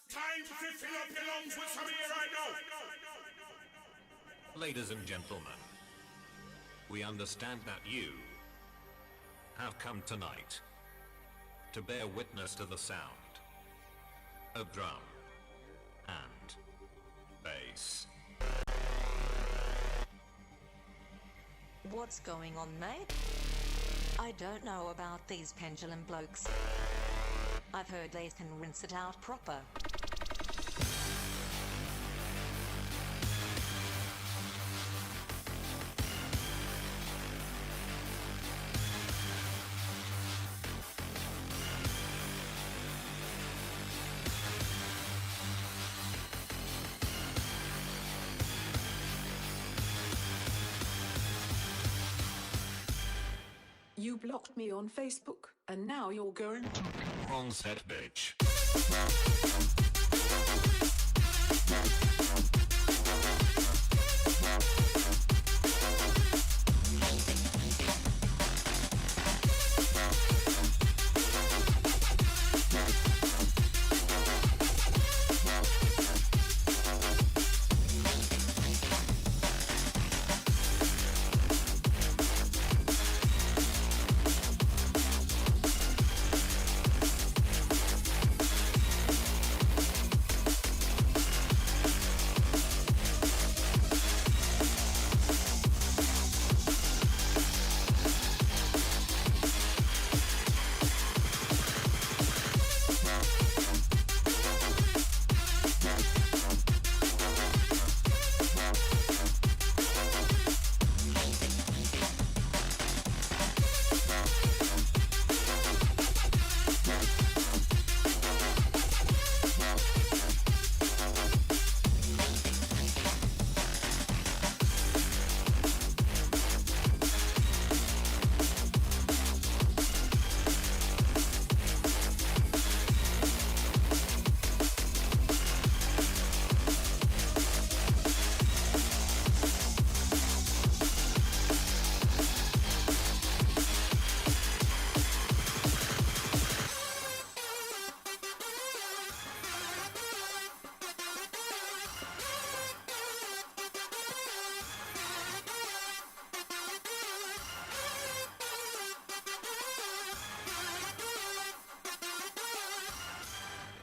Time to fill up your lungs with some air right now. Ladies and gentlemen, we understand that you have come tonight to bear witness to the sound of drum and bass. What's going on, mate? I don't know about these pendulum blokes. I've heard they can rinse it out proper. You blocked me on Facebook, and now you're going to... Wrong set, bitch.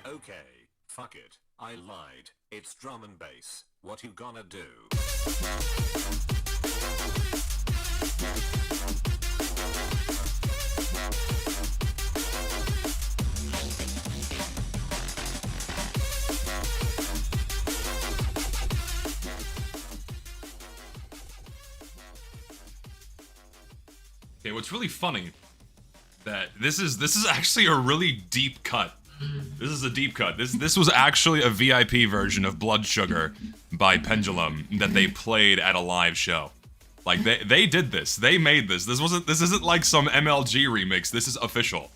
Okay, fuck it. I lied. It's drum and bass. What you gonna do? Okay, what's really funny that this is actually a really deep cut. This is a deep cut. This was actually a VIP version of Blood Sugar by Pendulum that they played at a live show. Like they did this. They made this. This isn't like some MLG remix. This is official.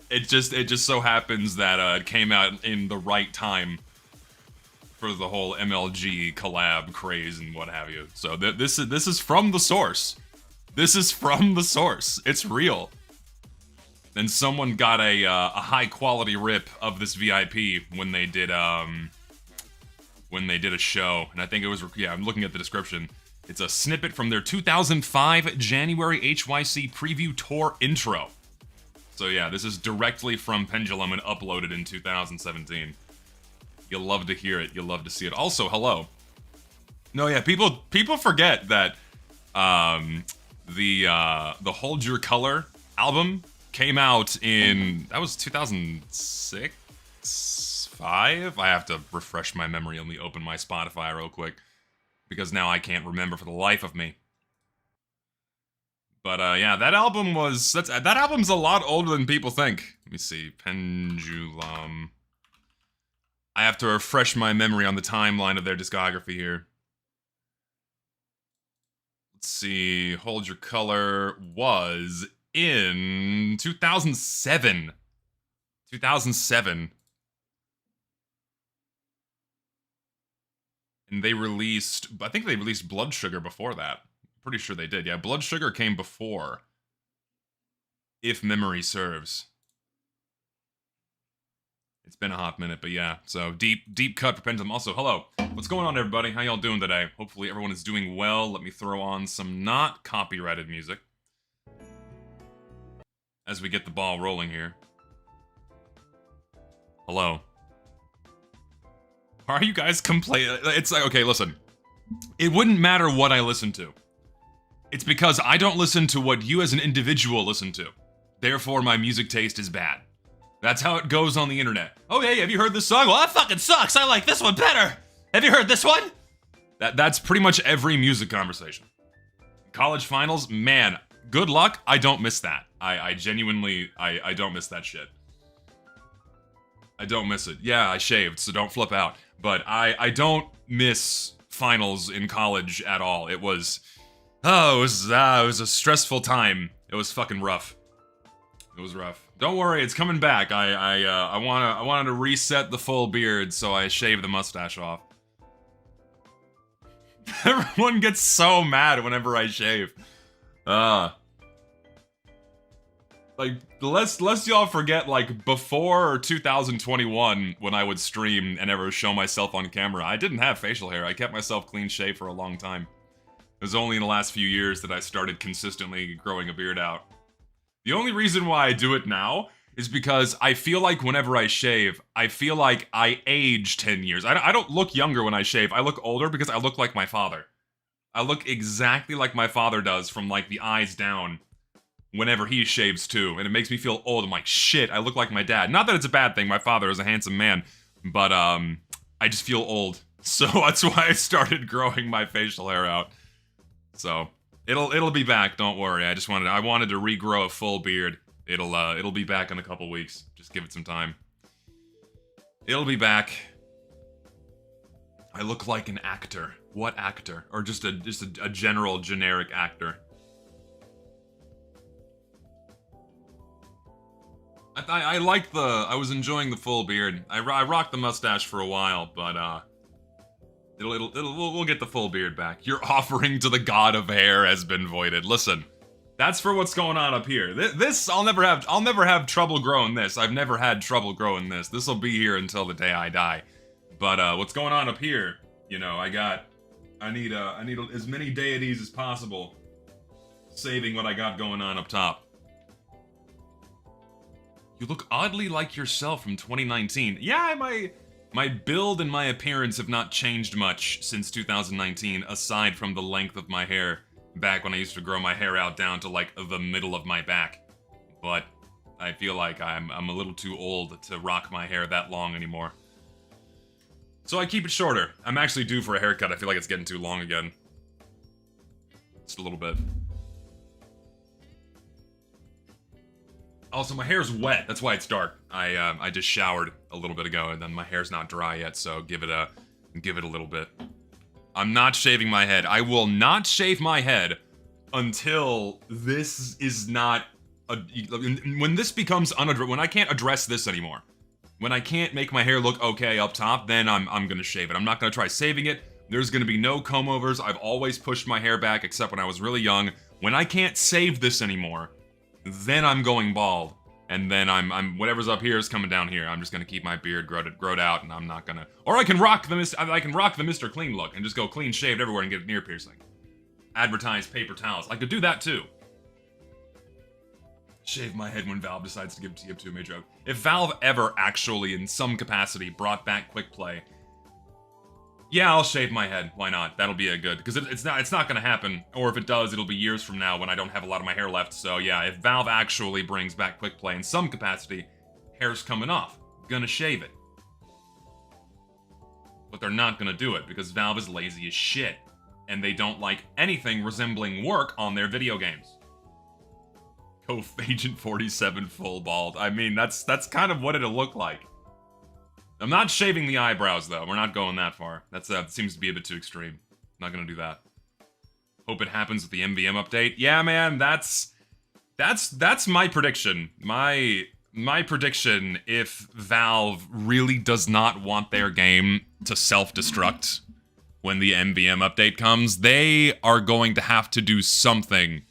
It just so happens that it came out in the right time for the whole MLG collab craze and what have you. So this is from the source. This is from the source. It's real. And someone got a high quality rip of this VIP when they did a show, and I think it was, yeah, I'm looking at the description. It's a snippet from their 2005 January HYC preview tour intro. So yeah, this is directly from Pendulum and uploaded in 2017. You'll love to hear it. You'll love to see it. Also, hello. No, yeah, people forget that the Hold Your Color album came out in, that was 2006, 5? I have to refresh my memory. Let me open my Spotify real quick, because now I can't remember for the life of me. But yeah, that album's a lot older than people think. Let me see, Pendulum. I have to refresh my memory on the timeline of their discography here. Let's see, Hold Your Color was in 2007. 2007. And they released, I think they released Blood Sugar before that. I'm pretty sure they did. Yeah, Blood Sugar came before, if memory serves. It's been a hot minute, but yeah. So deep cut for Pendulum. Also, hello. What's going on, everybody? How y'all doing today? Hopefully everyone is doing well. Let me throw on some not copyrighted music as we get the ball rolling here. Hello. Why are you guys complaining? It's like, okay, listen. It wouldn't matter what I listen to. It's because I don't listen to what you as an individual listen to. Therefore, my music taste is bad. That's how it goes on the internet. Oh, yeah, have you heard this song? Well, that fucking sucks. I like this one better. Have you heard this one? That's pretty much every music conversation. College finals, man, good luck. I don't miss that. I genuinely, I don't miss that shit. I don't miss it. Yeah, I shaved, so don't flip out. But I don't miss finals in college at all. It was, it was a stressful time. It was fucking rough. It was rough. Don't worry, it's coming back. I wanted to reset the full beard, so I shaved the mustache off. Everyone gets so mad whenever I shave. Like, lest y'all forget, like, before 2021, when I would stream and ever show myself on camera, I didn't have facial hair. I kept myself clean shaved for a long time. It was only in the last few years that I started consistently growing a beard out. The only reason why I do it now is because I feel like whenever I shave, I feel like I age 10 years. I don't look younger when I shave. I look older because I look like my father. I look exactly like my father does from, like, the eyes down whenever he shaves too, and it makes me feel old. I'm like, shit, I look like my dad. Not that it's a bad thing, my father is a handsome man, but I just feel old. So that's why I started growing my facial hair out. So it'll be back, don't worry. I wanted to regrow a full beard. It'll be back in a couple weeks. Just give it some time. It'll be back. I look like an actor. What actor? Or just a general generic actor. I was enjoying the full beard. I rocked the mustache for a while, but we'll get the full beard back. Your offering to the god of hair has been voided. Listen, that's for what's going on up here. This I'll never have trouble growing this. I've never had trouble growing this. This will be here until the day I die. But what's going on up here? You know, I need as many deities as possible, saving what I got going on up top. You look oddly like yourself from 2019. Yeah, my build and my appearance have not changed much since 2019, aside from the length of my hair back when I used to grow my hair out down to, like, the middle of my back. But I feel like I'm a little too old to rock my hair that long anymore. So I keep it shorter. I'm actually due for a haircut. I feel like it's getting too long again. Just a little bit. Also, my hair's wet. That's why it's dark. I just showered a little bit ago, and then my hair's not dry yet. So give it a little bit. I'm not shaving my head. I will not shave my head until this is not when this becomes when I can't address this anymore. When I can't make my hair look okay up top, then I'm gonna shave it. I'm not gonna try saving it. There's gonna be no comb overs. I've always pushed my hair back, except when I was really young. When I can't save this anymore, then I'm going bald, and then I'm whatever's up here is coming down here. I'm just gonna keep my beard growed out, and I'm not gonna. Or I can rock the Mr. Clean look and just go clean shaved everywhere and get an ear piercing. Advertise paper towels. I could do that too. Shave my head when Valve decides to give tf2 a major. If Valve ever actually, in some capacity, brought back quick play, yeah, I'll shave my head. Why not? That'll be a good, because it's not gonna happen. Or if it does, it'll be years from now when I don't have a lot of my hair left. So yeah, if Valve actually brings back quick play in some capacity, hair's coming off. Gonna shave it. But they're not gonna do it because Valve is lazy as shit, and they don't like anything resembling work on their video games. Go Agent 47 full bald. I mean, that's kind of what it'll look like. I'm not shaving the eyebrows, though. We're not going that far. That seems to be a bit too extreme. Not gonna do that. Hope it happens with the MVM update. Yeah, man, that's my prediction. My prediction, if Valve really does not want their game to self-destruct when the MVM update comes, they are going to have to do something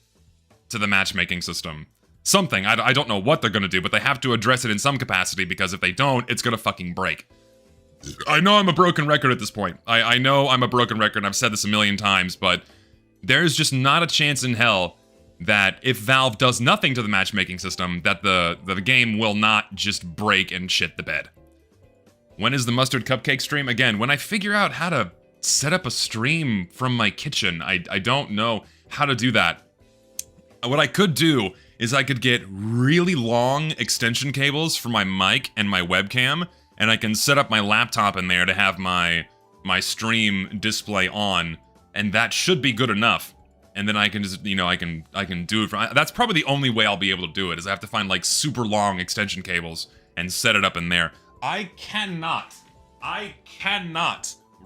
to the matchmaking system. something. I don't know what they're gonna do, but they have to address it in some capacity, because if they don't, it's gonna fucking break. I know I'm a broken record at this point. I know I'm a broken record, and I've said this a million times, but there's just not a chance in hell that if Valve does nothing to the matchmaking system, that the game will not just break and shit the bed. When is the Mustard Cupcake stream? Again, when I figure out how to set up a stream from my kitchen. I don't know how to do that. What I could do is I could get really long extension cables for my mic and my webcam, and I can set up my laptop in there to have my stream display on, and that should be good enough. And then I can just, you know, I can do it from... That's probably the only way I'll be able to do it, is I have to find, like, super long extension cables and set it up in there. I cannot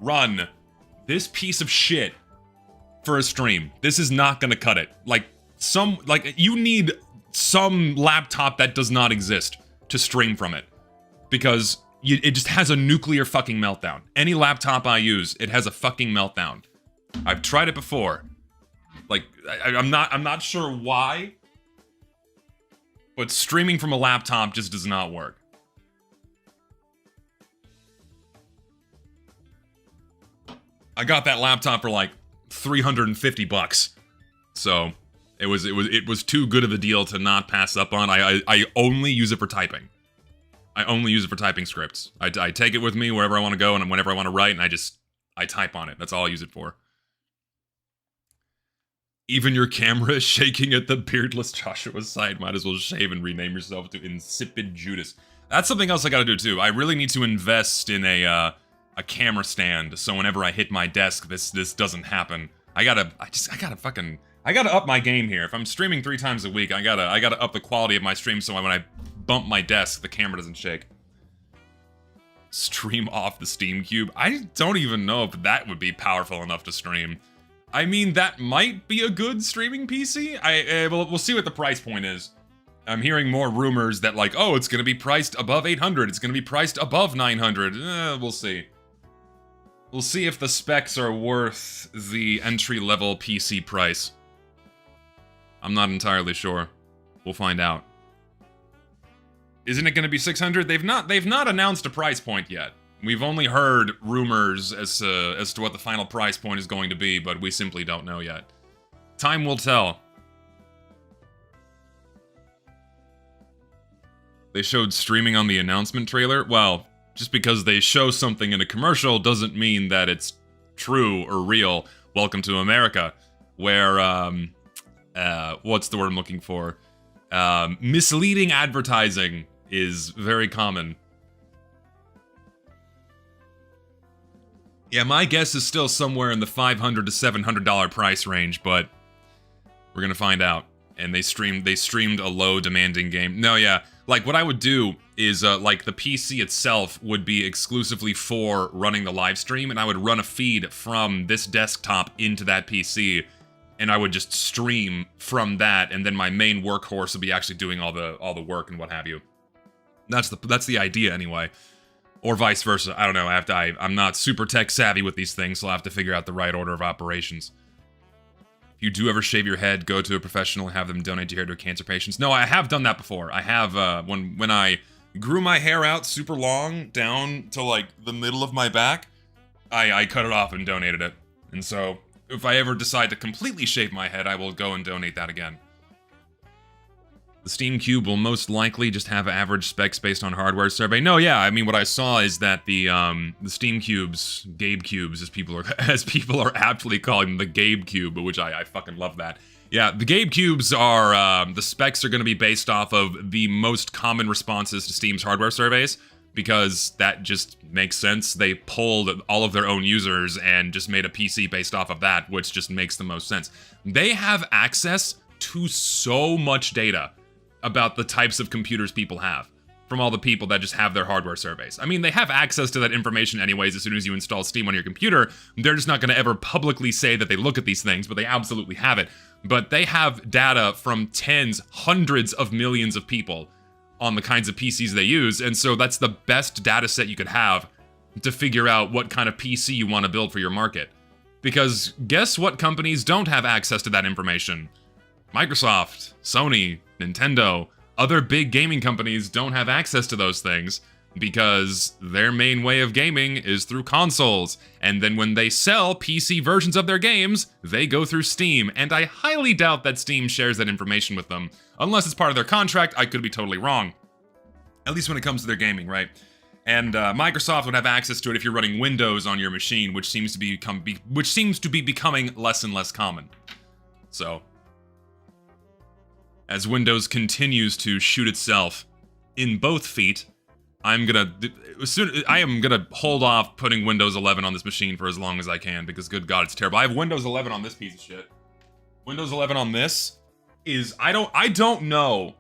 run this piece of shit for a stream. This is not gonna cut it. You need some laptop that does not exist to stream from it. Because it just has a nuclear fucking meltdown. Any laptop I use, it has a fucking meltdown. I've tried it before. Like, I'm not sure why, but streaming from a laptop just does not work. I got that laptop for like $350, so it was too good of a deal to not pass up on. I only use it for typing. I only use it for typing scripts. I take it with me wherever I want to go and whenever I want to write, and I type on it. That's all I use it for. Even your camera is shaking at the beardless Joshua's side. Might as well shave and rename yourself to Insipid Judas. That's something else I gotta do too. I really need to invest in a camera stand, so whenever I hit my desk, this doesn't happen. I gotta up my game here. If I'm streaming 3 times a week, I gotta up the quality of my stream so when I bump my desk, the camera doesn't shake. Stream off the Steam Cube. I don't even know if that would be powerful enough to stream. I mean, that might be a good streaming PC. We'll see what the price point is. I'm hearing more rumors that, like, oh, it's gonna be priced above 800. It's gonna be priced above 900. We'll see. We'll see if the specs are worth the entry-level PC price. I'm not entirely sure. We'll find out. Isn't it gonna be 600? They've not announced a price point yet. We've only heard rumors as to what the final price point is going to be, but we simply don't know yet. Time will tell. They showed streaming on the announcement trailer? Well, just because they show something in a commercial doesn't mean that it's true or real. Welcome to America, where, what's the word I'm looking for? Misleading advertising is very common. Yeah, my guess is still somewhere in the $500 to $700 price range, but we're gonna find out. And they streamed a low demanding game. No, yeah, like what I would do is like the PC itself would be exclusively for running the live stream, and I would run a feed from this desktop into that PC, and I would just stream from that, and then my main workhorse would be actually doing all the work and what have you. That's the idea anyway. Or vice versa. I don't know. I'm not super tech savvy with these things, so I'll have to figure out the right order of operations. If you do ever shave your head, go to a professional and have them donate your hair to cancer patients. No, I have done that before. I have, when I grew my hair out super long, down to like the middle of my back, I cut it off and donated it. And so, if I ever decide to completely shave my head, I will go and donate that again. The Steam Cube will most likely just have average specs based on hardware survey. No, yeah, I mean, what I saw is that the Steam Cubes, Gabe Cubes, as people are aptly calling them, the Gabe Cube, which I fucking love that. Yeah, the Gabe Cubes are, the specs are going to be based off of the most common responses to Steam's hardware surveys, because that just makes sense. They polled all of their own users and just made a PC based off of that, which just makes the most sense. They have access to so much data about the types of computers people have from all the people that just have their hardware surveys. I mean, they have access to that information anyways as soon as you install Steam on your computer. They're just not going to ever publicly say that they look at these things, but they absolutely have it. But they have data from tens, hundreds of millions of people on the kinds of PCs they use, and so that's the best data set you could have to figure out what kind of PC you want to build for your market. Because guess what companies don't have access to that information? Microsoft, Sony, Nintendo, other big gaming companies don't have access to those things because their main way of gaming is through consoles. And then when they sell PC versions of their games, they go through Steam. And I highly doubt that Steam shares that information with them. Unless it's part of their contract, I could be totally wrong. At least when it comes to their gaming, right? And Microsoft would have access to it if you're running Windows on your machine, which seems to be becoming less and less common. So, as Windows continues to shoot itself in both feet, I am gonna hold off putting Windows 11 on this machine for as long as I can, because good God, it's terrible. I have Windows 11 on this piece of shit. Windows 11 on this is, I don't know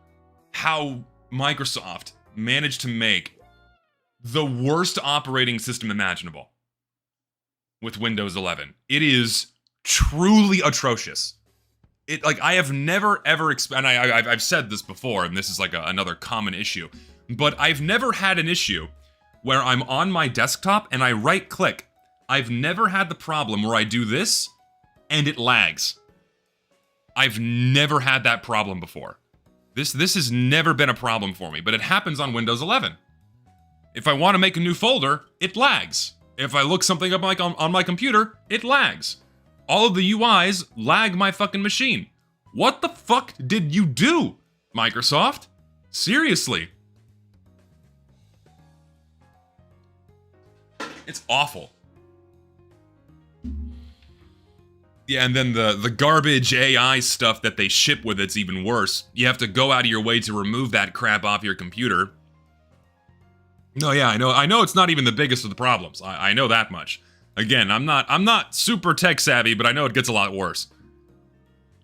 how Microsoft managed to make the worst operating system imaginable with Windows 11. It is truly atrocious. I have never ever and I've said this before, and this is like another common issue, but I've never had an issue where I'm on my desktop and I right click. I've never had the problem where I do this and it lags. I've never had that problem before. This has never been a problem for me, but it happens on Windows 11. If I want to make a new folder, it lags. If I look something up on my computer, it lags. All of the UIs lag my fucking machine. What the fuck did you do, Microsoft? Seriously. It's awful. Yeah, and then the garbage AI stuff that they ship with it's even worse. You have to go out of your way to remove that crap off your computer. No, yeah, I know it's not even the biggest of the problems. I know that much. Again, I'm not super tech savvy, but I know it gets a lot worse.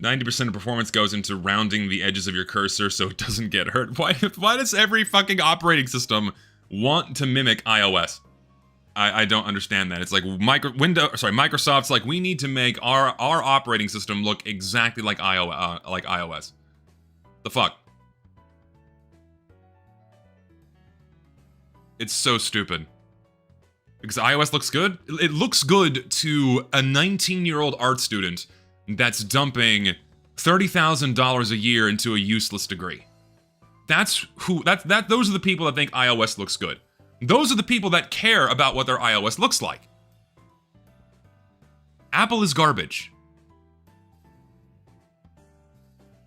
90% of performance goes into rounding the edges of your cursor so it doesn't get hurt. Why does every fucking operating system want to mimic iOS? I don't understand that. It's like Microsoft's like, we need to make our operating system look exactly like iOS. The fuck? It's so stupid. Because iOS looks good. It looks good to a 19-year-old art student that's dumping $30,000 a year into a useless degree. Those are the people that think iOS looks good. Those are the people that care about what their iOS looks like. Apple is garbage.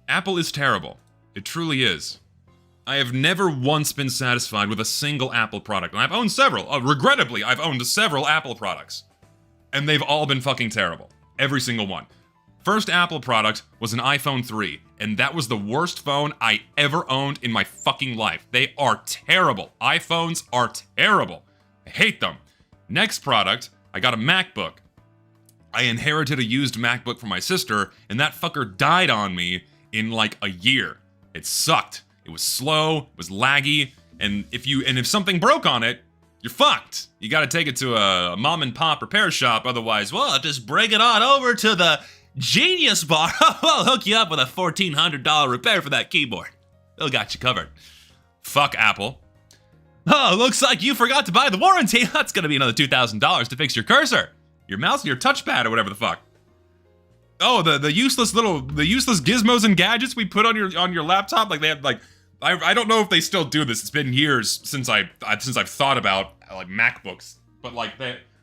Apple is terrible. It truly is. I have never once been satisfied with a single Apple product. And I've owned several. Regrettably, I've owned several Apple products. And they've all been fucking terrible. Every single one. First Apple product was an iPhone 3. And that was the worst phone I ever owned in my fucking life. They are terrible. iPhones are terrible. I hate them. Next product, I got a MacBook. I inherited a used MacBook from my sister, and that fucker died on me in like a year. It sucked. It was slow, it was laggy, and if something broke on it, you're fucked. You gotta take it to a mom and pop repair shop, otherwise, well, just bring it on over to the Genius Bar. I'll hook you up with a $1,400 repair for that keyboard. They'll got you covered. Fuck Apple. Oh, looks like you forgot to buy the warranty. That's gonna be another $2,000 to fix your cursor, your mouse, and your touchpad, or whatever the fuck. Oh, the useless gizmos and gadgets we put on your laptop. Like they had like, I don't know if they still do this. It's been years since I've thought about like MacBooks, but like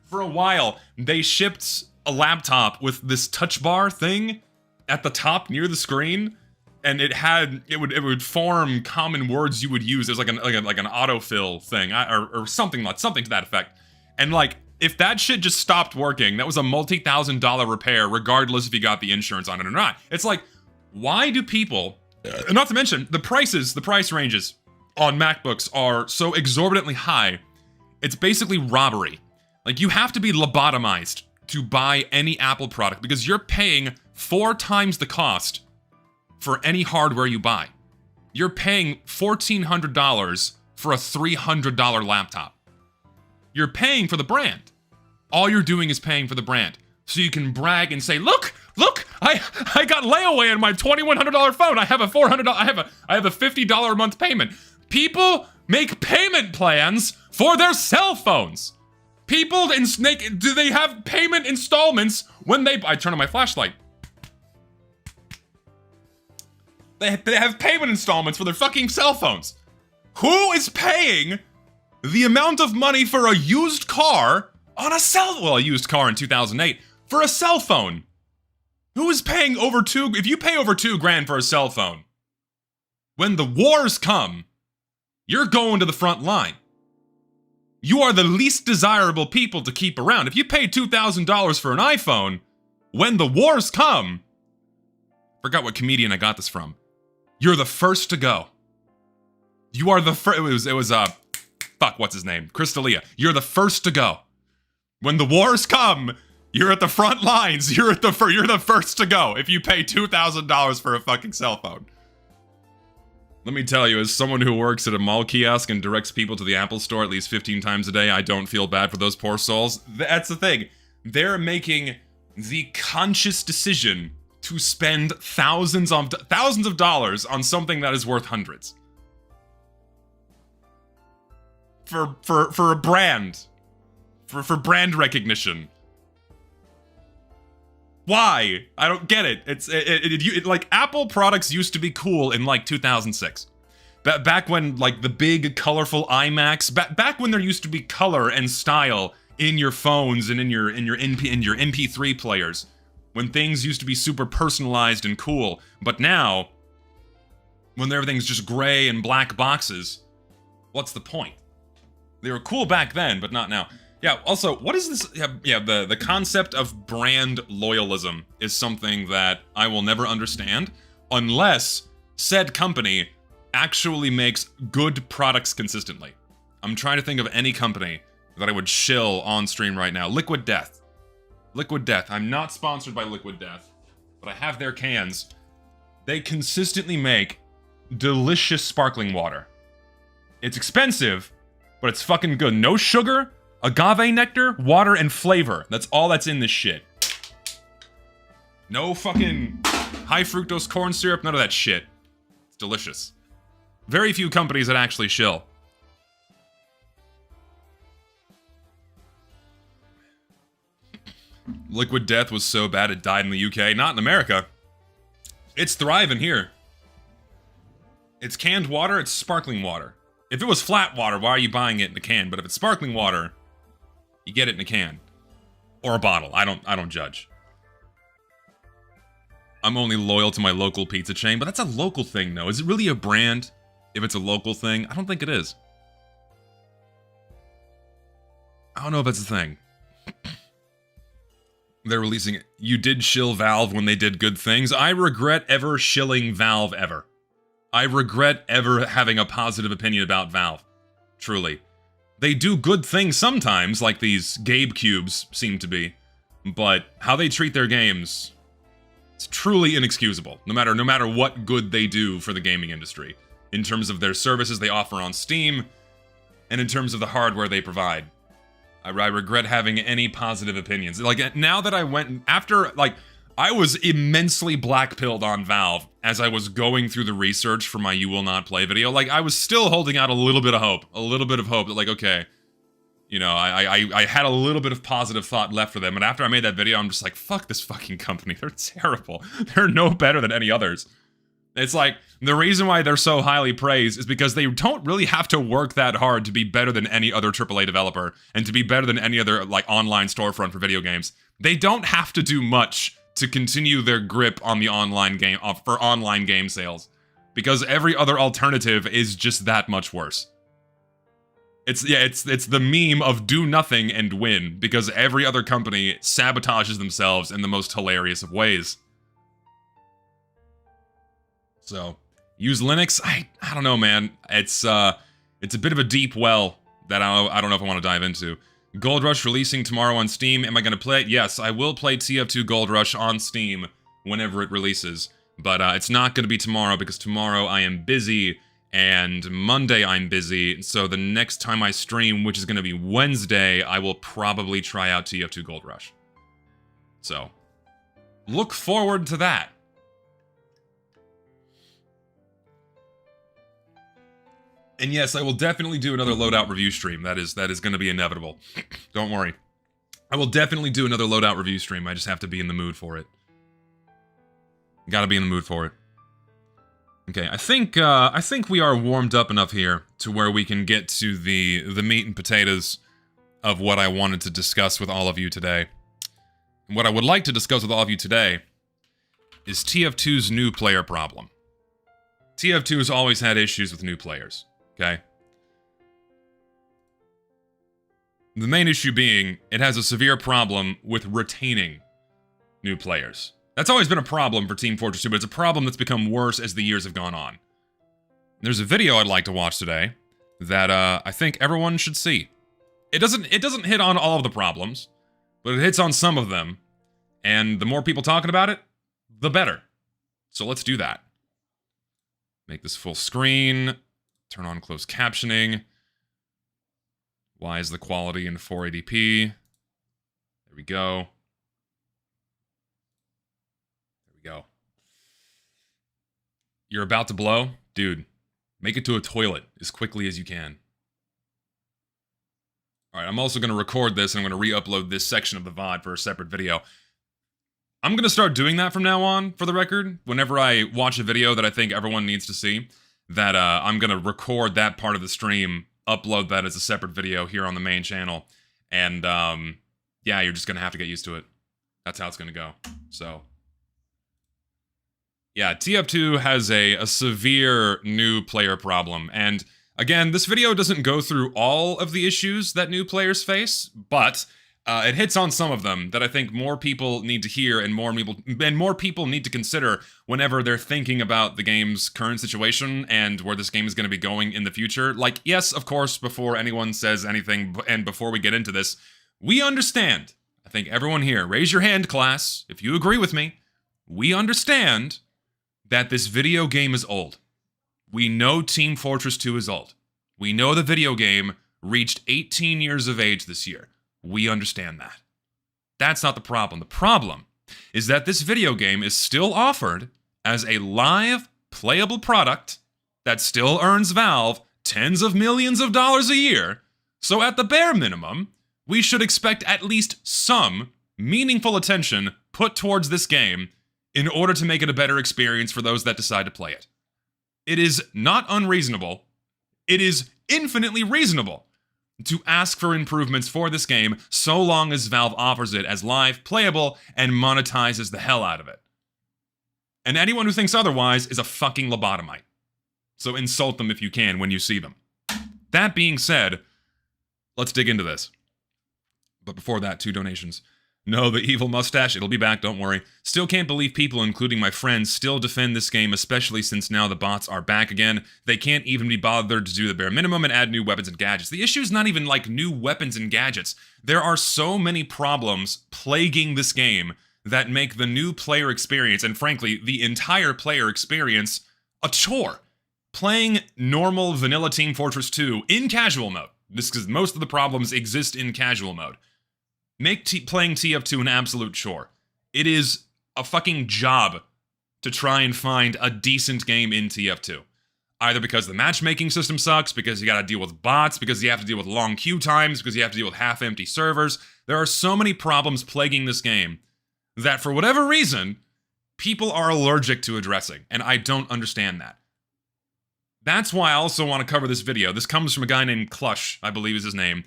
for a while they shipped a laptop with this touch bar thing at the top near the screen, and it would form common words you would use. There's like an autofill thing or something to that effect. And like if that shit just stopped working, that was a multi-$1,000 repair, regardless if you got the insurance on it or not. It's like, why do people? Not to mention the price ranges on MacBooks are so exorbitantly high. It's basically robbery. Like you have to be lobotomized to buy any Apple product because you're paying 4 times the cost for any hardware you buy. You're paying $1,400 for a $300 laptop. You're paying for the brand. All you're doing is paying for the brand. So you can brag and say, look, I got layaway on my $2,100 phone. I have a $400, I have a $50 a month payment. People make payment plans for their cell phones. People do they have payment installments when they, I turn on my flashlight. They have payment installments for their fucking cell phones. Who is paying the amount of money for a used car on a used car in 2008 for a cell phone? Who is paying over if you pay over $2,000 for a cell phone, when the wars come, you're going to the front line. You are the least desirable people to keep around. If you pay $2,000 for an iPhone, when the wars come, forgot what comedian I got this from. You're the first to go. You are the first. It was what's his name? Crystalia. You're the first to go. When the wars come, you're at the front lines. You're the first to go if you pay $2,000 for a fucking cell phone. Let me tell you, as someone who works at a mall kiosk and directs people to the Apple Store at least 15 times a day, I don't feel bad for those poor souls. That's the thing. They're making the conscious decision to spend thousands of dollars on something that is worth hundreds. For a brand. For brand recognition. Why? I don't get it. It's like Apple products used to be cool in like 2006. Back when like the big colorful iMacs, back when there used to be color and style in your phones and in your MP3 players, when things used to be super personalized and cool. But now, when everything's just gray and black boxes, what's the point? They were cool back then, but not now. Yeah, also, what is this? The concept of brand loyalism is something that I will never understand unless said company actually makes good products consistently. I'm trying to think of any company that I would shill on stream right now. Liquid Death. Liquid Death. I'm not sponsored by Liquid Death, but I have their cans. They consistently make delicious sparkling water. It's expensive, but it's fucking good. No sugar, agave nectar, water, and flavor. That's all that's in this shit. No fucking high fructose corn syrup, none of that shit. It's delicious. Very few companies that actually shill. Liquid Death was so bad it died in the UK. Not in America. It's thriving here. It's canned water, it's sparkling water. If it was flat water, why are you buying it in a can? But if it's sparkling water, you get it in a can. Or a bottle. I don't judge. I'm only loyal to my local pizza chain, but that's a local thing, though. Is it really a brand if it's a local thing? I don't think it is. I don't know if that's a thing. They're releasing it. You did shill Valve when they did good things. I regret ever shilling Valve ever. I regret ever having a positive opinion about Valve. Truly. They do good things sometimes, like these Gabe Cubes seem to be. But how they treat their games, it's truly inexcusable. No matter what good they do for the gaming industry. In terms of their services they offer on Steam, and in terms of the hardware they provide. I regret having any positive opinions. Like, now that I went, after, like, I was immensely black-pilled on Valve as I was going through the research for my You Will Not Play video. Like, I was still holding out a little bit of hope that, like, okay, you know, I had a little bit of positive thought left for them, and after I made that video, I'm just like, fuck this fucking company, they're terrible. They're no better than any others. It's like, the reason why they're so highly praised is because they don't really have to work that hard to be better than any other AAA developer, and to be better than any other, like, online storefront for video games. They don't have to do much to continue their grip on the online game, for online game sales. Because every other alternative is just that much worse. It's the meme of do nothing and win, because every other company sabotages themselves in the most hilarious of ways. So, use Linux? I don't know, man. It's a bit of a deep well that I don't know if I want to dive into. Gold Rush releasing tomorrow on Steam. Am I going to play it? Yes, I will play tf2 Gold Rush on Steam whenever it releases. But it's not going to be tomorrow, because tomorrow I am busy, and Monday I'm busy. So the next time I stream, which is going to be Wednesday, I will probably try out tf2 Gold Rush. So, look forward to that. And yes, I will definitely do another loadout review stream. That is going to be inevitable. Don't worry. I will definitely do another loadout review stream. I just have to be in the mood for it. Gotta be in the mood for it. Okay, I think we are warmed up enough here to where we can get to the meat and potatoes of what I wanted to discuss with all of you today. And what I would like to discuss with all of you today is tf2's new player problem. tf2 has always had issues with new players, okay? The main issue being, it has a severe problem with retaining new players. That's always been a problem for Team Fortress 2, but it's a problem that's become worse as the years have gone on. There's a video I'd like to watch today that I think everyone should see. It doesn't hit on all of the problems, but it hits on some of them, and the more people talking about it, the better. So let's do that. Make this full screen, turn on closed captioning. Why is the quality in 480p? There we go. Go. You're about to blow? Dude, make it to a toilet as quickly as you can. Alright, I'm also going to record this and I'm going to re-upload this section of the VOD for a separate video. I'm going to start doing that from now on, for the record. Whenever I watch a video that I think everyone needs to see, that I'm going to record that part of the stream, upload that as a separate video here on the main channel, and yeah, you're just going to have to get used to it. That's how it's going to go. So... yeah, tf2 has a severe new player problem, and again, this video doesn't go through all of the issues that new players face, but it hits on some of them that I think more people need to hear and more people need to consider whenever they're thinking about the game's current situation and where this game is going to be going in the future. Like, yes, of course, before anyone says anything, and before we get into this, we understand. I think everyone here, raise your hand, class, if you agree with me. We understand that this video game is old. We know Team Fortress 2 is old. We know the video game reached 18 years of age this year. We understand that. That's not the problem. The problem is that this video game is still offered as a live, playable product that still earns Valve tens of millions of dollars a year. So at the bare minimum, we should expect at least some meaningful attention put towards this game in order to make it a better experience for those that decide to play it. It is not unreasonable. It is infinitely reasonable to ask for improvements for this game so long as Valve offers it as live, playable, and monetizes the hell out of it. And anyone who thinks otherwise is a fucking lobotomite. So insult them if you can when you see them. That being said, let's dig into this. But before that, 2 donations. No, the evil mustache, it'll be back, don't worry. Still can't believe people, including my friends, still defend this game, especially since now the bots are back again. They can't even be bothered to do the bare minimum and add new weapons and gadgets. The issue is not even like new weapons and gadgets. There are so many problems plaguing this game that make the new player experience, and frankly, the entire player experience, a chore. Playing normal vanilla Team Fortress 2 in casual mode. This is because most of the problems exist in casual mode. Make playing TF2 an absolute chore. It is a fucking job to try and find a decent game in TF2. Either because the matchmaking system sucks, because you gotta deal with bots, because you have to deal with long queue times, because you have to deal with half-empty servers. There are so many problems plaguing this game that, for whatever reason, people are allergic to addressing, and I don't understand that. That's why I also want to cover this video. This comes from a guy named Clush, I believe is his name.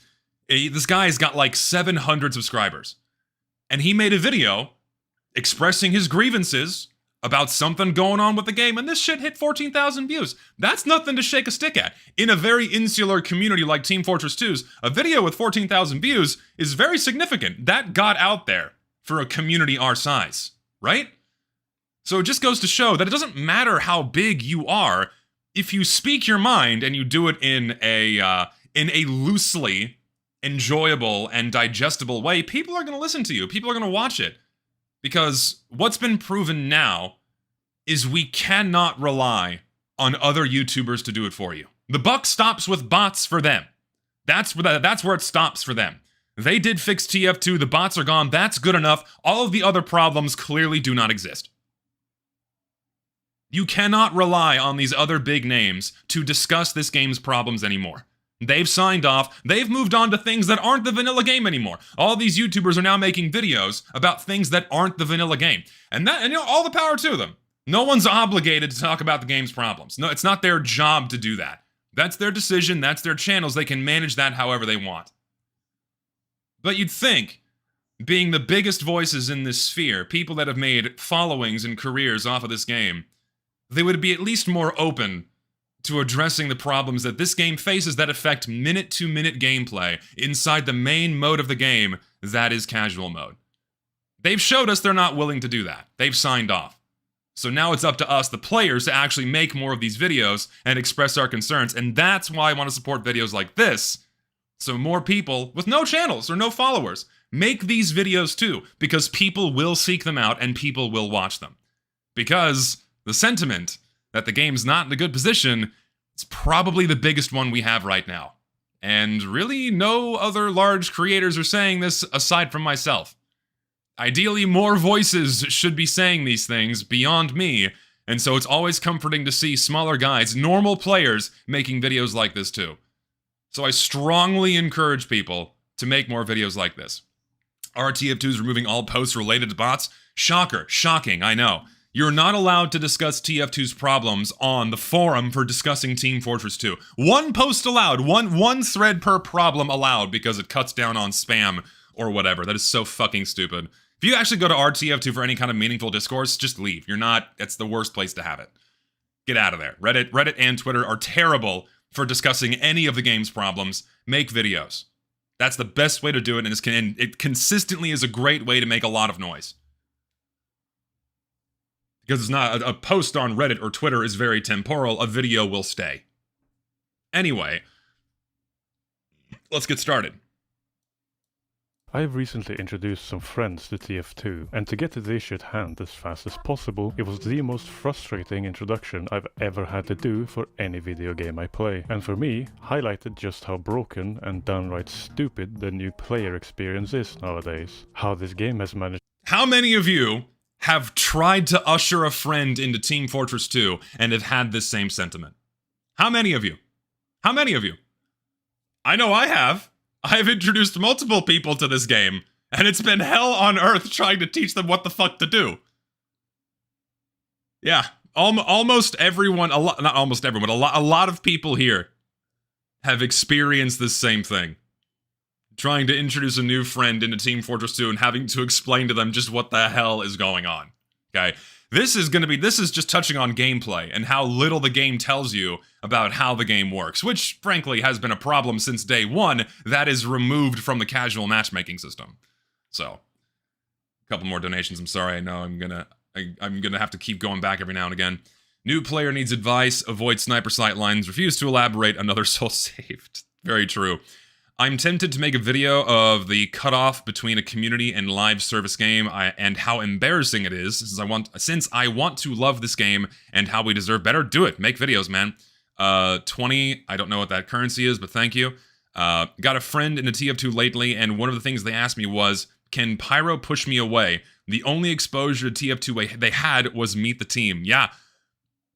This guy's got like 700 subscribers. And he made a video expressing his grievances about something going on with the game, and this shit hit 14,000 views. That's nothing to shake a stick at. In a very insular community like Team Fortress 2's, a video with 14,000 views is very significant. That got out there for a community our size, right? So it just goes to show that it doesn't matter how big you are, if you speak your mind and you do it in a loosely enjoyable and digestible way, people are going to listen to you. People are going to watch it. Because what's been proven now is we cannot rely on other YouTubers to do it for you. The buck stops with bots for them. That's where it stops for them. They did fix TF2, the bots are gone, that's good enough. All of the other problems clearly do not exist. You cannot rely on these other big names to discuss this game's problems anymore. They've signed off, they've moved on to things that aren't the vanilla game anymore. All these YouTubers are now making videos about things that aren't the vanilla game. And you know, all the power to them. No one's obligated to talk about the game's problems. No, it's not their job to do that. That's their decision, that's their channels, they can manage that however they want. But you'd think, being the biggest voices in this sphere, people that have made followings and careers off of this game, they would be at least more open to addressing the problems that this game faces that affect minute-to-minute gameplay inside the main mode of the game, that is casual mode. They've showed us they're not willing to do that. They've signed off. So now it's up to us, the players, to actually make more of these videos and express our concerns, and that's why I want to support videos like this, so more people with no channels or no followers make these videos too, because people will seek them out and people will watch them. Because the sentiment that the game's not in a good position is probably the biggest one we have right now. And really, no other large creators are saying this aside from myself. Ideally, more voices should be saying these things beyond me, and so it's always comforting to see smaller guys, normal players, making videos like this too. So I strongly encourage people to make more videos like this. Are tf2s removing all posts related to bots? Shocker, shocking, I know. You're not allowed to discuss tf2's problems on the forum for discussing Team Fortress 2. One post allowed, one thread per problem allowed because it cuts down on spam or whatever. That is so fucking stupid. If you actually go to RTF2 for any kind of meaningful discourse, just leave. You're not, that's the worst place to have it. Get out of there. Reddit and Twitter are terrible for discussing any of the game's problems. Make videos. That's the best way to do it, and it consistently is a great way to make a lot of noise. Because it's not, a post on Reddit or Twitter is very temporal, a video will stay. Anyway, let's get started. I've recently introduced some friends to TF2, and to get the issue at hand as fast as possible, it was the most frustrating introduction I've ever had to do for any video game I play. And for me, highlighted just how broken and downright stupid the new player experience is nowadays. How this game has managed. How many of you have tried to usher a friend into Team Fortress 2 and have had this same sentiment? How many of you? How many of you? I know I have. I've introduced multiple people to this game, and it's been hell on earth trying to teach them what the fuck to do. Yeah, almost everyone, not almost everyone, a lot of people here have experienced this same thing. Trying to introduce a new friend into Team Fortress 2 and having to explain to them just what the hell is going on. Okay? This is just touching on gameplay and how little the game tells you about how the game works, which, frankly, has been a problem since day one that is removed from the casual matchmaking system. So, a couple more donations. I'm sorry, I know I'm gonna have to keep going back every now and again. New player needs advice, avoid sniper sight lines, refuse to elaborate, another soul saved. Very true. I'm tempted to make a video of the cutoff between a community and live service game and how embarrassing it is, since I want to love this game and how we deserve better. Do it. Make videos, man. 20, I don't know what that currency is, but thank you. Got a friend in a TF2 lately, and one of the things they asked me was, can Pyro push me away? The only exposure to TF2 they had was Meet the Team. Yeah.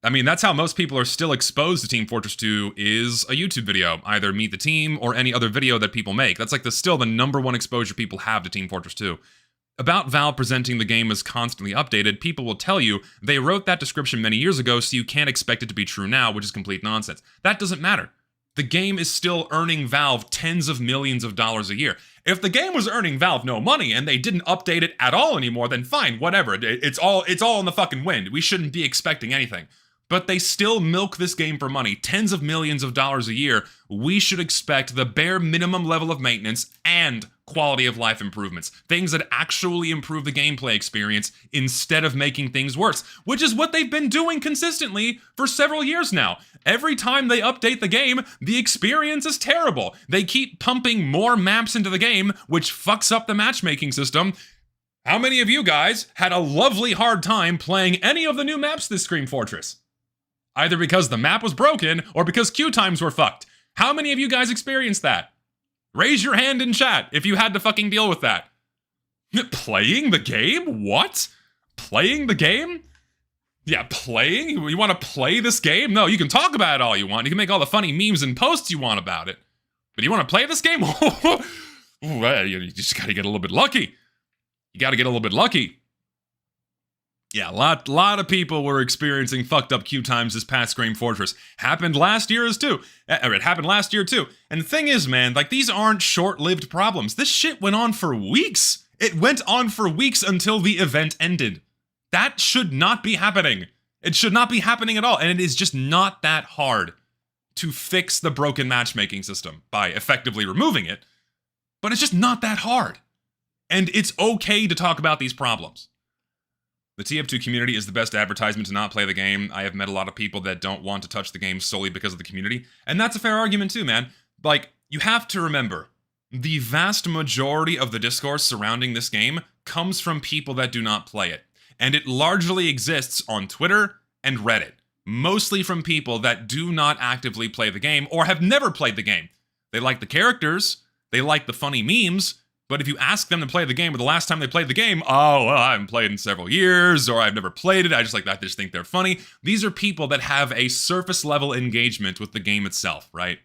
I mean, that's how most people are still exposed to Team Fortress 2 is a YouTube video. Either Meet the Team or any other video that people make. That's like still the #1 exposure people have to Team Fortress 2. About Valve presenting the game as constantly updated, people will tell you they wrote that description many years ago, so you can't expect it to be true now, which is complete nonsense. That doesn't matter. The game is still earning Valve tens of millions of dollars a year. If the game was earning Valve no money and they didn't update it at all anymore, then fine, whatever. It's all in the fucking wind. We shouldn't be expecting anything. But they still milk this game for money, tens of millions of dollars a year. We should expect the bare minimum level of maintenance and quality of life improvements. Things that actually improve the gameplay experience instead of making things worse, which is what they've been doing consistently for several years now. Every time they update the game, the experience is terrible. They keep pumping more maps into the game, which fucks up the matchmaking system. How many of you guys had a lovely hard time playing any of the new maps this Scream Fortress? Either because the map was broken, or because queue times were fucked. How many of you guys experienced that? Raise your hand in chat if you had to fucking deal with that. Playing the game? What? Playing the game? Yeah, playing? You want to play this game? No, you can talk about it all you want. You can make all the funny memes and posts you want about it. But you want to play this game? Well, you just gotta get a little bit lucky. You gotta get a little bit lucky. Yeah, a lot of people were experiencing fucked up queue times this past Scream Fortress. Happened last year too. It happened last year too. And the thing is, man, like, these aren't short-lived problems. This shit went on for weeks. It went on for weeks until the event ended. That should not be happening. It should not be happening at all. And it is just not that hard to fix the broken matchmaking system by effectively removing it. But it's just not that hard. And it's okay to talk about these problems. The tf2 community is the best advertisement to not play the game. I have met a lot of people that don't want to touch the game solely because of the community. And that's a fair argument too, man. Like, you have to remember, the vast majority of the discourse surrounding this game comes from people that do not play it. And it largely exists on Twitter and Reddit. Mostly from people that do not actively play the game or have never played the game. They like the characters, they like the funny memes, but if you ask them to play the game or the last time they played the game, oh, well, I haven't played in several years, or I've never played it, I just think they're funny. These are people that have a surface level engagement with the game itself, right?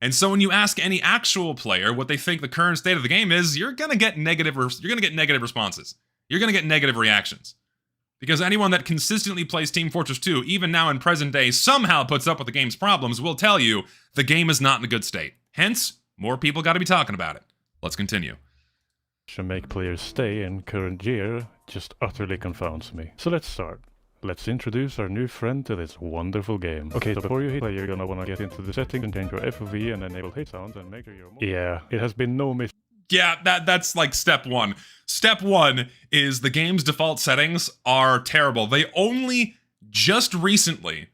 And so when you ask any actual player what they think the current state of the game is, you're gonna get negative responses. You're gonna get negative reactions. Because anyone that consistently plays Team Fortress 2, even now in present day, somehow puts up with the game's problems, will tell you the game is not in a good state. Hence, more people gotta be talking about it. Let's continue. To make players stay in current year just utterly confounds me. So let's start. Let's introduce our new friend to this wonderful game. Okay, so before you hit play, you're gonna wanna get into the settings and change your FOV and enable hate sounds and make sure you're... Yeah, it has been no miss... Yeah, that's like step one. Step one is the game's default settings are terrible. They only just recently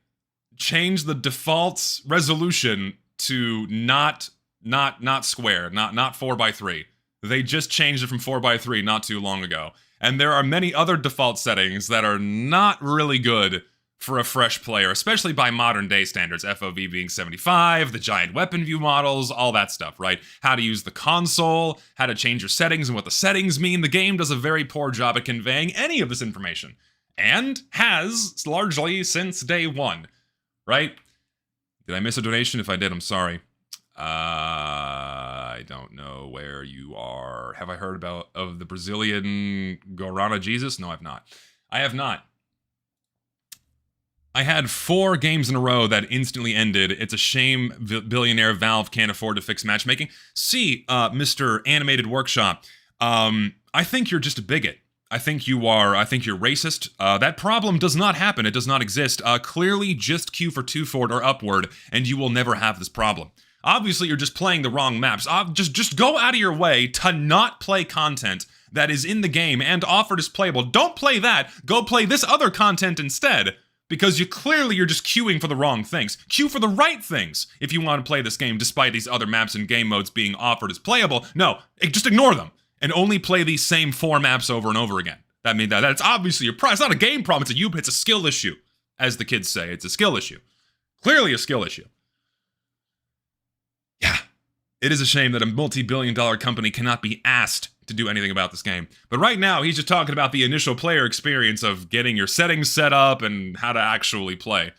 changed the default resolution to not square, not 4:3. They just changed it from 4:3 not too long ago. And there are many other default settings that are not really good for a fresh player, especially by modern day standards. FOV being 75, the giant weapon view models, all that stuff, right? How to use the console, how to change your settings and what the settings mean. The game does a very poor job at conveying any of this information. And has largely since day one, right? Did I miss a donation? If I did, I'm sorry. I don't know where you are. Have I heard of the Brazilian Guarana Jesus? No, I've not. I have not. I had 4 games in a row that instantly ended. It's a shame billionaire Valve can't afford to fix matchmaking. See, Mr. Animated Workshop, I think you're just a bigot. I think you're racist. That problem does not happen. It does not exist. Clearly just queue for 2 forward or upward, and you will never have this problem. Obviously, you're just playing the wrong maps. Just go out of your way to not play content that is in the game and offered as playable. Don't play that. Go play this other content instead, because you're just queuing for the wrong things. Queue for the right things if you want to play this game, despite these other maps and game modes being offered as playable. No, just ignore them and only play these same 4 maps over and over again. That's obviously your problem. It's not a game problem. It's a skill issue, as the kids say. It's a skill issue. Clearly a skill issue. Yeah, it is a shame that a multi-billion-dollar company cannot be asked to do anything about this game. But right now, he's just talking about the initial player experience of getting your settings set up and how to actually play.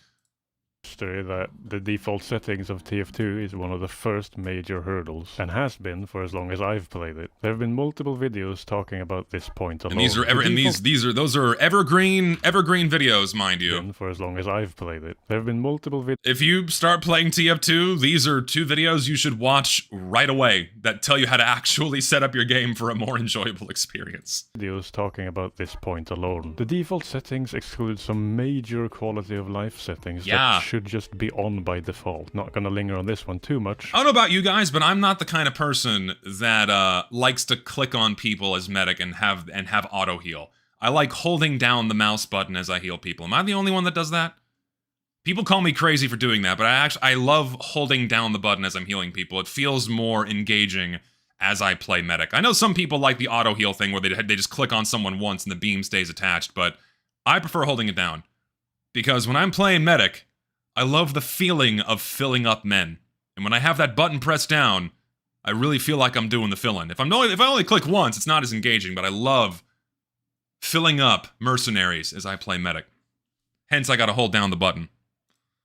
That the default settings of TF2 is one of the first major hurdles, and has been for as long as I've played it. There have been multiple videos talking about this point alone. And those are evergreen videos, mind you. For as long as I've played it. There have been multiple videos. If you start playing TF2, these are 2 videos you should watch right away that tell you how to actually set up your game for a more enjoyable experience. Videos talking about this point alone. The default settings exclude some major quality of life settings that should just be on by default. Not gonna linger on this one too much. I don't know about you guys, but I'm not the kind of person that likes to click on people as medic and have auto heal. I like holding down the mouse button as I heal people. Am I the only one that does that? People call me crazy for doing that, but I love holding down the button as I'm healing people. It feels more engaging as I play medic. I know some people like the auto heal thing where they just click on someone once and the beam stays attached, but I prefer holding it down. Because when I'm playing medic, I love the feeling of filling up men. And when I have that button pressed down, I really feel like I'm doing the fill-in. If I only click once, it's not as engaging, but I love filling up mercenaries as I play medic. Hence, I gotta hold down the button.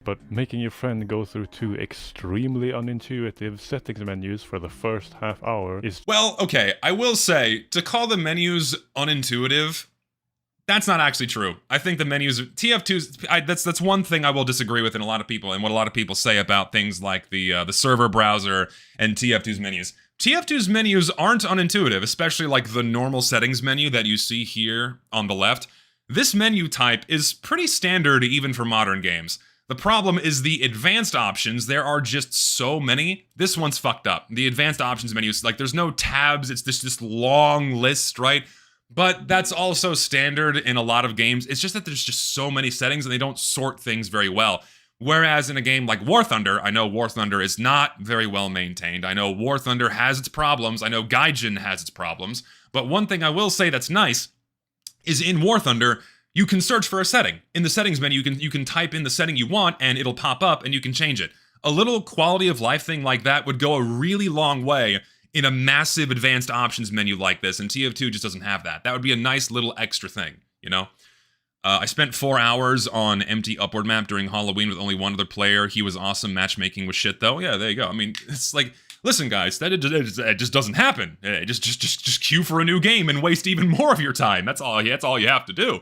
But making your friend go through 2 extremely unintuitive settings menus for the first half hour is... Well, okay, I will say, to call the menus unintuitive, That's not actually true. I think the menus, TF2's, that's one thing I will disagree with in a lot of people, and what a lot of people say about things like the server browser and TF2's menus. TF2's menus aren't unintuitive, especially like the normal settings menu that you see here on the left. This menu type is pretty standard even for modern games. The problem is the advanced options. There are just so many. This one's fucked up. The advanced options menu, like there's no tabs. It's this long list, right? But that's also standard in a lot of games. It's just that there's just so many settings and they don't sort things very well. Whereas in a game like War Thunder, I know War Thunder is not very well maintained. I know War Thunder has its problems. I know Gaijin has its problems. But one thing I will say that's nice is in War Thunder, you can search for a setting. In the settings menu, you can type in the setting you want and it'll pop up and you can change it. A little quality of life thing like that would go a really long way in a massive advanced options menu like this, and TF2 just doesn't have that. That would be a nice little extra thing, you know? I spent 4 hours on empty upward map during Halloween with only one other player. He was awesome. Matchmaking was shit, though. Yeah, there you go. I mean, it's like, listen, guys, it just doesn't happen. Just queue for a new game and waste even more of your time. That's all you have to do.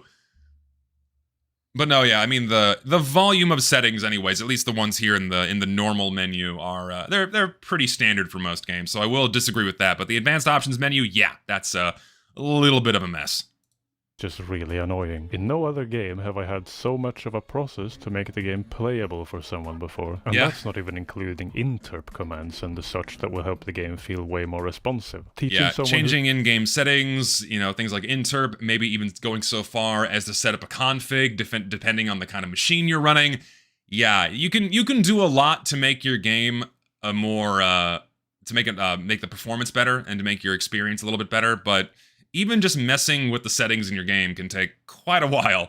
But no, yeah, I mean the volume of settings, anyways, at least the ones here in the normal menu are they're pretty standard for most games. So I will disagree with that. But the advanced options menu, yeah, that's a little bit of a mess. Just really annoying. In no other game have I had so much of a process to make the game playable for someone before. And that's not even including interp commands and the such that will help the game feel way more responsive. Changing in-game settings, you know, things like interp, maybe even going so far as to set up a config depending on the kind of machine you're running. Yeah, you can do a lot to make your game a more to make the performance better and to make your experience a little bit better, but even just messing with the settings in your game can take quite a while.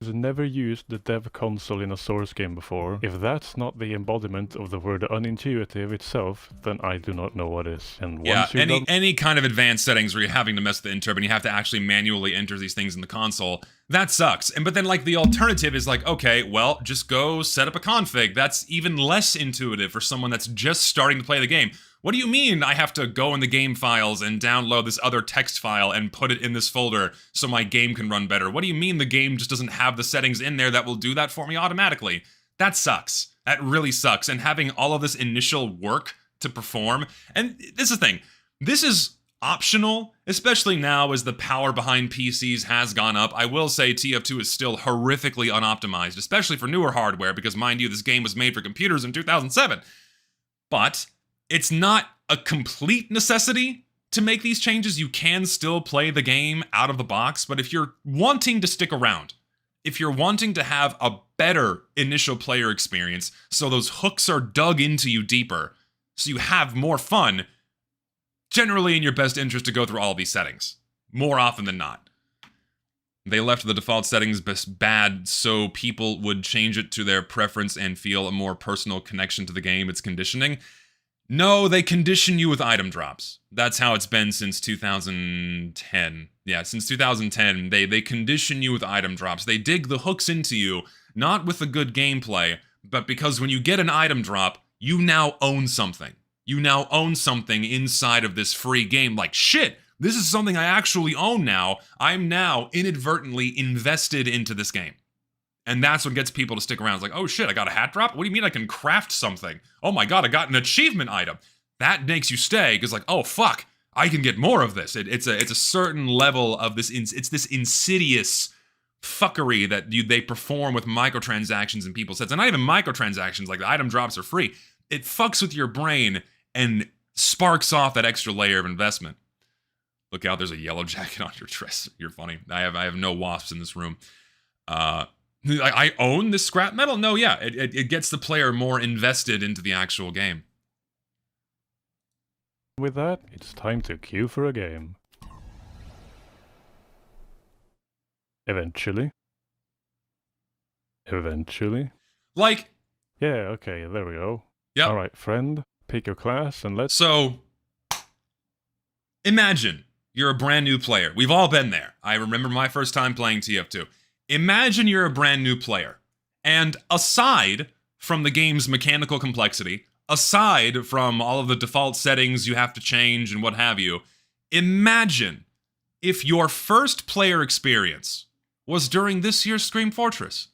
I've never used the dev console in a Source game before. If that's not the embodiment of the word unintuitive itself, then I do not know what is. And once any kind of advanced settings where you're having to mess with the interp and you have to actually manually enter these things in the console, that sucks. But then like the alternative is like, okay, well, just go set up a config. That's even less intuitive for someone that's just starting to play the game. What do you mean I have to go in the game files and download this other text file and put it in this folder so my game can run better? What do you mean the game just doesn't have the settings in there that will do that for me automatically? That sucks. That really sucks. And having all of this initial work to perform, and this is the thing, this is optional, especially now as the power behind PCs has gone up. I will say TF2 is still horrifically unoptimized, especially for newer hardware, because mind you, this game was made for computers in 2007. But it's not a complete necessity to make these changes. You can still play the game out of the box, but if you're wanting to stick around, if you're wanting to have a better initial player experience, so those hooks are dug into you deeper, so you have more fun, generally in your best interest to go through all these settings, more often than not. They left the default settings bad so people would change it to their preference and feel a more personal connection to the game, its conditioning. No, they condition you with item drops. That's how it's been since 2010. Yeah, since 2010, they condition you with item drops. They dig the hooks into you, not with the good gameplay, but because when you get an item drop, you now own something. You now own something inside of this free game. Like, shit, this is something I actually own now. I'm now inadvertently invested into this game. And that's what gets people to stick around. It's like, oh shit, I got a hat drop? What do you mean I can craft something? Oh my god, I got an achievement item. That makes you stay, because like, oh fuck, I can get more of this. It's a certain level of this, it's this insidious fuckery that they perform with microtransactions in people's sets. And not even microtransactions, like the item drops are free. It fucks with your brain and sparks off that extra layer of investment. Look out, there's a yellow jacket on your dress. You're funny. I have no wasps in this room. I own this scrap metal? No, yeah, it gets the player more invested into the actual game. With that, it's time to queue for a game. Eventually. Like... Yeah, okay, there we go. Yep. Alright, friend, pick your class and let's... So, imagine you're a brand new player. We've all been there. I remember my first time playing TF2. Imagine you're a brand new player, and aside from the game's mechanical complexity, aside from all of the default settings you have to change and what have you, imagine if your first player experience was during this year's Scream Fortress,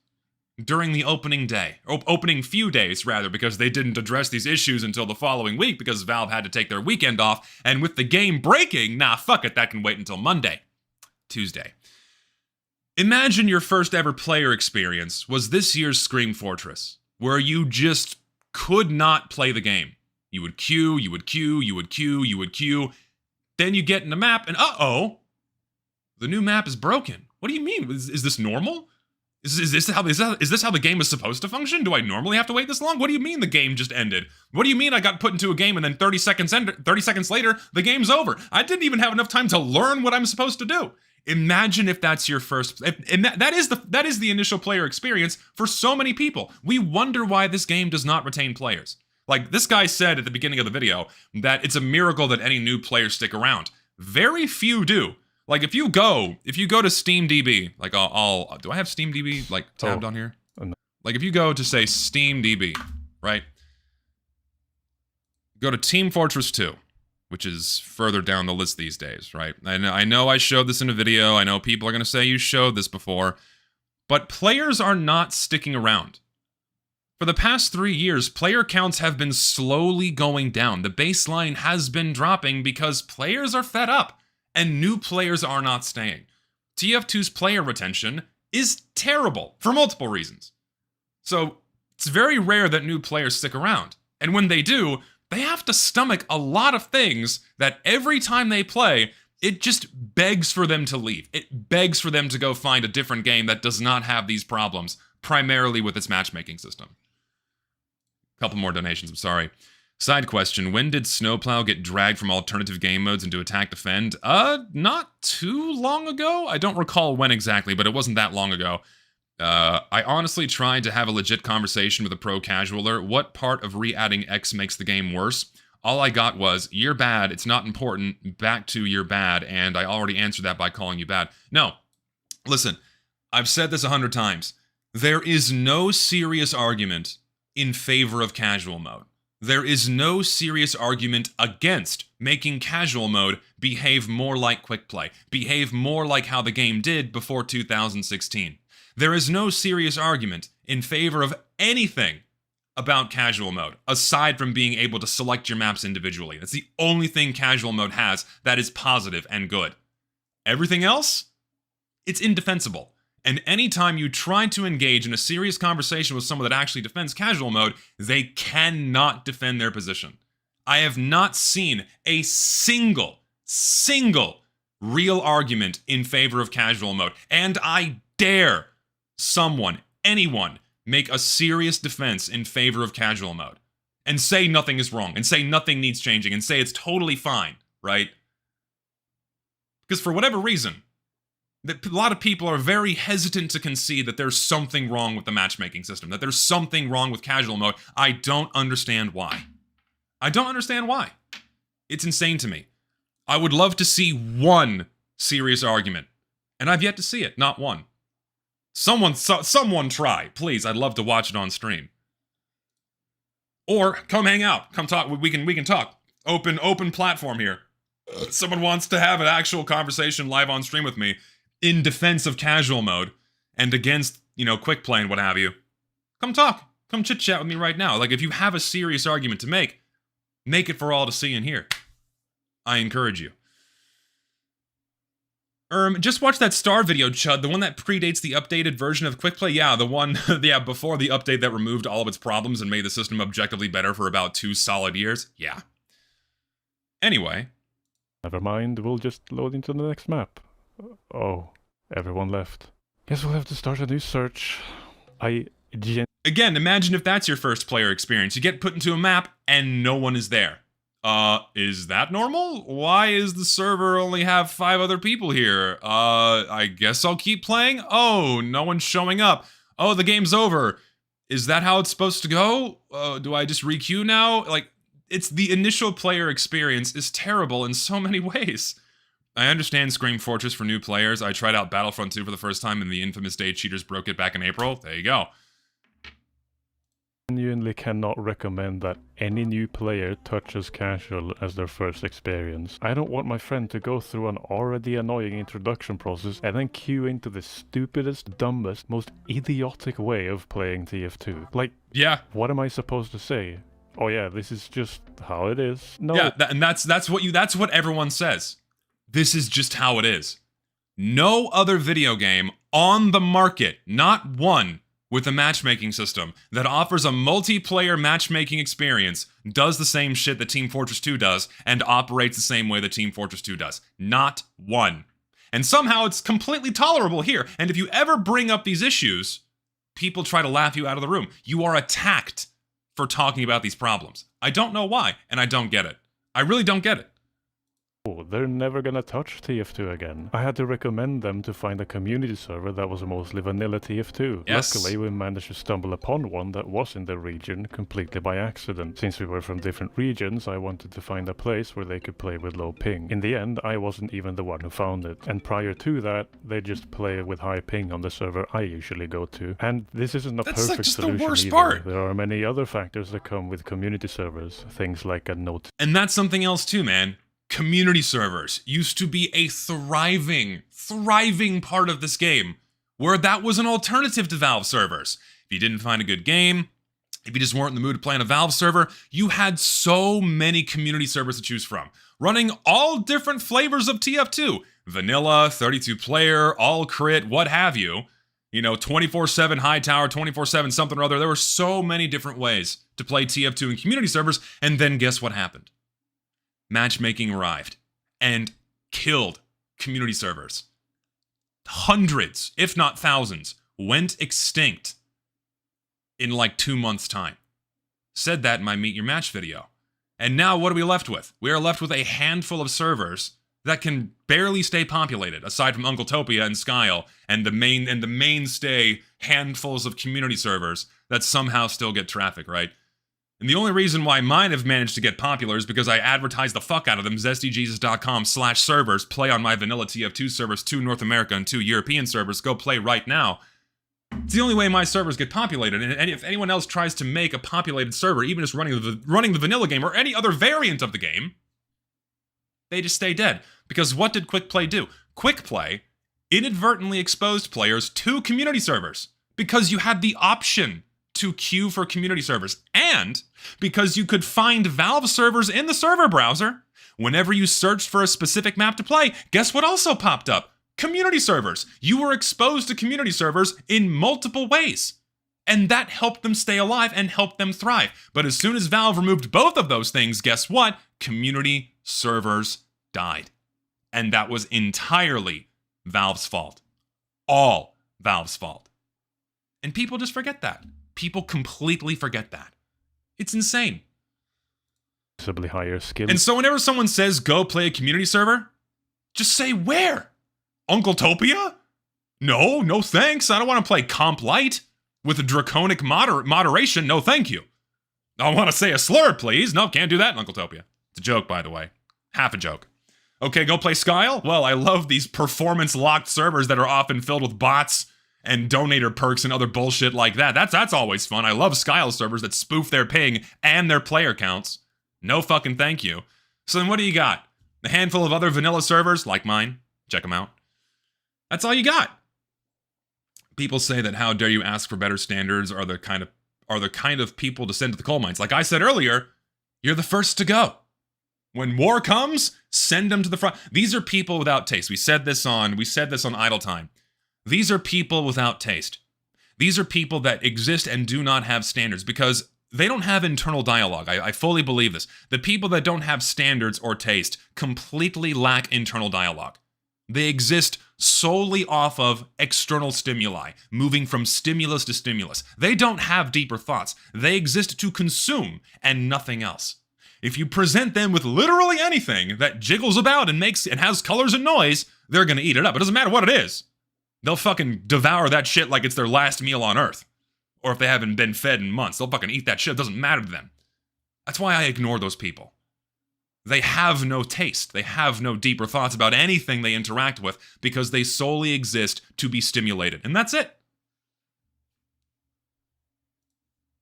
during the opening day, or opening few days rather, because they didn't address these issues until the following week because Valve had to take their weekend off, and with the game breaking, nah, fuck it, that can wait until Tuesday. Imagine your first ever player experience was this year's Scream Fortress, where you just could not play the game. You would queue, you would queue, you would queue, you would queue, then you get in the map, and uh-oh, the new map is broken. What do you mean? Is this normal? Is this how the game is supposed to function? Do I normally have to wait this long? What do you mean the game just ended? What do you mean I got put into a game and then 30 seconds later, the game's over? I didn't even have enough time to learn what I'm supposed to do. Imagine if that's your first, and that is the initial player experience for so many people. We wonder why this game does not retain players. Like this guy said at the beginning of the video that it's a miracle that any new players stick around. Very few do. Like if you go to SteamDB, like do I have SteamDB like tabbed on here? No. Like if you go to say SteamDB, right? Go to Team Fortress 2, which is further down the list these days, right? I know I showed this in a video. I know people are going to say you showed this before, but players are not sticking around. For the past 3 years, player counts have been slowly going down. The baseline has been dropping because players are fed up. And new players are not staying. TF2's player retention is terrible for multiple reasons. So it's very rare that new players stick around. And when they do, they have to stomach a lot of things that every time they play, it just begs for them to leave. It begs for them to go find a different game that does not have these problems, primarily with its matchmaking system. Couple more donations, I'm sorry. Side question, when did Snowplow get dragged from alternative game modes into Attack Defend? Not too long ago? I don't recall when exactly, but it wasn't that long ago. I honestly tried to have a legit conversation with a pro casualer. What part of re-adding X makes the game worse? All I got was, you're bad, it's not important, back to you're bad, and I already answered that by calling you bad. No, listen, I've said this 100 times. There is no serious argument in favor of casual mode. There is no serious argument against making casual mode behave more like quick play, behave more like how the game did before 2016. There is no serious argument in favor of anything about casual mode, aside from being able to select your maps individually. That's the only thing casual mode has that is positive and good. Everything else? It's indefensible. And anytime you try to engage in a serious conversation with someone that actually defends casual mode, they cannot defend their position. I have not seen a single real argument in favor of casual mode. And I dare anyone, make a serious defense in favor of casual mode. And say nothing is wrong, and say nothing needs changing, and say it's totally fine, right? Because for whatever reason, that a lot of people are very hesitant to concede that there's something wrong with the matchmaking system, that there's something wrong with casual mode. I don't understand why. I don't understand why. It's insane to me. I would love to see one serious argument, and I've yet to see it, not one. Someone try, please. I'd love to watch it on stream. Or come hang out, come talk. We can talk. Open platform here. Someone wants to have an actual conversation live on stream with me in defense of casual mode and against, quick play and what have you. Come talk. Come chit chat with me right now. Like if you have a serious argument to make it for all to see and hear. I encourage you. Just watch that Star video, Chud, the one that predates the updated version of Quick Play. Yeah, the one, before the update that removed all of its problems and made the system objectively better for about 2 solid years. Yeah. Anyway. Never mind, we'll just load into the next map. Oh, everyone left. Guess we'll have to start a new search. Again, imagine if that's your first player experience. You get put into a map and no one is there. Is that normal? Why is the server only have 5 other people here? I guess I'll keep playing? Oh, no one's showing up. Oh, the game's over. Is that how it's supposed to go? Do I just re-queue now? Like, it's the initial player experience is terrible in so many ways. I understand Scream Fortress for new players. I tried out Battlefront 2 for the first time and the infamous day cheaters broke it back in April. There you go. Menu genuinely cannot recommend that any new player touches casual as their first experience. I don't want my friend to go through an already annoying introduction process and then queue into the stupidest, dumbest, most idiotic way of playing TF2. Like, Yeah. what am I supposed to say? Oh yeah, this is just how it is. No. Yeah, that's what everyone says. This is just how it is. No other video game on the market, not one, with a matchmaking system that offers a multiplayer matchmaking experience, does the same shit that Team Fortress 2 does, and operates the same way that Team Fortress 2 does. Not one. And somehow it's completely tolerable here. And if you ever bring up these issues, people try to laugh you out of the room. You are attacked for talking about these problems. I don't know why, and I don't get it. I really don't get it. They're never gonna touch TF2 again. I had to recommend them to find a community server that was mostly vanilla TF2. Yes. Luckily, we managed to stumble upon one that was in the region completely by accident. Since we were from different regions, I wanted to find a place where they could play with low ping. In the end, I wasn't even the one who found it. And prior to that, they just play with high ping on the server I usually go to. And this isn't a That's perfect just solution the worst either. part. There are many other factors that come with community servers. Things like a note. And that's something else too, man. Community servers used to be a thriving part of this game, where that was an alternative to Valve servers. If you didn't find a good game, if you just weren't in the mood to play on a Valve server, you had so many community servers to choose from, running all different flavors of TF2. Vanilla, 32-player, all crit, what have you. You know, 24/7 high tower, 24/7 something or other. There were so many different ways to play TF2 in community servers, and then guess what happened? Matchmaking arrived and killed community servers. Hundreds, if not thousands, went extinct in like 2 months' time. Said that in my Meet Your Match video. And now what are we left with? We are left with a handful of servers that can barely stay populated, aside from Uncletopia and Skyle, and the mainstay handfuls of community servers that somehow still get traffic, right? And the only reason why mine have managed to get popular is because I advertise the fuck out of them. ZestyJesus.com/servers. Play on my vanilla TF2 servers, 2 North America and 2 European servers. Go play right now. It's the only way my servers get populated. And if anyone else tries to make a populated server, even just running the vanilla game or any other variant of the game, they just stay dead. Because what did Quick Play do? Quick Play inadvertently exposed players to community servers because you had the option to queue for community servers, and because you could find Valve servers in the server browser. Whenever you searched for a specific map to play, guess what also popped up? Community servers. You were exposed to community servers in multiple ways, and that helped them stay alive and helped them thrive. But as soon as Valve removed both of those things, guess what? Community servers died. And that was entirely Valve's fault. All Valve's fault. And people just forget that. People completely forget that. It's insane. Higher skill. And so whenever someone says, go play a community server, just say where? Uncletopia? No thanks. I don't want to play Comp Light with a draconic moderation. No thank you. I want to say a slur, please. No, can't do that in Uncletopia. It's a joke, by the way. Half a joke. Okay, go play Skyle? Well, I love these performance-locked servers that are often filled with bots and donator perks and other bullshit like that. That's always fun. I love Skyle servers that spoof their ping and their player counts. No fucking thank you. So then what do you got? A handful of other vanilla servers, like mine. Check them out. That's all you got. People say that how dare you ask for better standards are the kind of people to send to the coal mines. Like I said earlier, you're the first to go. When war comes, send them to the front. These are people without taste. We said this on Idle Time. These are people without taste. These are people that exist and do not have standards because they don't have internal dialogue. I fully believe this. The people that don't have standards or taste completely lack internal dialogue. They exist solely off of external stimuli, moving from stimulus to stimulus. They don't have deeper thoughts. They exist to consume and nothing else. If you present them with literally anything that jiggles about and has colors and noise, they're going to eat it up. It doesn't matter what it is. They'll fucking devour that shit like it's their last meal on Earth. Or if they haven't been fed in months, they'll fucking eat that shit. It doesn't matter to them. That's why I ignore those people. They have no taste. They have no deeper thoughts about anything they interact with because they solely exist to be stimulated. And that's it.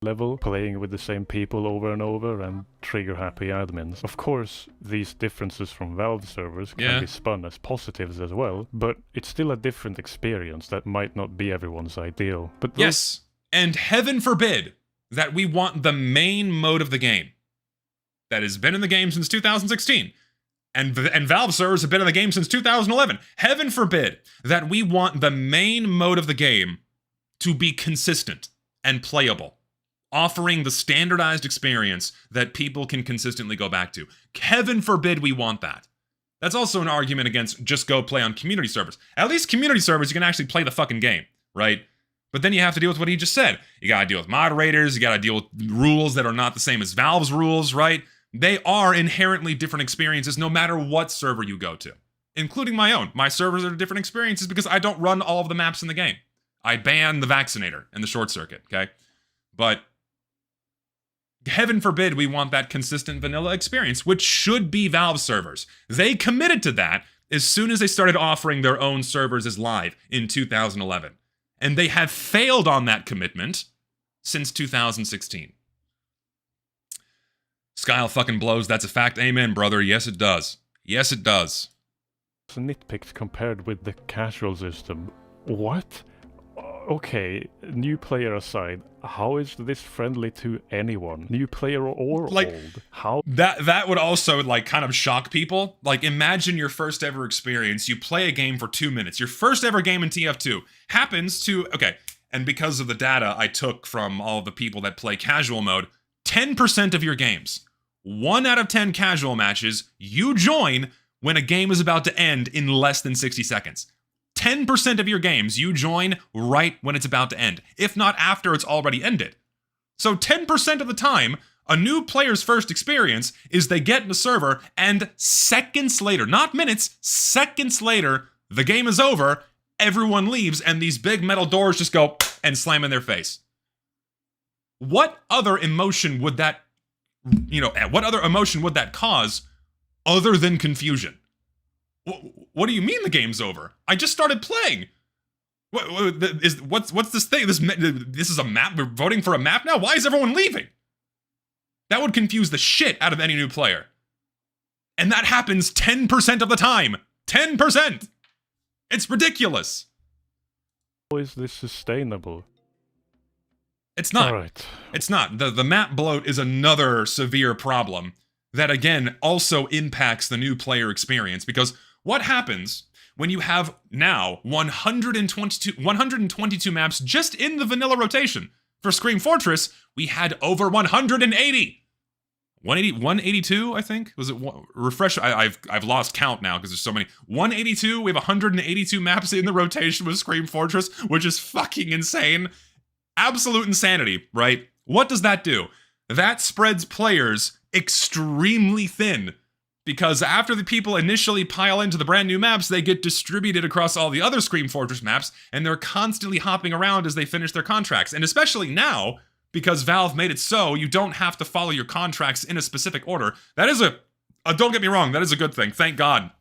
level, playing with the same people over and over, and trigger-happy admins. Of course, these differences from Valve servers can be spun as positives as well, but it's still a different experience that might not be everyone's ideal. But yes, and heaven forbid that we want the main mode of the game that has been in the game since 2016. And Valve servers have been in the game since 2011. Heaven forbid that we want the main mode of the game to be consistent and playable, offering the standardized experience that people can consistently go back to. Heaven forbid we want that. That's also an argument against just go play on community servers. At least community servers, you can actually play the fucking game, right? But then you have to deal with what he just said. You gotta deal with moderators, you gotta deal with rules that are not the same as Valve's rules, right? They are inherently different experiences no matter what server you go to, including my own. My servers are different experiences because I don't run all of the maps in the game. I ban the Vaccinator and the Short Circuit, okay? But heaven forbid we want that consistent vanilla experience, which should be Valve servers. They committed to that as soon as they started offering their own servers as live in 2011. And they have failed on that commitment since 2016. Skyle fucking blows, that's a fact. Amen, brother. Yes, it does. Yes, it does. Nitpicked compared with the casual system. What? Okay, new player aside, how is this friendly to anyone? New player or like, old? How? That would also, like, kind of shock people. Like, imagine your first ever experience. You play a game for 2 minutes. Your first ever game in TF2 happens to... Okay, and because of the data I took from all the people that play casual mode, 10% of your games, 1 out of 10 casual matches, you join when a game is about to end in less than 60 seconds. 10% of your games you join right when it's about to end, if not after it's already ended. So 10% of the time, a new player's first experience is they get in a server and seconds later, not minutes, seconds later, the game is over, everyone leaves, and these big metal doors just go and slam in their face. What other emotion would that, what other emotion would that cause other than confusion? What do you mean the game's over? I just started playing. What's this thing? This is a map? We're voting for a map now? Why is everyone leaving? That would confuse the shit out of any new player. And that happens 10% of the time. 10%! It's ridiculous. How is this sustainable? It's not. All right. It's not. The map bloat is another severe problem that, again, also impacts the new player experience, because what happens when you have now 122 maps just in the vanilla rotation? For Scream Fortress, we had over 180. 182, I think? Was it refresh? I've lost count now because there's so many. 182, we have 182 maps in the rotation with Scream Fortress, which is fucking insane. Absolute insanity, right? What does that do? That spreads players extremely thin, because after the people initially pile into the brand new maps, they get distributed across all the other Scream Fortress maps, and they're constantly hopping around as they finish their contracts. And especially now, because Valve made it so you don't have to follow your contracts in a specific order. That is don't get me wrong, that is a good thing. Thank God.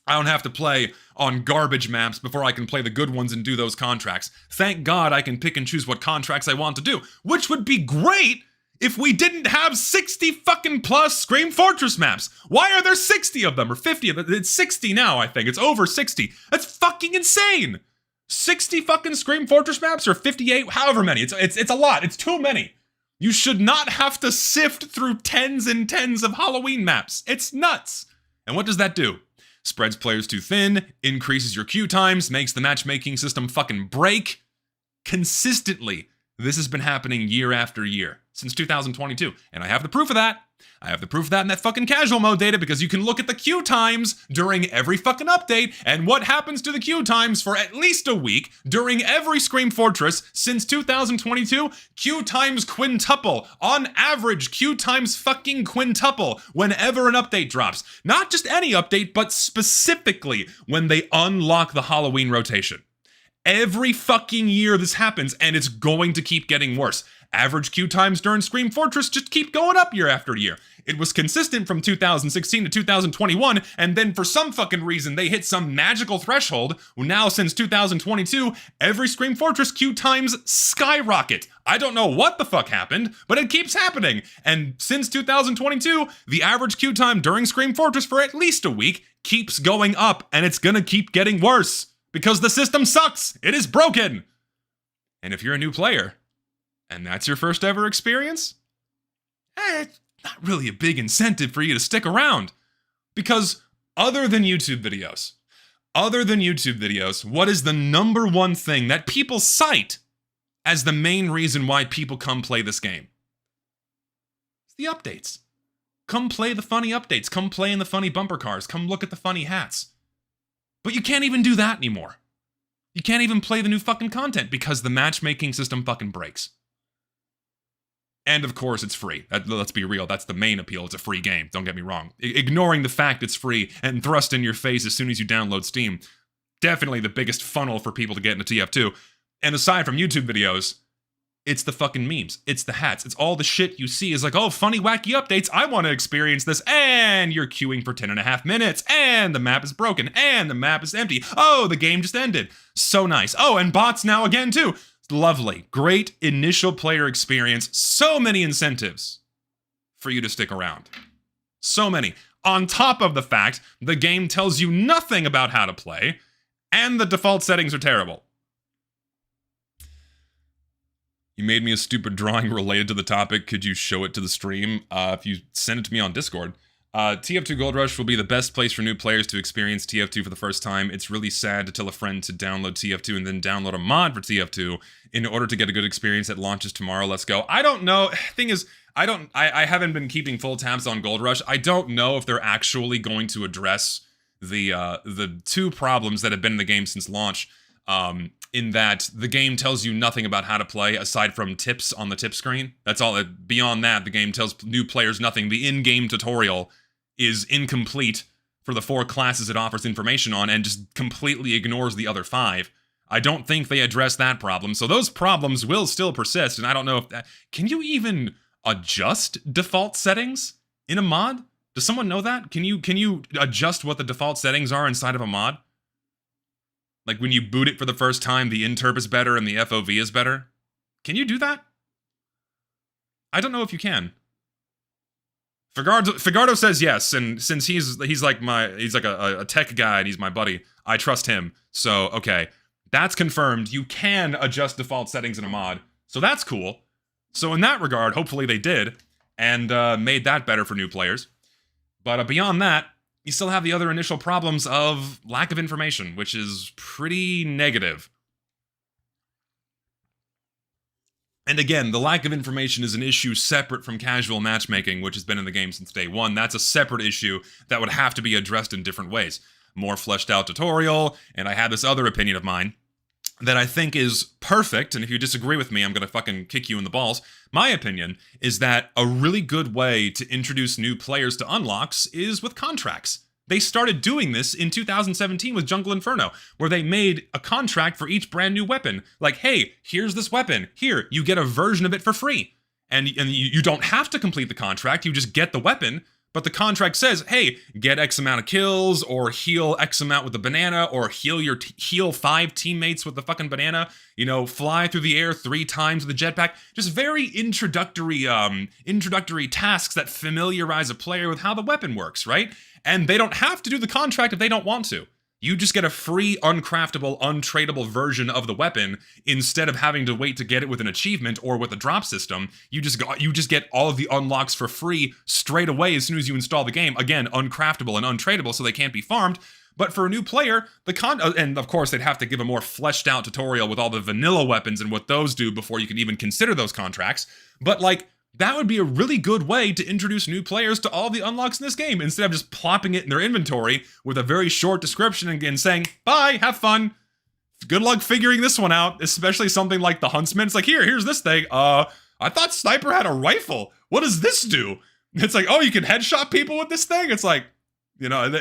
I don't have to play on garbage maps before I can play the good ones and do those contracts. Thank God I can pick and choose what contracts I want to do, which would be great if we didn't have 60 fucking plus Scream Fortress maps. Why are there 60 of them or 50 of them? It's 60 now, I think. It's over 60. That's fucking insane. 60 fucking Scream Fortress maps or 58, however many. It's a lot. It's too many. You should not have to sift through tens and tens of Halloween maps. It's nuts. And what does that do? Spreads players too thin, increases your queue times, makes the matchmaking system fucking break. Consistently, this has been happening year after year, since 2022. And I have the proof of that. I have the proof of that in that fucking casual mode data, because you can look at the queue times during every fucking update and what happens to the queue times for at least a week during every Scream Fortress since 2022. Queue times quintuple. On average, queue times fucking quintuple whenever an update drops. Not just any update, but specifically when they unlock the Halloween rotation. Every fucking year this happens, and it's going to keep getting worse. Average queue times during Scream Fortress just keep going up year after year. It was consistent from 2016 to 2021, and then for some fucking reason they hit some magical threshold. Now since 2022, every Scream Fortress queue times skyrocket. I don't know what the fuck happened, but it keeps happening. And since 2022, the average queue time during Scream Fortress for at least a week keeps going up, and it's gonna keep getting worse. Because the system sucks! It is broken! And if you're a new player, and that's your first ever experience, it's not really a big incentive for you to stick around. Because other than YouTube videos, what is the number one thing that people cite as the main reason why people come play this game? It's the updates. Come play the funny updates. Come play in the funny bumper cars. Come look at the funny hats. But you can't even do that anymore. You can't even play the new fucking content because the matchmaking system fucking breaks. And of course it's free. Let's be real, that's the main appeal. It's a free game, don't get me wrong. Ignoring the fact it's free and thrust in your face as soon as you download Steam, definitely the biggest funnel for people to get into TF2. And aside from YouTube videos, it's the fucking memes. It's the hats. It's all the shit you see is like, oh, funny, wacky updates. I want to experience this. And you're queuing for 10.5 minutes. And the map is broken. And the map is empty. Oh, the game just ended. So nice. Oh, and bots now again, too. Lovely. Great initial player experience. So many incentives for you to stick around. So many. On top of the fact, the game tells you nothing about how to play. And the default settings are terrible. You made me a stupid drawing related to the topic. Could you show it to the stream? If you send it to me on Discord. TF2 Gold Rush will be the best place for new players to experience TF2 for the first time. It's really sad to tell a friend to download TF2 and then download a mod for TF2 in order to get a good experience that launches tomorrow. Let's go. I don't know. Thing is, I haven't been keeping full tabs on Gold Rush. I don't know if they're actually going to address the two problems that have been in the game since launch. In that the game tells you nothing about how to play aside from tips on the tip screen. That's all. Beyond that, the game tells new players nothing. The in-game tutorial is incomplete for the 4 classes it offers information on and just completely ignores the other 5. I don't think they address that problem, so those problems will still persist, and I don't know if that... Can you even adjust default settings in a mod? Does someone know that? Can you adjust what the default settings are inside of a mod? Like when you boot it for the first time, the interp is better and the FOV is better? Can you do that? I don't know if you can. Figardo says yes, and since he's like a tech guy and he's my buddy, I trust him. So, okay. That's confirmed. You can adjust default settings in a mod. So that's cool. So in that regard, hopefully they did, and made that better for new players. But beyond that, you still have the other initial problems of lack of information, which is pretty negative. And again, the lack of information is an issue separate from casual matchmaking, which has been in the game since day one. That's a separate issue that would have to be addressed in different ways. More fleshed out tutorial, and I had this other opinion of mine that I think is perfect, and if you disagree with me, I'm gonna fucking kick you in the balls. My opinion is that a really good way to introduce new players to unlocks is with contracts. They started doing this in 2017 with Jungle Inferno, where they made a contract for each brand new weapon. Like, hey, here's this weapon. Here, you get a version of it for free. And you don't have to complete the contract, you just get the weapon. But the contract says, hey, get X amount of kills, or heal X amount with the banana, or heal 5 teammates with the fucking banana, you know, fly through the air 3 times with the jetpack. Just very introductory tasks that familiarize a player with how the weapon works, right? And they don't have to do the contract if they don't want to. You just get a free, uncraftable, untradeable version of the weapon instead of having to wait to get it with an achievement or with a drop system. You just get all of the unlocks for free straight away as soon as you install the game. Again, uncraftable and untradeable, so they can't be farmed. But for a new player, and of course they'd have to give a more fleshed out tutorial with all the vanilla weapons and what those do before you can even consider those contracts. But like, that would be a really good way to introduce new players to all the unlocks in this game, instead of just plopping it in their inventory with a very short description and saying, bye, have fun. Good luck figuring this one out, especially something like the Huntsman. It's like, here's this thing. I thought Sniper had a rifle. What does this do? It's like, oh, you can headshot people with this thing? It's like, You know,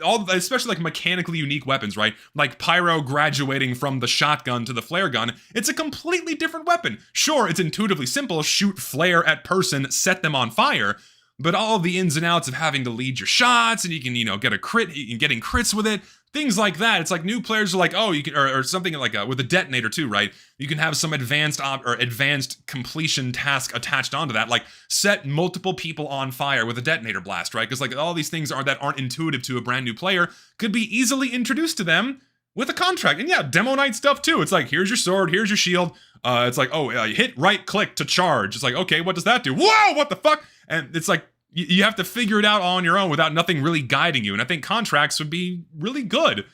all, especially like mechanically unique weapons, right? Like Pyro graduating from the shotgun to the flare gun. It's a completely different weapon. Sure, it's intuitively simple. Shoot flare at person, set them on fire. But all the ins and outs of having to lead your shots, and you can, you know, get a crit, getting crits with it, things like that. It's like new players are like, oh, you can, or something like with a detonator too, right? You can have some advanced advanced completion task attached onto that, like set multiple people on fire with a detonator blast, right? Because like all these things aren't intuitive to a brand new player could be easily introduced to them with a contract. And yeah, demo night stuff too. It's like, here's your sword, here's your shield. It's like, oh, hit right click to charge. It's like, okay, what does that do? Whoa, what the fuck? And it's like, you have to figure it out all on your own without nothing really guiding you. And I think contracts would be really good.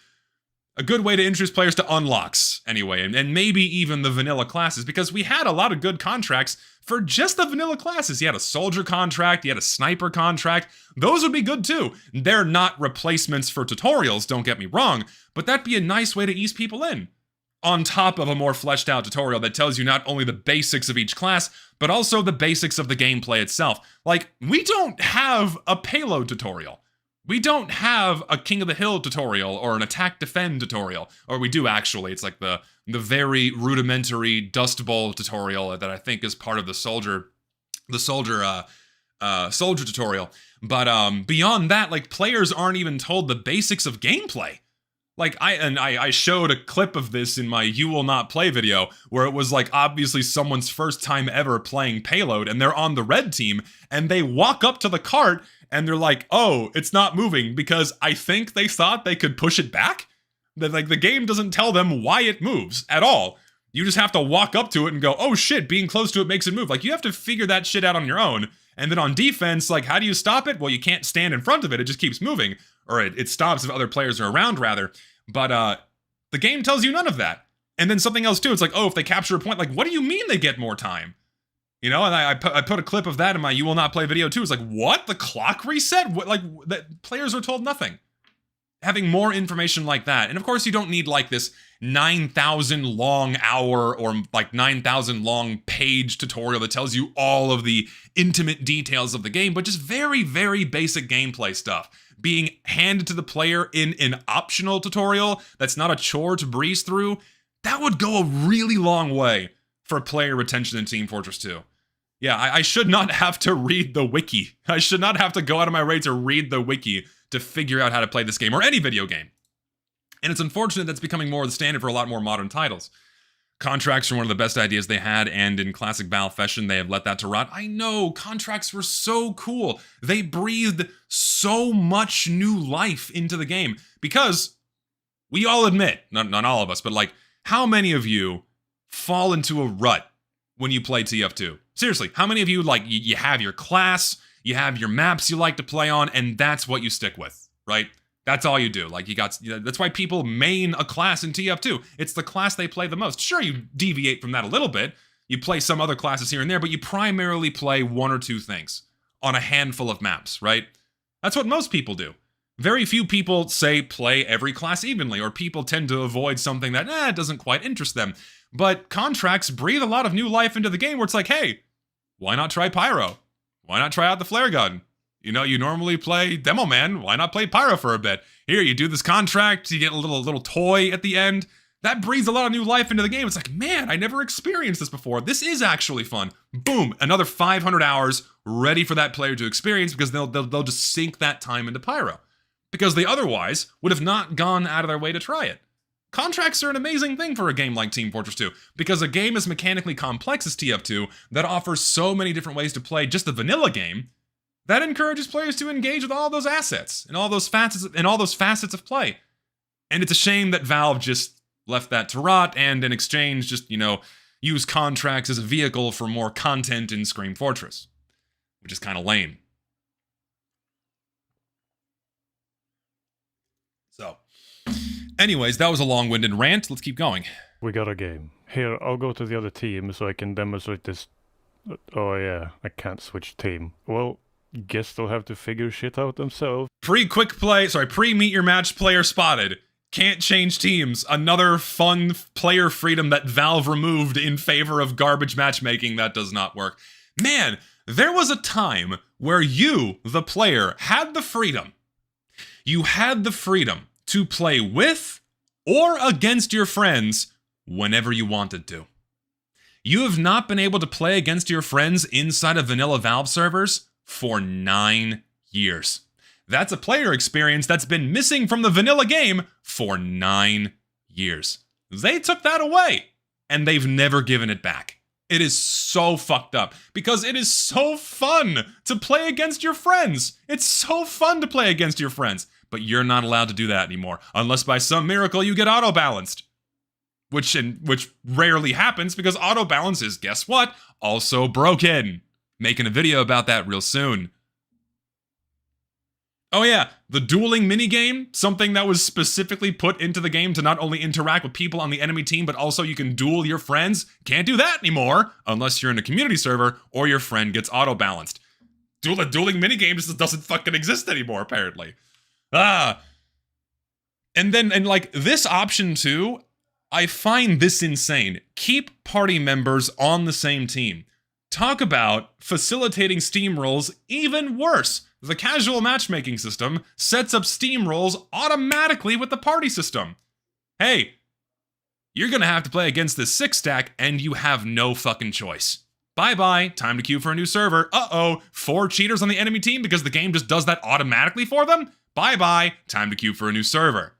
A good way to introduce players to unlocks, anyway. And maybe even the vanilla classes, because we had a lot of good contracts for just the vanilla classes. You had a soldier contract, you had a sniper contract. Those would be good too. They're not replacements for tutorials, don't get me wrong, but that'd be a nice way to ease people in. On top of a more fleshed out tutorial that tells you not only the basics of each class, but also the basics of the gameplay itself. Like, we don't have a payload tutorial. We don't have a King of the Hill tutorial or an attack defend tutorial. Or we do actually. It's like the very rudimentary Dust Bowl tutorial that I think is part of the soldier tutorial. But beyond that, like, players aren't even told the basics of gameplay. Like, I showed a clip of this in my You Will Not Play video, where it was like obviously someone's first time ever playing Payload, and they're on the red team, and they walk up to the cart, and they're like, oh, it's not moving, because I think they thought they could push it back? That, like, the game doesn't tell them why it moves at all. You just have to walk up to it and go, oh shit, being close to it makes it move. Like, you have to figure that shit out on your own. And then on defense, like, how do you stop it? Well, you can't stand in front of it, it just keeps moving. Or it stops if other players are around, rather. But the game tells you none of that. And then something else too, it's like, oh, if they capture a point, like, what do you mean they get more time? You know, and I put a clip of that in my You Will Not Play video too. It's like, what? The clock reset? What, like, that players are told nothing. Having more information like that. And of course, you don't need like this 9,000 long hour or like 9,000 long page tutorial that tells you all of the intimate details of the game, but just very, very basic gameplay stuff being handed to the player in an optional tutorial that's not a chore to breeze through. That would go a really long way for player retention in Team Fortress 2. Yeah, I should not have to read the wiki. I should not have to go out of my way to read the wiki to figure out how to play this game, or any video game. And it's unfortunate that's becoming more the standard for a lot more modern titles. Contracts are one of the best ideas they had, and in classic Valve fashion, they have let that to rot. I know, contracts were so cool. They breathed so much new life into the game. Because, we all admit, not all of us, but like, how many of you fall into a rut when you play TF2? Seriously, how many of you, like, you have your class, you have your maps you like to play on, and that's what you stick with, right? That's all you do. Like, that's why people main a class in TF2. It's the class they play the most. Sure, you deviate from that a little bit. You play some other classes here and there, but you primarily play one or two things on a handful of maps, right? That's what most people do. Very few people say play every class evenly, or people tend to avoid something that doesn't quite interest them. But contracts breathe a lot of new life into the game where it's like, hey, why not try Pyro? Why not try out the flare gun? You know, you normally play Demo Man. Why not play Pyro for a bit? Here, you do this contract, you get a little toy at the end. That breathes a lot of new life into the game. It's like, man, I never experienced this before. This is actually fun. Boom, another 500 hours ready for that player to experience, because they'll just sink that time into Pyro. Because they otherwise would have not gone out of their way to try it. Contracts are an amazing thing for a game like Team Fortress 2, because a game as mechanically complex as TF2 that offers so many different ways to play just the vanilla game, that encourages players to engage with all those assets and all those facets of play. And it's a shame that Valve just left that to rot, and in exchange just, use contracts as a vehicle for more content in Scream Fortress, which is kind of lame. So, anyways, that was a long-winded rant. Let's keep going. We got a game. Here, I'll go to the other team so I can demonstrate this. Oh yeah, I can't switch team. Well, guess they'll have to figure shit out themselves. Pre-meet your match player spotted. Can't change teams. Another fun player freedom that Valve removed in favor of garbage matchmaking that does not work. Man, there was a time where you, the player, had the freedom you had the freedom to play with or against your friends whenever you wanted to. You have not been able to play against your friends inside of vanilla Valve servers for 9 years. That's a player experience that's been missing from the vanilla game for 9 years. They took that away, and they've never given it back. It is so fucked up, because it is so fun to play against your friends. It's so fun to play against your friends, but you're not allowed to do that anymore, unless by some miracle you get auto-balanced. Which rarely happens, because auto-balance is, guess what, also broken. Making a video about that real soon. Oh yeah, the dueling minigame, something that was specifically put into the game to not only interact with people on the enemy team, but also you can duel your friends. Can't do that anymore, unless you're in a community server or your friend gets auto-balanced. Dueling minigame just doesn't fucking exist anymore, apparently. And like, this option too, I find this insane. Keep party members on the same team. Talk about facilitating Steamrolls even worse. The casual matchmaking system sets up Steamrolls automatically with the party system. Hey, you're gonna have to play against this 6-stack and you have no fucking choice. Bye-bye, time to queue for a new server. Uh-oh, 4 cheaters on the enemy team because the game just does that automatically for them? Bye-bye, time to queue for a new server.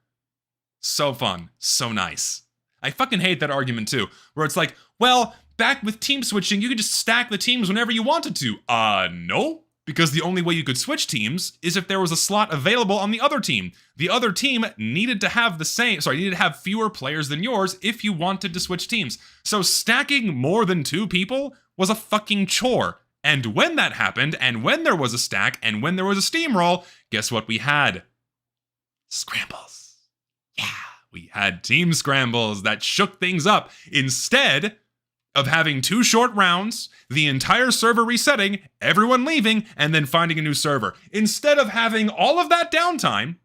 So fun, so nice. I fucking hate that argument too, where it's like, well, back with team switching, you could just stack the teams whenever you wanted to. No. Because the only way you could switch teams is if there was a slot available on the other team. The other team needed to have needed to have fewer players than yours if you wanted to switch teams. So stacking more than 2 people was a fucking chore. And when that happened, and when there was a stack, and when there was a steamroll, guess what we had? Scrambles. Yeah, we had team scrambles that shook things up. Instead of having 2 short rounds, the entire server resetting, everyone leaving, and then finding a new server. Instead of having all of that downtime,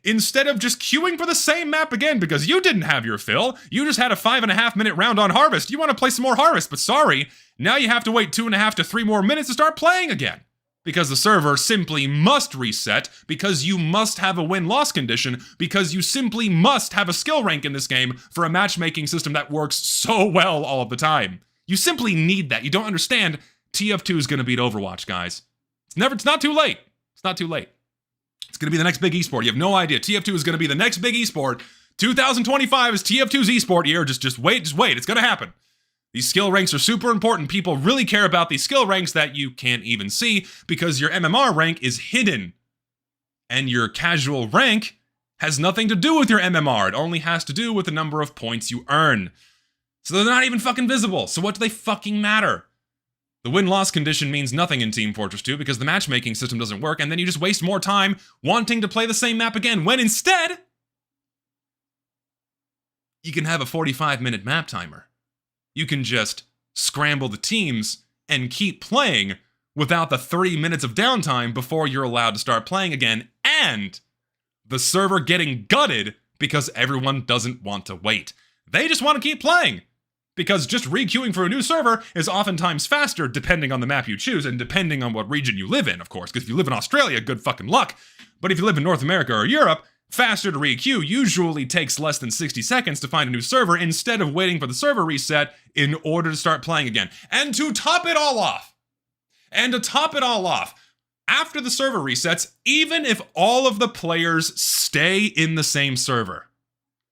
instead of just queuing for the same map again because you didn't have your fill, you just had a 5.5-minute round on Harvest. You want to play some more Harvest, but sorry, now you have to wait 2.5 to 3 more minutes to start playing again. Because the server simply must reset, because you must have a win-loss condition, because you simply must have a skill rank in this game for a matchmaking system that works so well all of the time. You simply need that. You don't understand. TF2 is going to beat Overwatch, guys. It's not too late. It's not too late. It's going to be the next big esport. You have no idea. TF2 is going to be the next big esport. 2025 is TF2's esport year. Just wait. It's going to happen. These skill ranks are super important. People really care about these skill ranks that you can't even see because your MMR rank is hidden. And your casual rank has nothing to do with your MMR. It only has to do with the number of points you earn. So they're not even fucking visible. So what do they fucking matter? The win-loss condition means nothing in Team Fortress 2 because the matchmaking system doesn't work, and then you just waste more time wanting to play the same map again, when instead, you can have a 45-minute map timer. You can just scramble the teams and keep playing without the 30 minutes of downtime before you're allowed to start playing again, and the server getting gutted because everyone doesn't want to wait. They just want to keep playing. Because just re-queuing for a new server is oftentimes faster depending on the map you choose and depending on what region you live in, of course. Because if you live in Australia, good fucking luck. But if you live in North America or Europe, faster to re-queue usually takes less than 60 seconds to find a new server instead of waiting for the server reset in order to start playing again. And to top it all off, after the server resets, even if all of the players stay in the same server,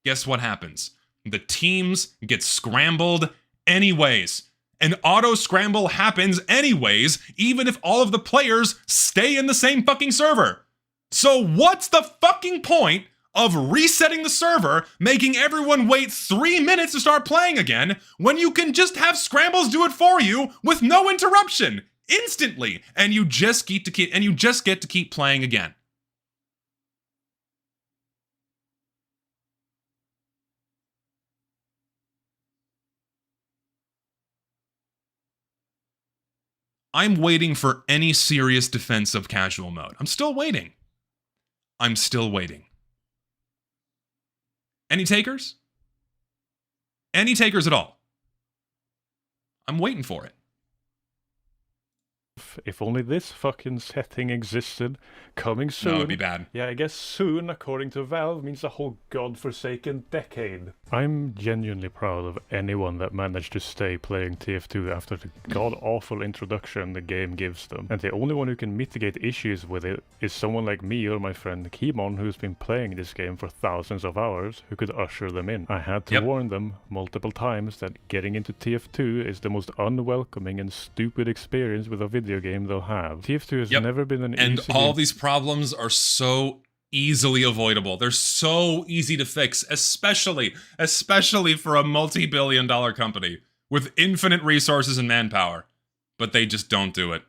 guess what happens? The teams get scrambled anyways. An auto scramble happens anyways, even if all of the players stay in the same fucking server. So what's the fucking point of resetting the server, making everyone wait 3 minutes to start playing again, when you can just have scrambles do it for you with no interruption, instantly, and you just get to keep playing again? I'm waiting for any serious defense of casual mode. I'm still waiting. Any takers? Any takers at all? I'm waiting for it. If only this fucking setting existed. Coming soon. No, it'd be bad. Yeah, I guess soon, according to Valve, means a whole godforsaken decade. I'm genuinely proud of anyone that managed to stay playing TF2 after the god-awful introduction the game gives them. And the only one who can mitigate issues with it is someone like me or my friend Kimon, who's been playing this game for thousands of hours, who could usher them in. I had to warn them multiple times that getting into TF2 is the most unwelcoming and stupid experience with a video game they'll have. TF2 has never been an And easy all game. these problems are so easily avoidable. They're so easy to fix, especially for a multi-billion-dollar company with infinite resources and manpower. But they just don't do it.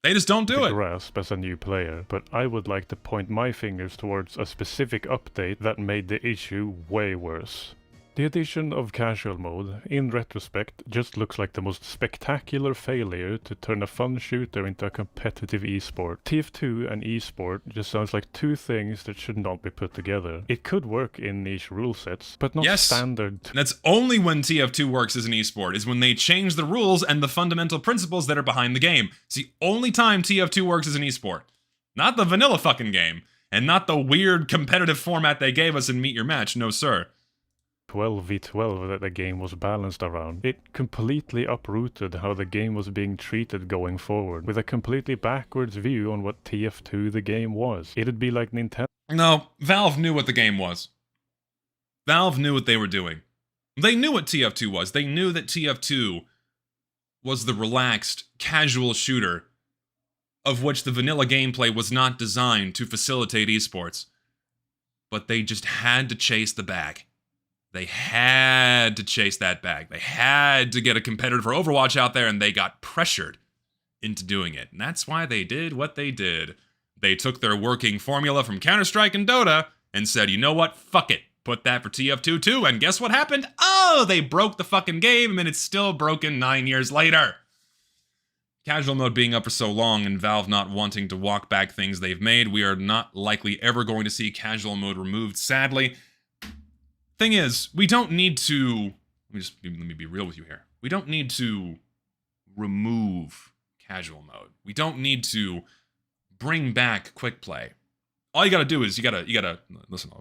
They just don't do it. Grasp as a new player, but I would like to point my fingers towards a specific update that made the issue way worse. The addition of casual mode, in retrospect, just looks like the most spectacular failure to turn a fun shooter into a competitive esport. TF2 and esport just sounds like two things that should not be put together. It could work in niche rule sets, but not standard. That's only when TF2 works as an esport, is when they change the rules and the fundamental principles that are behind the game. It's the only time TF2 works as an esport. Not the vanilla fucking game, and not the weird competitive format they gave us in Meet Your Match, no sir. 12v12 that the game was balanced around. It completely uprooted how the game was being treated going forward, with a completely backwards view on what TF2 the game was. It'd be like Nintendo. No, Valve knew what the game was. Valve knew what they were doing. They knew what TF2 was. They knew that TF2 was the relaxed, casual shooter of which the vanilla gameplay was not designed to facilitate esports. But they just had to chase the bag. They had to chase that bag. They had to get a competitor for Overwatch out there, and they got pressured into doing it. And that's why they did what they did. They took their working formula from Counter-Strike and Dota and said, you know what, fuck it. Put that for TF2 too, and guess what happened? Oh, they broke the fucking game, and it's still broken 9 years later. Casual mode being up for so long and Valve not wanting to walk back things they've made, we are not likely ever going to see casual mode removed, sadly. Thing is, we don't need to... Let me be real with you here. We don't need to remove casual mode. We don't need to bring back quick play. All you gotta do is you gotta listen.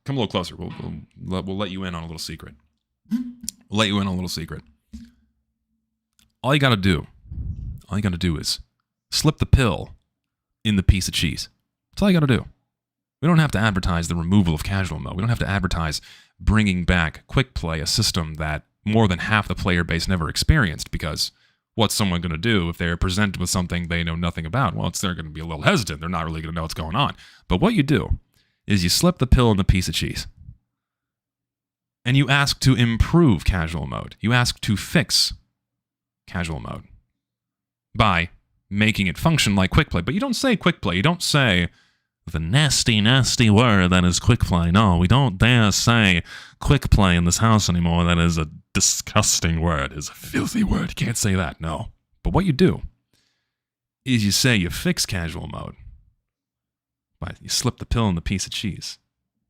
Come a little closer. We'll let you in on a little secret. We'll let you in on a little secret. All you gotta do is slip the pill in the piece of cheese. That's all you gotta do. We don't have to advertise the removal of casual mode. We don't have to advertise bringing back quick play, a system that more than half the player base never experienced, because what's someone going to do if they're presented with something they know nothing about? Well, they're going to be a little hesitant. They're not really going to know what's going on. But what you do is you slip the pill in the piece of cheese. And you ask to improve casual mode. You ask to fix casual mode by making it function like quick play. But you don't say quick play. You don't say the nasty, nasty word that is quick play. No, we don't dare say quick play in this house anymore. That is a disgusting word. It's a filthy word. You can't say that, no. But what you do is you say you fix casual mode. But you slip the pill in the piece of cheese.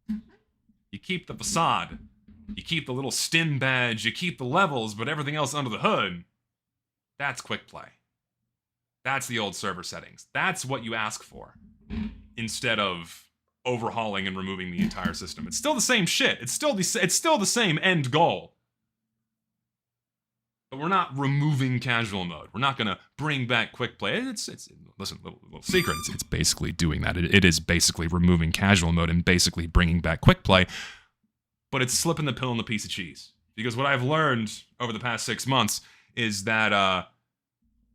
You keep the facade. You keep the little stim badge. You keep the levels, but everything else under the hood. That's quick play. That's the old server settings. That's what you ask for, instead of overhauling and removing the entire system. It's still the same shit. It's still the same end goal. But we're not removing casual mode. We're not gonna bring back quick play. Listen, little secret. It's basically doing that. It is basically removing casual mode and basically bringing back quick play. But it's slipping the pill in the piece of cheese. Because what I've learned over the past 6 months is that a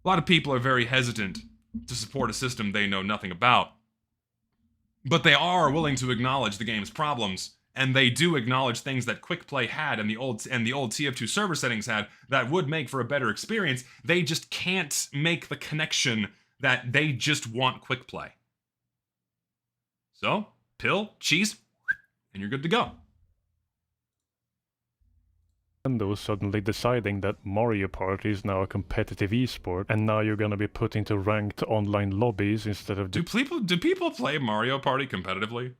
lot of people are very hesitant to support a system they know nothing about. But they are willing to acknowledge the game's problems, and they do acknowledge things that quick play had and the old TF2 server settings had that would make for a better experience. They just can't make the connection that they just want quick play. So, pill, cheese, and you're good to go. Nintendo suddenly deciding that Mario Party is now a competitive esport, and now you're gonna be put into ranked online lobbies instead of... Do people play Mario Party competitively?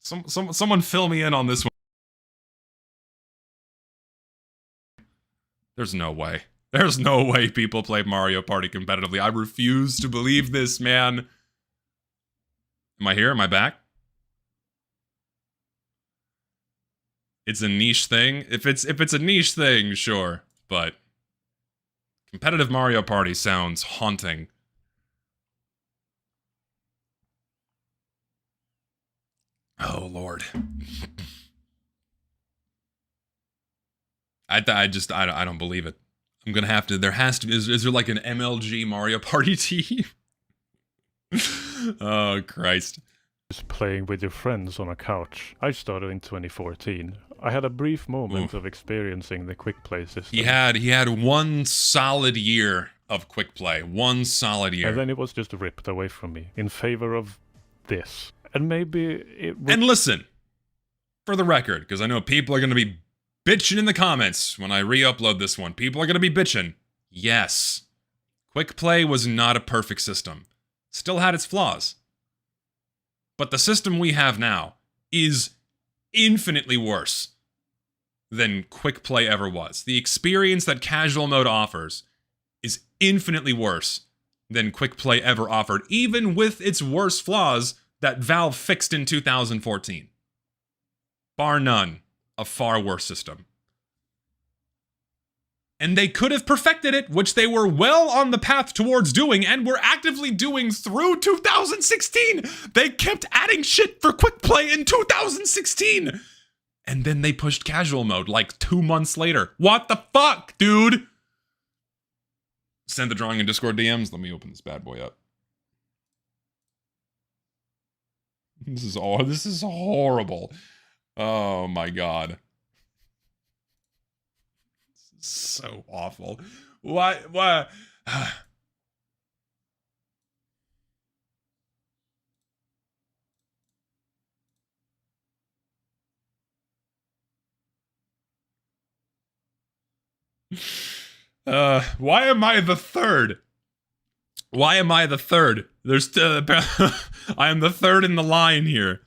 Someone fill me in on this one. There's no way. There's no way people play Mario Party competitively. I refuse to believe this, man. Am I here? Am I back? It's a niche thing. If it's a niche thing, sure, but competitive Mario Party sounds haunting. Oh Lord. I don't believe it. I'm gonna have to. There has to be. Is there like an MLG Mario Party team? Oh Christ. Just playing with your friends on a couch. I started in 2014. I had a brief moment of experiencing the quick play system. He had one solid year of quick play. One solid year. And then it was just ripped away from me in favor of this. And maybe it would... And listen, for the record, because I know people are going to be bitching in the comments when I re-upload this one. People are going to be bitching. Yes. Quick play was not a perfect system. Still had its flaws. But the system we have now is infinitely worse than quick play ever was. The experience that casual mode offers is infinitely worse than quick play ever offered, even with its worst flaws that Valve fixed in 2014. Bar none, a far worse system. And they could have perfected it, which they were well on the path towards doing, and were actively doing through 2016. They kept adding shit for quick play in 2016. And then they pushed casual mode like 2 months later. What the fuck, dude? Send the drawing in Discord DMs. Let me open this bad boy up. This is horrible. Oh my god. So awful. What? Why am I the third? Why am I the third? There's I am the third in the line here.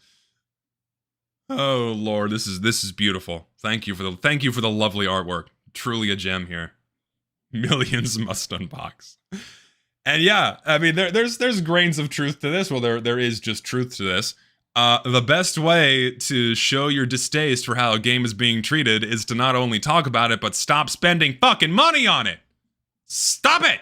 Oh Lord, this is beautiful. Thank you for the lovely artwork. Truly a gem here. Millions must unbox. And yeah, I mean, there's grains of truth to this. Well, there is just truth to this. The best way to show your distaste for how a game is being treated is to not only talk about it, but stop spending fucking money on it. Stop it!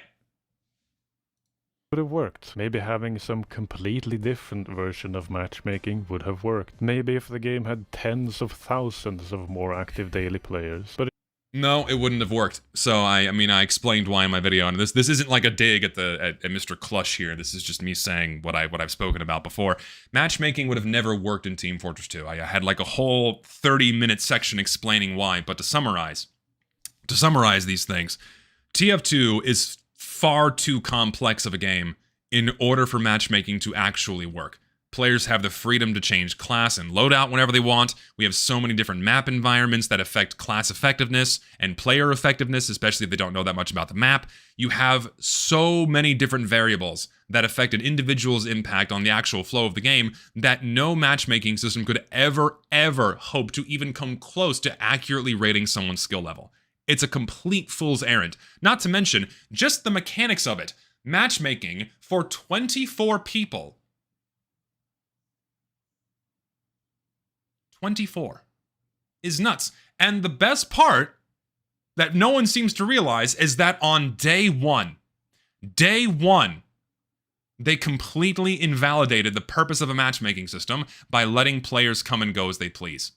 Would have worked. Maybe having some completely different version of matchmaking would have worked. Maybe if the game had tens of thousands of more active daily players. But no, it wouldn't have worked. So I mean, I explained why in my video, and this isn't like a dig at Mr. Clush here. This is just me saying what I've spoken about before. Matchmaking would have never worked in Team Fortress 2. I had like a whole 30-minute section explaining why. But to summarize these things, TF2 is far too complex of a game in order for matchmaking to actually work. Players have the freedom to change class and loadout whenever they want. We have so many different map environments that affect class effectiveness and player effectiveness, especially if they don't know that much about the map. You have so many different variables that affect an individual's impact on the actual flow of the game that no matchmaking system could ever hope to even come close to accurately rating someone's skill level. It's a complete fool's errand. Not to mention, just the mechanics of it. Matchmaking for 24 people. 24 is nuts. And the best part that no one seems to realize is that on day one, they completely invalidated the purpose of a matchmaking system by letting players come and go as they please.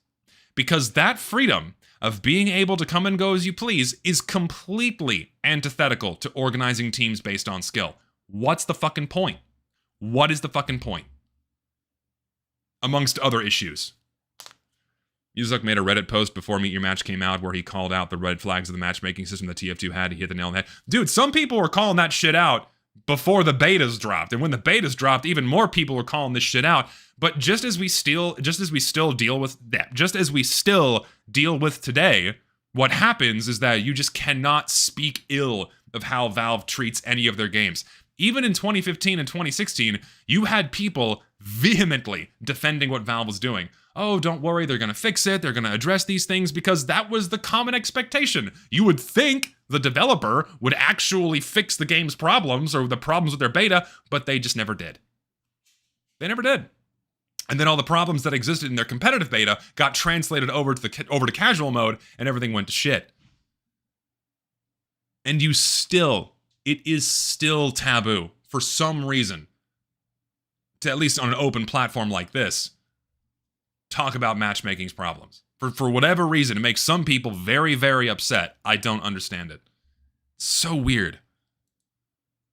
Because that freedom of being able to come and go as you please is completely antithetical to organizing teams based on skill. What's the fucking point? What is the fucking point? Amongst other issues. Yuzuk made a Reddit post before Meet Your Match came out where he called out the red flags of the matchmaking system that TF2 had. He hit the nail on the head. Dude, some people were calling that shit out before the betas dropped. And when the betas dropped, even more people were calling this shit out. But just as we still deal with today, what happens is that you just cannot speak ill of how Valve treats any of their games. Even in 2015 and 2016, you had people vehemently defending what Valve was doing. Oh, don't worry, they're going to fix it, they're going to address these things, because that was the common expectation. You would think the developer would actually fix the game's problems or the problems with their beta, but they just never did. They never did. And then all the problems that existed in their competitive beta got translated over to casual mode, and everything went to shit. And it is still taboo for some reason to, at least on an open platform like this, talk about matchmaking's problems. For whatever reason, it makes some people very, very upset. I don't understand it. It's so weird.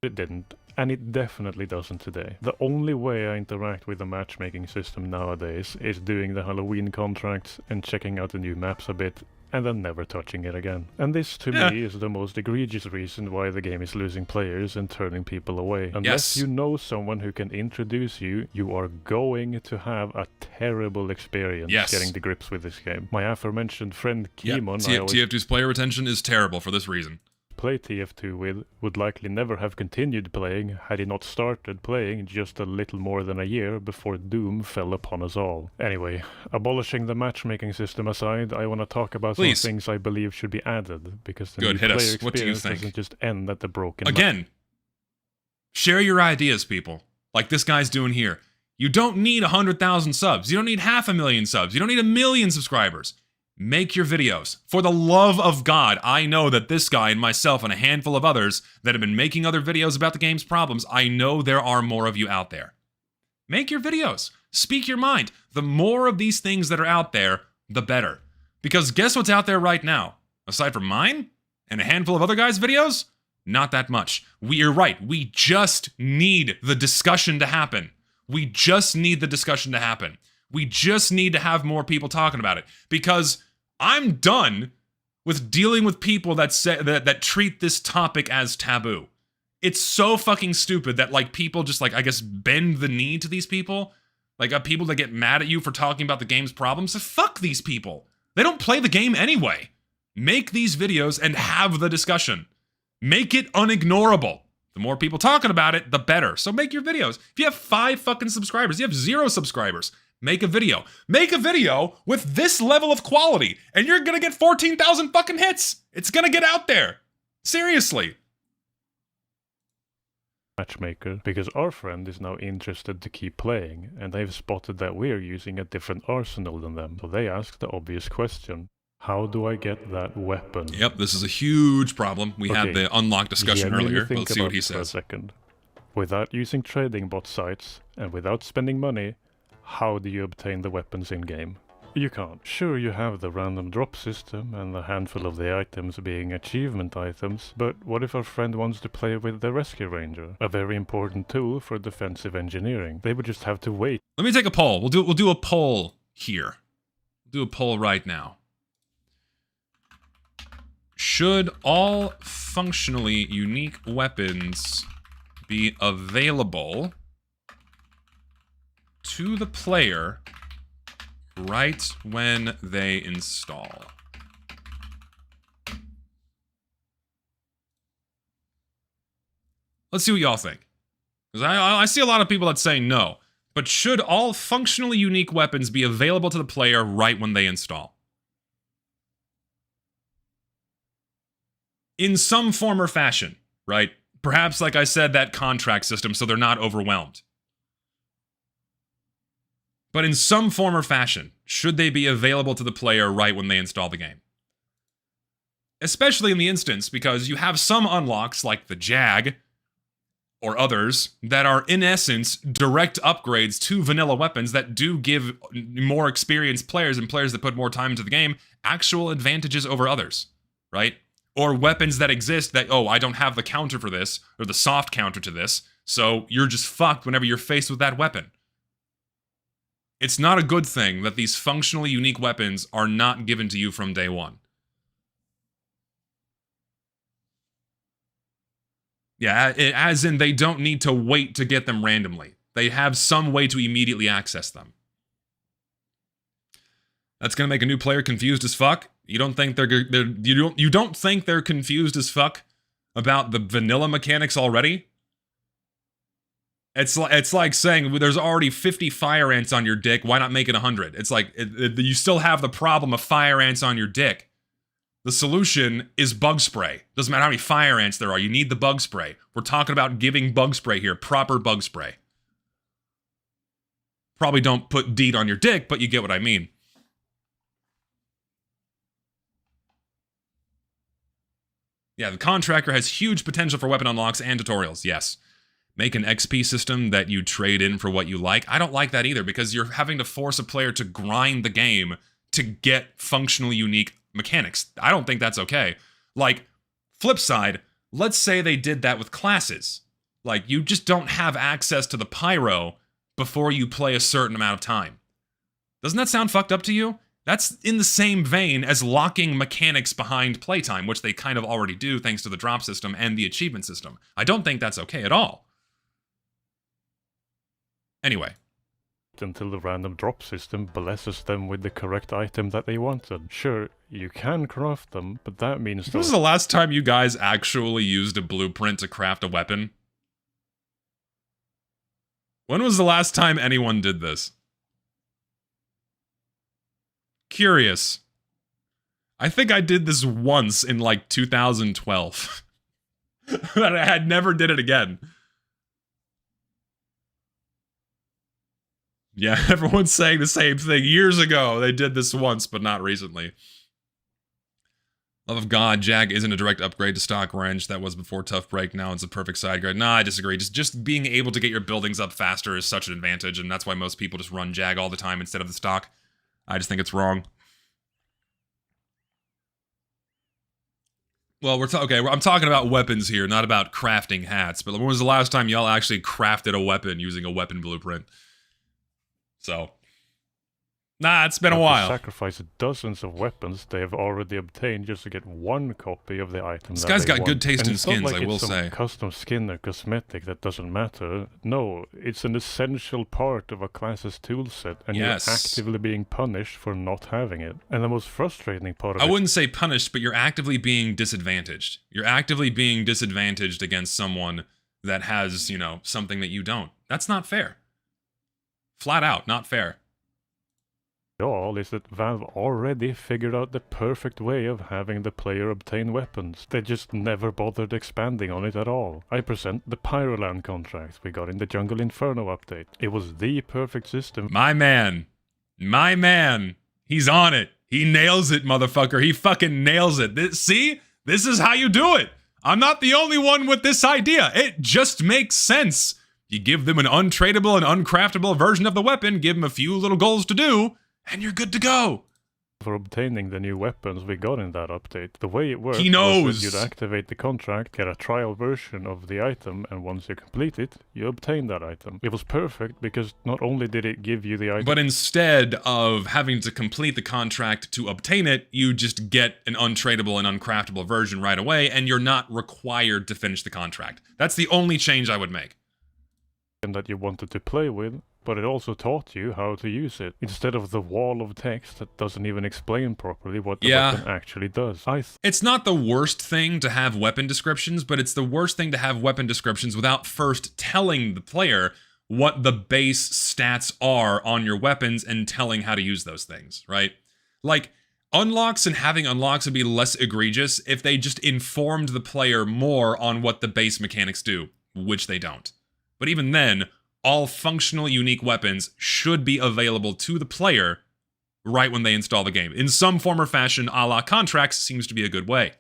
It didn't, and it definitely doesn't today. The only way I interact with the matchmaking system nowadays is doing the Halloween contracts and checking out the new maps a bit, and then never touching it again. And this, to me, is the most egregious reason why the game is losing players and turning people away. Unless you know someone who can introduce you, you are going to have a terrible experience getting to grips with this game. My aforementioned friend Kimon, TF2's player retention is terrible for this reason. Play TF2 with would likely never have continued playing had he not started playing just a little more than a year before doom fell upon us all. Anyway, abolishing the matchmaking system aside, I want to talk about some things I believe should be added, because the new player experience doesn't just end at the broken Again, share your ideas, people. Like this guy's doing here. You don't need 100,000 subs. You don't need 500,000 subs. You don't need 1 million subscribers. Make your videos. For the love of God, I know that this guy and myself and a handful of others that have been making other videos about the game's problems, I know there are more of you out there. Make your videos. Speak your mind. The more of these things that are out there, the better. Because guess what's out there right now? Aside from mine and a handful of other guys' videos? Not that much. You're right. We just need the discussion to happen. We just need the discussion to happen. We just need to have more people talking about it. Because I'm done with dealing with people that say that treat this topic as taboo. It's so fucking stupid that like people just like, I guess, bend the knee to these people. Like people that get mad at you for talking about the game's problems. So fuck these people. They don't play the game anyway. Make these videos and have the discussion. Make it unignorable. The more people talking about it, the better. So make your videos. If you have 5 fucking subscribers, you have 0 subscribers. Make a video. Make a video with this level of quality, and you're gonna get 14,000 fucking hits. It's gonna get out there. Seriously. Matchmaker, because our friend is now interested to keep playing, and they've spotted that we're using a different arsenal than them. So they ask the obvious question. How do I get that weapon? Yep, this is a huge problem. We had the unlock discussion earlier. Let's see what he says. For a second. Without using trading bot sites, and without spending money, how do you obtain the weapons in-game? You can't. Sure, you have the random drop system and a handful of the items being achievement items, but what if our friend wants to play with the Rescue Ranger? A very important tool for defensive engineering. They would just have to wait. Let me take a poll. We'll do a poll here. We'll do a poll right now. Should all functionally unique weapons be available to the player right when they install? Let's see what y'all think. Because I see a lot of people that say no. But should all functionally unique weapons be available to the player right when they install? In some form or fashion, right? Perhaps, like I said, that contract system so they're not overwhelmed. But in some form or fashion, should they be available to the player right when they install the game? Especially in the instance because you have some unlocks like the Jag or others that are in essence direct upgrades to vanilla weapons that do give more experienced players and players that put more time into the game actual advantages over others, right? Or weapons that exist that, oh, I don't have the counter for this or the soft counter to this, so you're just fucked whenever you're faced with that weapon. It's not a good thing that these functionally unique weapons are not given to you from day one. Yeah, as in they don't need to wait to get them randomly. They have some way to immediately access them. That's gonna make a new player confused as fuck. You don't think you don't think they're confused as fuck about the vanilla mechanics already? It's like saying there's already 50 fire ants on your dick. Why not make it 100? It's like you still have the problem of fire ants on your dick. The solution is bug spray. Doesn't matter how many fire ants there are, you need the bug spray. We're talking about giving bug spray here, proper bug spray. Probably don't put DEET on your dick, but you get what I mean. Yeah, the contractor has huge potential for weapon unlocks and tutorials, yes. Make an XP system that you trade in for what you like. I don't like that either, because you're having to force a player to grind the game to get functionally unique mechanics. I don't think that's okay. Like, flip side, let's say they did that with classes. Like, you just don't have access to the pyro before you play a certain amount of time. Doesn't that sound fucked up to you? That's in the same vein as locking mechanics behind playtime, which they kind of already do thanks to the drop system and the achievement system. I don't think that's okay at all. Anyway. Until the random drop system blesses them with the correct item that they wanted. Sure, you can craft them, but that means when was the last time you guys actually used a blueprint to craft a weapon? When was the last time anyone did this? Curious. I think I did this once in like 2012. But I had never did it again. Yeah, everyone's saying the same thing. Years ago, they did this once, but not recently. Love of God, Jag isn't a direct upgrade to stock wrench. That was before Tough Break. Now it's a perfect side grade. Nah, I disagree. Just being able to get your buildings up faster is such an advantage, and that's why most people just run Jag all the time instead of the stock. I just think it's wrong. Well, I'm talking about weapons here, not about crafting hats. But when was the last time y'all actually crafted a weapon using a weapon blueprint? So, nah, it's been a while. Sacrifice dozens of weapons they have already obtained just to get one copy of the item. This guy's got good taste in skins, I will say. Custom skin or cosmetic that doesn't matter. No, it's an essential part of a class's toolset, and you're actively being punished for not having it. And the most frustrating part of it... I wouldn't say punished, but you're actively being disadvantaged. You're actively being disadvantaged against someone that has, you know, something that you don't. That's not fair. Flat out, not fair. All is that Valve already figured out the perfect way of having the player obtain weapons. They just never bothered expanding on it at all. I present the Pyroland contract we got in the Jungle Inferno update. It was the perfect system. My man. My man. He's on it. He nails it, motherfucker. He fucking nails it. See? This is how you do it. I'm not the only one with this idea. It just makes sense. You give them an untradeable and uncraftable version of the weapon, give them a few little goals to do, and you're good to go. For obtaining the new weapons we got in that update, the way it worked he knows. Was that you'd activate the contract, get a trial version of the item, and once you complete it, you obtain that item. It was perfect because not only did it give you the item, but instead of having to complete the contract to obtain it, you just get an untradeable and uncraftable version right away, and you're not required to finish the contract. That's the only change I would make. That you wanted to play with, but it also taught you how to use it, instead of the wall of text that doesn't even explain properly what the weapon actually does. It's not the worst thing to have weapon descriptions, but it's the worst thing to have weapon descriptions without first telling the player what the base stats are on your weapons and telling how to use those things, right? Like, unlocks and having unlocks would be less egregious if they just informed the player more on what the base mechanics do, which they don't. But even then, all functional unique weapons should be available to the player right when they install the game. In some form or fashion, a la contracts seems to be a good way.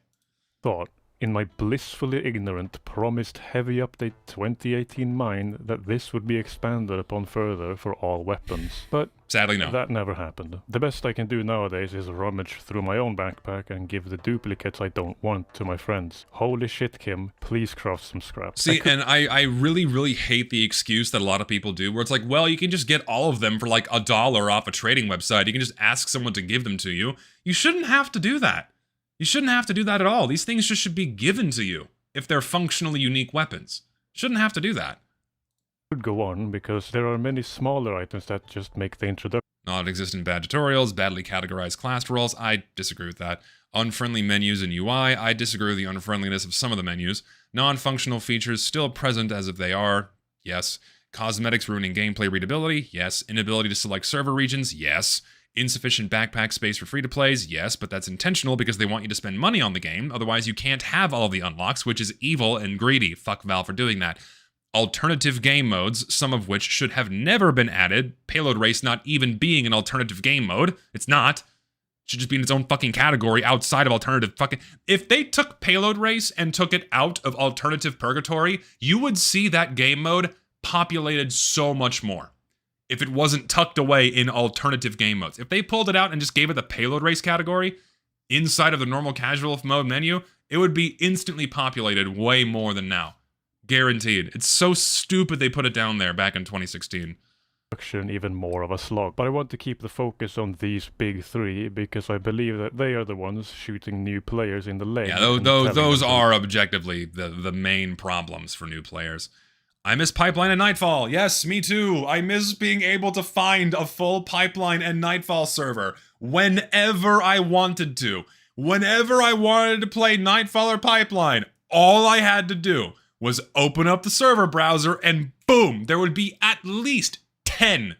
Thought, in my blissfully ignorant, promised heavy update 2018 mind, that this would be expanded upon further for all weapons. But sadly, no. That never happened. The best I can do nowadays is rummage through my own backpack and give the duplicates I don't want to my friends. Holy shit, Kim, please craft some scrap. See, and I really, really hate the excuse that a lot of people do, where it's like, well, you can just get all of them for like $1 off a trading website. You can just ask someone to give them to you. You shouldn't have to do that. You shouldn't have to do that at all. These things just should be given to you if they're functionally unique weapons. Shouldn't have to do that. Could go on because there are many smaller items that just make the introduction. Not exist in bad tutorials, badly categorized class roles. I disagree with that. Unfriendly menus and UI. I disagree with the unfriendliness of some of the menus. Non-functional features still present as if they are. Yes. Cosmetics ruining gameplay readability. Yes. Inability to select server regions. Yes. Insufficient backpack space for free-to-plays? Yes, but that's intentional because they want you to spend money on the game. Otherwise, you can't have all the unlocks, which is evil and greedy. Fuck Valve for doing that. Alternative game modes, some of which should have never been added. Payload race not even being an alternative game mode. It's not. It should just be in its own fucking category outside of alternative fucking... If they took payload race and took it out of alternative purgatory, you would see that game mode populated so much more if it wasn't tucked away in alternative game modes. If they pulled it out and just gave it the payload race category inside of the normal casual mode menu, it would be instantly populated way more than now. Guaranteed. It's so stupid they put it down there back in 2016. Even more of a slog. But I want to keep the focus on these big three because I believe that they are the ones shooting new players in the leg. Yeah, those are objectively the main problems for new players. I miss Pipeline and Nightfall. Yes, me too. I miss being able to find a full Pipeline and Nightfall server whenever I wanted to. Whenever I wanted to play Nightfall or Pipeline, all I had to do was open up the server browser and boom, there would be at least 10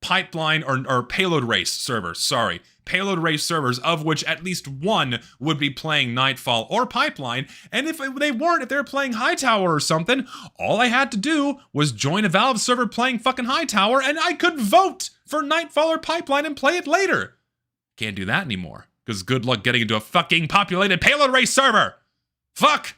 Pipeline or Payload Race servers. Sorry. Payload Race servers, of which at least one would be playing Nightfall or Pipeline, and if they were playing Hightower or something, all I had to do was join a Valve server playing fucking Hightower, and I could vote for Nightfall or Pipeline and play it later. Can't do that anymore, because good luck getting into a fucking populated Payload Race server! Fuck!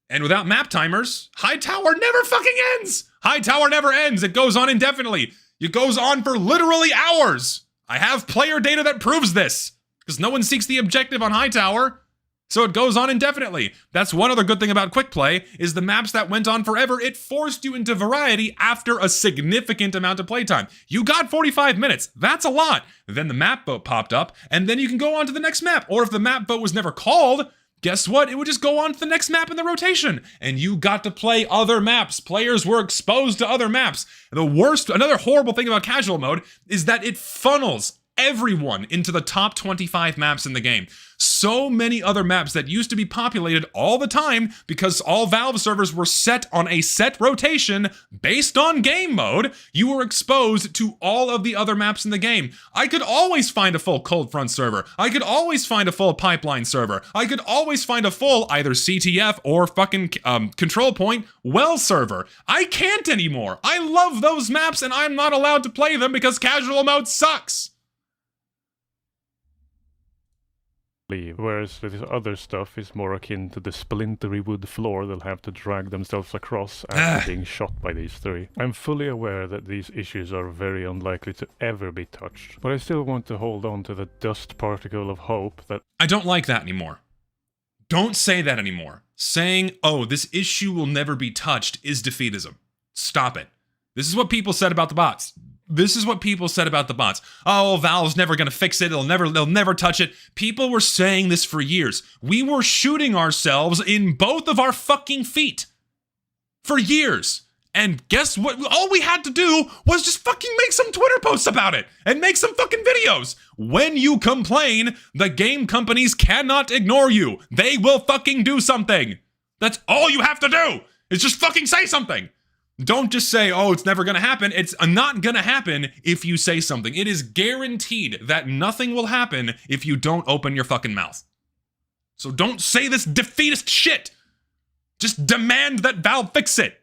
And without map timers, Hightower never fucking ends! Hightower never ends, it goes on indefinitely. It goes on for literally hours! I have player data that proves this, because no one seeks the objective on Hightower, so it goes on indefinitely. That's one other good thing about Quick Play, is the maps that went on forever, it forced you into variety after a significant amount of playtime. You got 45 minutes, that's a lot. Then the map boat popped up, and then you can go on to the next map. Or if the map boat was never called, guess what? It would just go on to the next map in the rotation, and you got to play other maps. Players were exposed to other maps. Another horrible thing about casual mode is that it funnels everyone into the top 25 maps in the game. So many other maps that used to be populated all the time because all Valve servers were set on a set rotation based on game mode, you were exposed to all of the other maps in the game. I could always find a full Cold Front server. I could always find a full Pipeline server. I could always find a full either CTF or fucking Control Point well server. I can't anymore. I love those maps and I'm not allowed to play them because casual mode sucks. Whereas this other stuff is more akin to the splintery wood floor they'll have to drag themselves across after being shot by these three. I'm fully aware that these issues are very unlikely to ever be touched, but I still want to hold on to the dust particle of hope that... I don't like that anymore. Don't say that anymore. Saying, oh, this issue will never be touched is defeatism. Stop it. This is what people said about the bots. Oh, Valve's never gonna fix it. They'll never touch it. People were saying this for years. We were shooting ourselves in both of our fucking feet for years. And guess what? All we had to do was just fucking make some Twitter posts about it and make some fucking videos. When you complain, the game companies cannot ignore you. They will fucking do something. That's all you have to do is just fucking say something. Don't just say, oh, it's never gonna happen. It's not gonna happen if you say something. It is guaranteed that nothing will happen if you don't open your fucking mouth. So don't say this defeatist shit. Just demand that Valve fix it.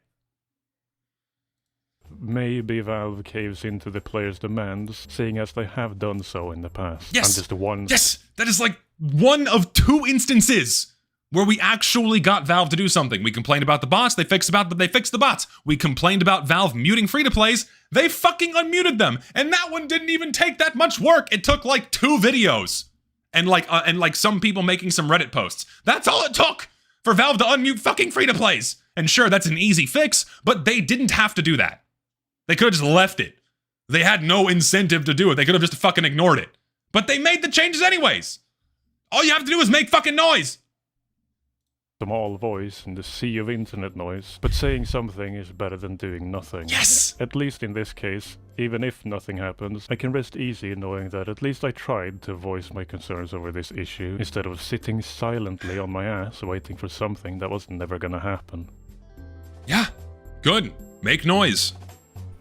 Maybe Valve caves into the players' demands, seeing as they have done so in the past. Yes! I'm just one... Yes! That is like one of two instances where we actually got Valve to do something. We complained about the bots, they fixed the bots. We complained about Valve muting free-to-plays, they fucking unmuted them. And that one didn't even take that much work. It took like 2 videos. And like some people making some Reddit posts. That's all it took for Valve to unmute fucking free-to-plays. And sure, that's an easy fix, but they didn't have to do that. They could have just left it. They had no incentive to do it. They could have just fucking ignored it. But they made the changes anyways. All you have to do is make fucking noise. Small voice in the sea of internet noise, but saying something is better than doing nothing. Yes! At least in this case, even if nothing happens, I can rest easy knowing that at least I tried to voice my concerns over this issue, instead of sitting silently on my ass waiting for something that was never gonna happen. Yeah, good. Make noise.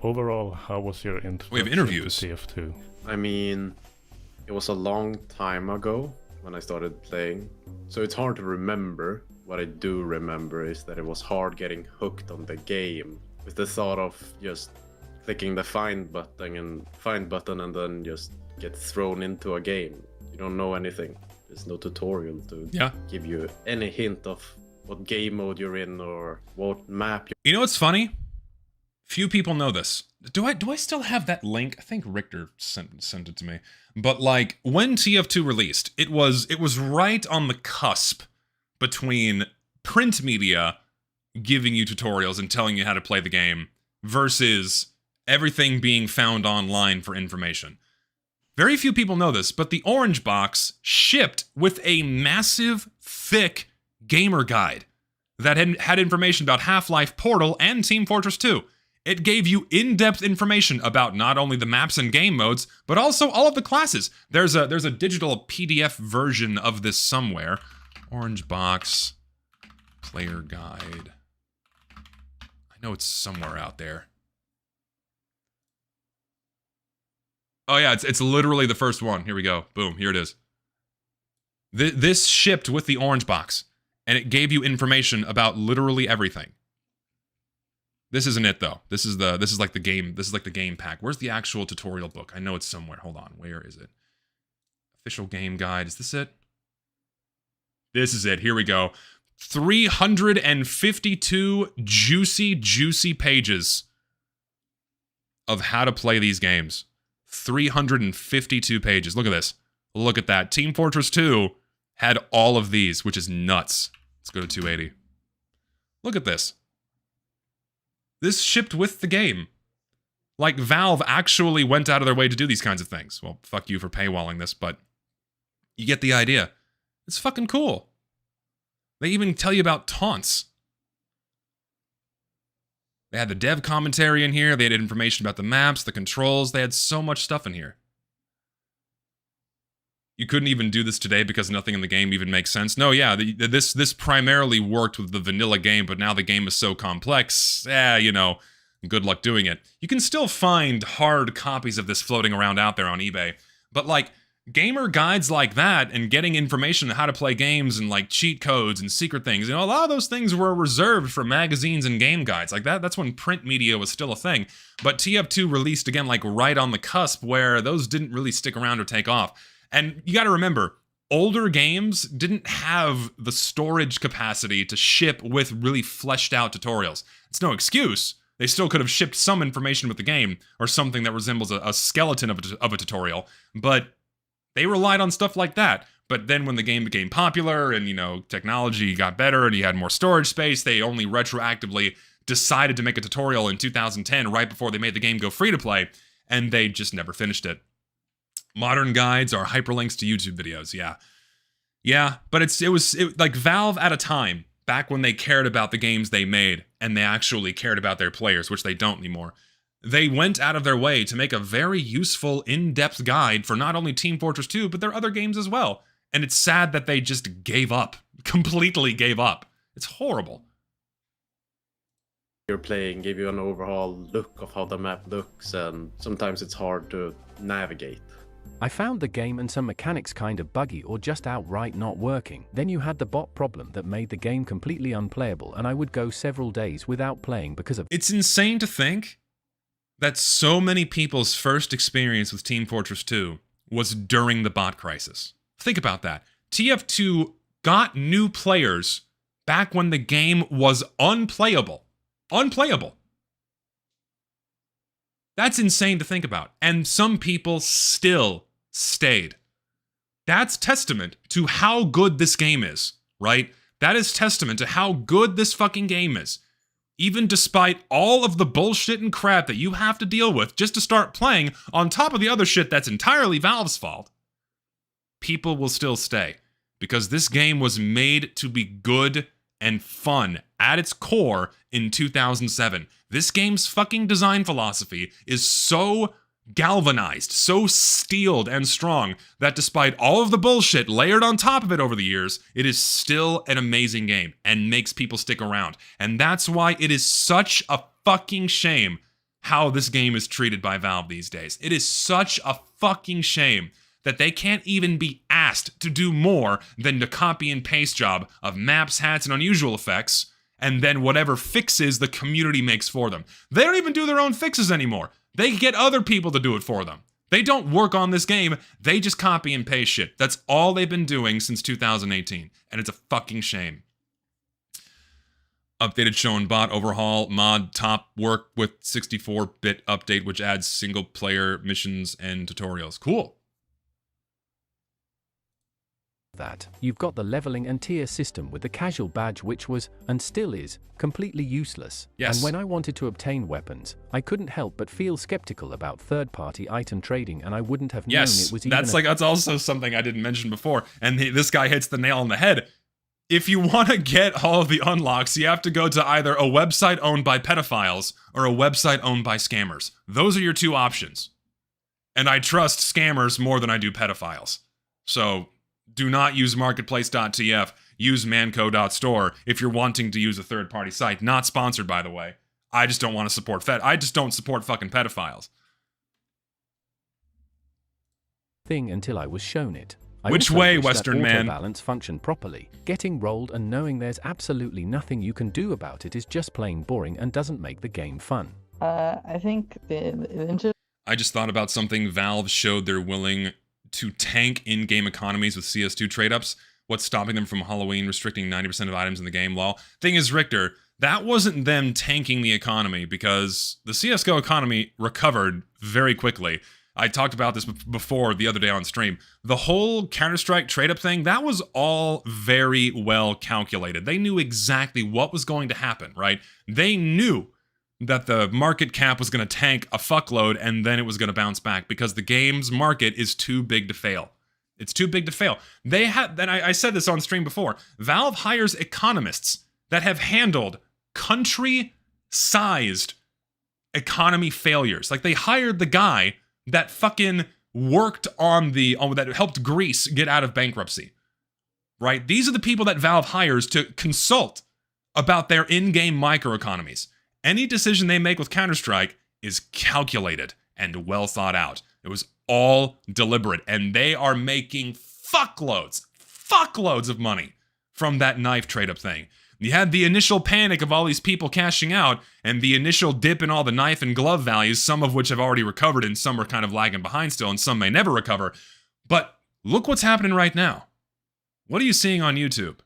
Overall, how was your introduction We have interviews. to tf2? I mean, it was a long time ago when I started playing, so it's hard to remember. What I do remember is that it was hard getting hooked on the game with the thought of just clicking the find button and then just get thrown into a game. You don't know anything. There's no tutorial to give you any hint of what game mode you're in or what map you're... You know what's funny? Few people know this. Do I still have that link? I think Richter sent it to me. But like when TF2 released, it was right on the cusp between print media giving you tutorials and telling you how to play the game versus everything being found online for information. Very few people know this, but the Orange Box shipped with a massive, thick gamer guide that had information about Half-Life Portal and Team Fortress 2. It gave you in-depth information about not only the maps and game modes, but also all of the classes. There's a digital PDF version of this somewhere. Orange Box player guide. I know it's somewhere out there. Oh yeah, it's literally the first one. Here we go. Boom, here it is. This shipped with the Orange Box, and it gave you information about literally everything. This isn't it though. This is like the game pack. Where's the actual tutorial book? I know it's somewhere. Hold on. Where is it? Official game guide. Is this it? This is it. Here we go. 352 juicy pages of how to play these games. 352 pages. Look at this. Look at that. Team Fortress 2 had all of these, which is nuts. Let's go to 280. Look at this. This shipped with the game. Like, Valve actually went out of their way to do these kinds of things. Well, fuck you for paywalling this, but you get the idea. It's fucking cool. They even tell you about taunts. They had the dev commentary in here. They had information about the maps, the controls. They had so much stuff in here. You couldn't even do this today because nothing in the game even makes sense. No, yeah, this primarily worked with the vanilla game, but now the game is so complex, you know, good luck doing it. You can still find hard copies of this floating around out there on eBay, but like, gamer guides like that and getting information on how to play games and like cheat codes and secret things, you know, a lot of those things were reserved for magazines and game guides like that. That's when print media was still a thing. But TF2 released again like right on the cusp where those didn't really stick around or take off. And you got to remember, older games didn't have the storage capacity to ship with really fleshed out tutorials. It's no excuse. They still could have shipped some information with the game or something that resembles a skeleton of a tutorial, but they relied on stuff like that. But then when the game became popular and, you know, technology got better and you had more storage space, they only retroactively decided to make a tutorial in 2010 right before they made the game go free to play, and they just never finished it. Modern guides are hyperlinks to YouTube videos, yeah. Yeah, but it was like Valve at a time, back when they cared about the games they made and they actually cared about their players, which they don't anymore. They went out of their way to make a very useful, in-depth guide for not only Team Fortress 2, but their other games as well. And it's sad that they just gave up. Completely gave up. It's horrible. You're playing, give you an overall look of how the map looks, and sometimes it's hard to navigate. I found the game and some mechanics kind of buggy or just outright not working. Then you had the bot problem that made the game completely unplayable, and I would go several days without playing because of... It's insane to think that so many people's first experience with Team Fortress 2 was during the bot crisis. Think about that. TF2 got new players back when the game was unplayable. Unplayable. That's insane to think about. And some people still stayed. That's testament to how good this game is, right? That is testament to how good this fucking game is. Even despite all of the bullshit and crap that you have to deal with just to start playing, on top of the other shit that's entirely Valve's fault, people will still stay. Because this game was made to be good and fun at its core in 2007. This game's fucking design philosophy is so galvanized, so steeled and strong, that despite all of the bullshit layered on top of it over the years, it is still an amazing game and makes people stick around. And that's why it is such a fucking shame how this game is treated by Valve these days. It is such a fucking shame that they can't even be asked to do more than the copy and paste job of maps, hats, and unusual effects, and then whatever fixes the community makes for them. They don't even do their own fixes anymore. They get other people to do it for them. They don't work on this game, they just copy and paste shit. That's all they've been doing since 2018, and it's a fucking shame. Updated show and bot overhaul mod top work with 64-bit update, which adds single-player missions and tutorials. Cool. That you've got the leveling and tier system with the casual badge, which was, and still is, completely useless. Yes. And when I wanted to obtain weapons, I couldn't help but feel skeptical about third-party item trading, and I wouldn't have known it was even that's also something I didn't mention before, and this guy hits the nail on the head. If you want to get all of the unlocks, you have to go to either a website owned by pedophiles or a website owned by scammers. Those are your two options. And I trust scammers more than I do pedophiles. So do not use marketplace.tf, use manco.store if you're wanting to use a third-party site. Not sponsored, by the way. I just don't want to support I just don't support fucking pedophiles. thing until I was shown it. I Which also way, wish Western that man? Balance functioned properly. Getting rolled and knowing there's absolutely nothing you can do about it is just plain boring and doesn't make the game fun. I think I just thought about something. Valve showed they're willing to tank in-game economies with CS2 trade-ups. What's stopping them from Halloween restricting 90% of items in the game law? Thing is, Richter, that wasn't them tanking the economy because the CSGO economy recovered very quickly. I talked about this before the other day on stream. The whole Counter-Strike trade-up thing, that was all very well calculated. They knew exactly what was going to happen, right? They knew that the market cap was going to tank a fuckload and then it was going to bounce back because the game's market is too big to fail. It's too big to fail. They had, and I said this on stream before, Valve hires economists that have handled country-sized economy failures. Like, they hired the guy that fucking worked on that helped Greece get out of bankruptcy, right? These are the people that Valve hires to consult about their in-game microeconomies. Any decision they make with Counter-Strike is calculated and well thought out. It was all deliberate, and they are making fuckloads of money from that knife trade-up thing. You had the initial panic of all these people cashing out, and the initial dip in all the knife and glove values, some of which have already recovered, and some are kind of lagging behind still, and some may never recover. But look what's happening right now. What are you seeing on YouTube?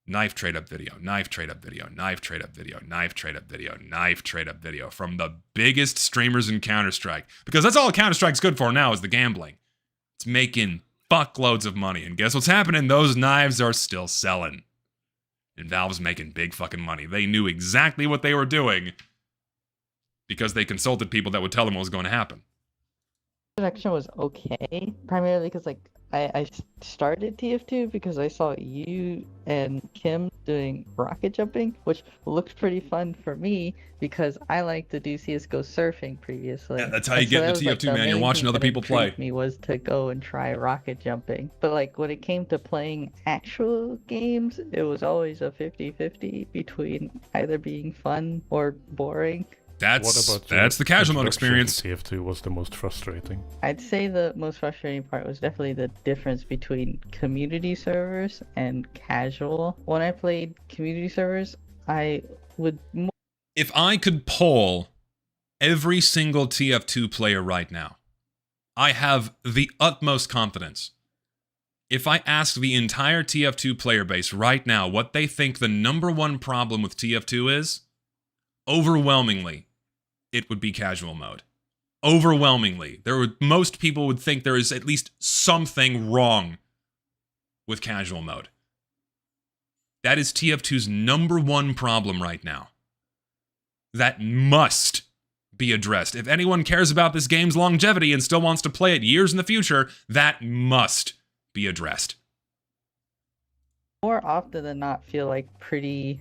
Knife trade-up video, knife trade-up video, knife trade-up video, knife trade-up video, knife trade-up video from the biggest streamers in Counter-Strike. Because that's all Counter-Strike's good for now is the gambling. It's making fuckloads of money. And guess what's happening? Those knives are still selling. And Valve's making big fucking money. They knew exactly what they were doing because they consulted people that would tell them what was going to happen. connection was okay, primarily because like I started TF2 because I saw you and Kim doing rocket jumping, which looked pretty fun for me because I like to do CSGO surfing previously. Yeah, that's how you get into TF2, man. You're watching other people play. Me was to go and try rocket jumping. But like when it came to playing actual games, it was always a 50-50 between either being fun or boring. That's What about the casual mode introduction experience. to TF2 was the most frustrating. I'd say the most frustrating part was definitely the difference between community servers and casual. When I played community servers, I would If I could poll every single TF2 player right now, I have the utmost confidence. If I asked the entire TF2 player base right now what they think the #1 problem with TF2 is, overwhelmingly, it would be casual mode. Overwhelmingly. Most people would think there is at least something wrong with casual mode. That is TF2's #1 problem right now. That must be addressed. If anyone cares about this game's longevity and still wants to play it years in the future, that must be addressed. more often than not feel like pretty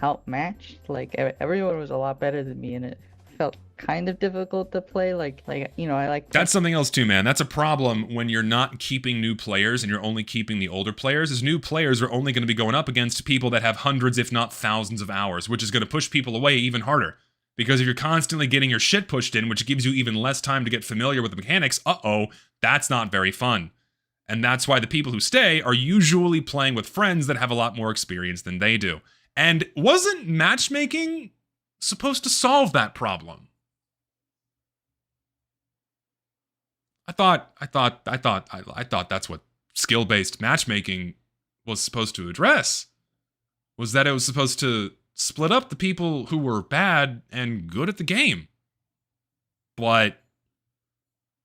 outmatched. Like everyone was a lot better than me, and it felt kind of difficult to play. Like you know, I like. That's something else too, man. That's a problem when you're not keeping new players and you're only keeping the older players. Is new players are only going to be going up against people that have hundreds, if not thousands, of hours, which is going to push people away even harder. Because if you're constantly getting your shit pushed in, which gives you even less time to get familiar with the mechanics, that's not very fun. And that's why the people who stay are usually playing with friends that have a lot more experience than they do. And wasn't matchmaking supposed to solve that problem? I thought that's what skill-based matchmaking was supposed to address. Was that it was supposed to split up the people who were bad and good at the game. But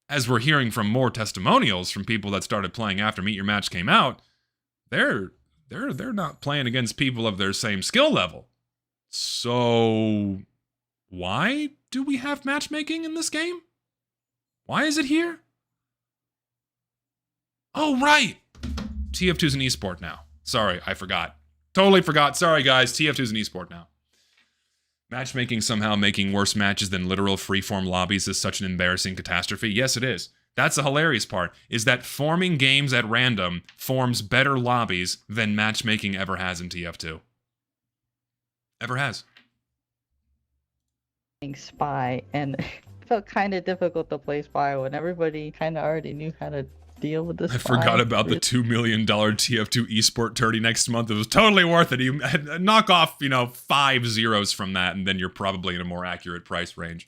as we're hearing from more testimonials from people that started playing after Meet Your Match came out, they're not playing against people of their same skill level. So why do we have matchmaking in this game? Why is it here? Oh, right. TF2's an esport now. Sorry, I forgot. Totally forgot. Sorry, guys. TF2's an esport now. Matchmaking somehow making worse matches than literal freeform lobbies is such an embarrassing catastrophe. Yes, it is. That's the hilarious part, is that forming games at random forms better lobbies than matchmaking ever has in TF2. Ever has. Spy, and it felt kind of difficult to play Spy when everybody kind of already knew how to deal with this. I forgot about the $2 million TF2 esport tourney next month. It was totally worth it. You knock off, 5 zeros from that, and then you're probably in a more accurate price range.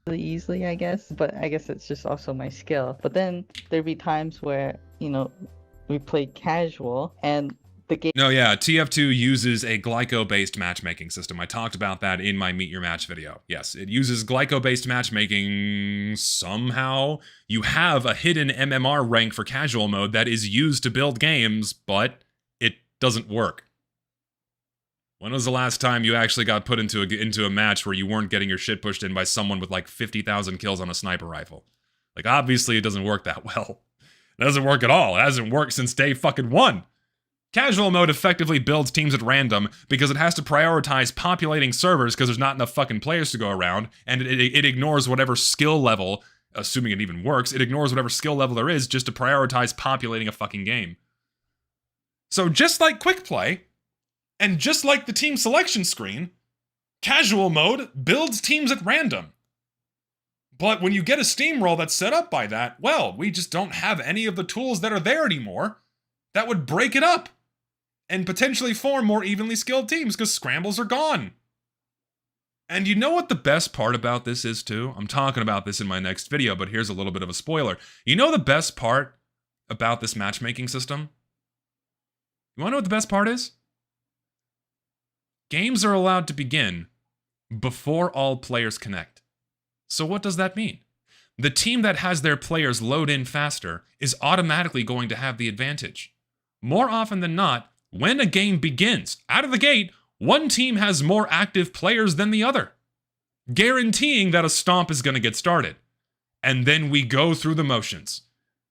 Really easily, I guess, but I guess it's just also my skill. But then there'd be times where, we played casual, and the game... No, yeah, TF2 uses a glyco-based matchmaking system. I talked about that in my Meet Your Match video. Yes, it uses glyco-based matchmaking somehow. You have a hidden MMR rank for casual mode that is used to build games, but it doesn't work. When was the last time you actually got put into a match where you weren't getting your shit pushed in by someone with like 50,000 kills on a sniper rifle? Like, obviously it doesn't work that well. It doesn't work at all. It hasn't worked since day fucking one. Casual mode effectively builds teams at random because it has to prioritize populating servers because there's not enough fucking players to go around, and it ignores whatever skill level, assuming it even works, it ignores whatever skill level there is just to prioritize populating a fucking game. So just like quick play, and just like the team selection screen, casual mode builds teams at random. But when you get a Steamroll that's set up by that, well, we just don't have any of the tools that are there anymore that would break it up and potentially form more evenly skilled teams because scrambles are gone. And you know what the best part about this is too? I'm talking about this in my next video, but here's a little bit of a spoiler. You know the best part about this matchmaking system? You want to know what the best part is? Games are allowed to begin before all players connect. So what does that mean? The team that has their players load in faster is automatically going to have the advantage. More often than not, when a game begins, out of the gate, one team has more active players than the other, guaranteeing that a stomp is going to get started. And then we go through the motions.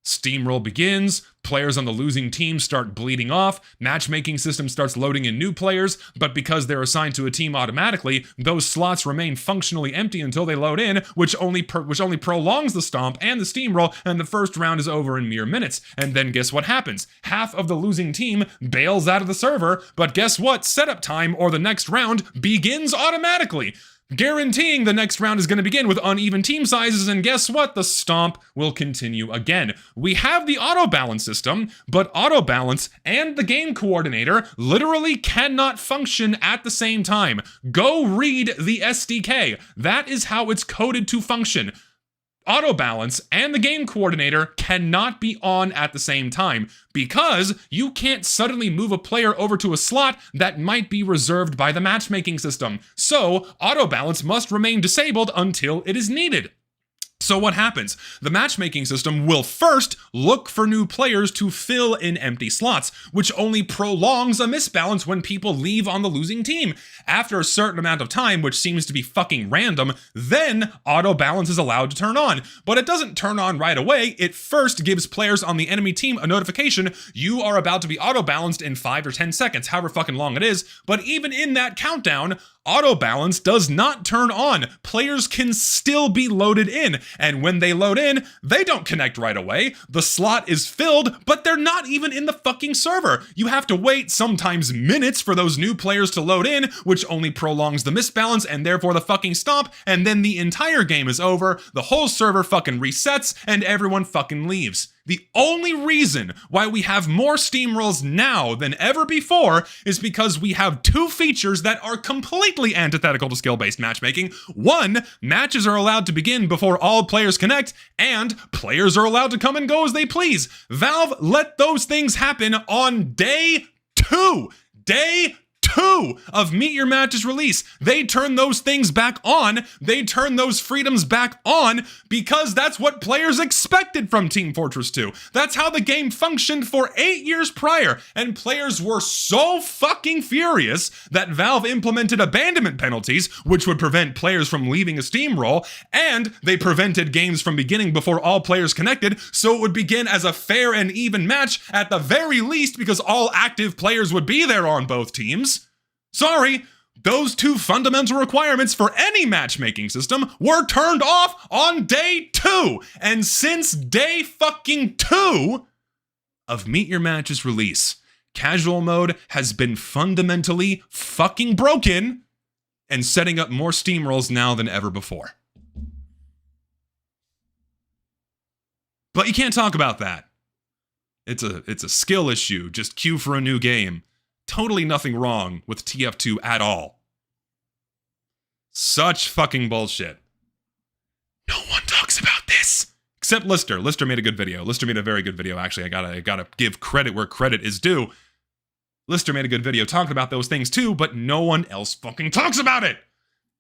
Steamroll begins, players on the losing team start bleeding off, matchmaking system starts loading in new players, but because they're assigned to a team automatically, those slots remain functionally empty until they load in, which only prolongs the stomp and the steamroll, and the first round is over in mere minutes. And then guess what happens? Half of the losing team bails out of the server, but guess what? Setup time, or the next round, begins automatically, guaranteeing the next round is going to begin with uneven team sizes, and guess what? The stomp will continue again. We have the auto balance system, but auto balance and the game coordinator literally cannot function at the same time. Go read the SDK. That is how it's coded to function. Auto balance and the game coordinator cannot be on at the same time because you can't suddenly move a player over to a slot that might be reserved by the matchmaking system. So auto balance must remain disabled until it is needed. So what happens? The matchmaking system will first look for new players to fill in empty slots, which only prolongs a misbalance when people leave on the losing team. After a certain amount of time, which seems to be fucking random, then auto balance is allowed to turn on. But it doesn't turn on right away. It first gives players on the enemy team a notification, you are about to be auto balanced in 5 or 10 seconds, however fucking long it is. But even in that countdown, auto balance does not turn on. Players can still be loaded in. and when they load in, they don't connect right away. The slot is filled, but they're not even in the fucking server. You have to wait sometimes minutes for those new players to load in, which only prolongs the misbalance and therefore the fucking stomp, and then the entire game is over, the whole server fucking resets, and everyone fucking leaves. The only reason why we have more Steamrolls now than ever before is because we have two features that are completely antithetical to skill-based matchmaking. One, matches are allowed to begin before all players connect, and players are allowed to come and go as they please. Valve let those things happen on day 2. Day 2 of Meet Your Matches release. They turn those things back on. They turn those freedoms back on because that's what players expected from Team Fortress 2. That's how the game functioned for 8 years prior, and players were so fucking furious that Valve implemented abandonment penalties, which would prevent players from leaving a Steamroll, and they prevented games from beginning before all players connected, so it would begin as a fair and even match at the very least because all active players would be there on both teams. Sorry, those two fundamental requirements for any matchmaking system were turned off on day 2. And since day fucking 2 of Meet Your Matches release, casual mode has been fundamentally fucking broken and setting up more Steamrolls now than ever before. But you can't talk about that. It's a skill issue. Just queue for a new game. Totally nothing wrong with tf2 at all. Such fucking bullshit. No one talks about this. Except Lister. Lister made a good video. Lister made a very good video, actually. I gotta give credit where credit is due. Lister made a good video talking about those things too, but no one else fucking talks about it.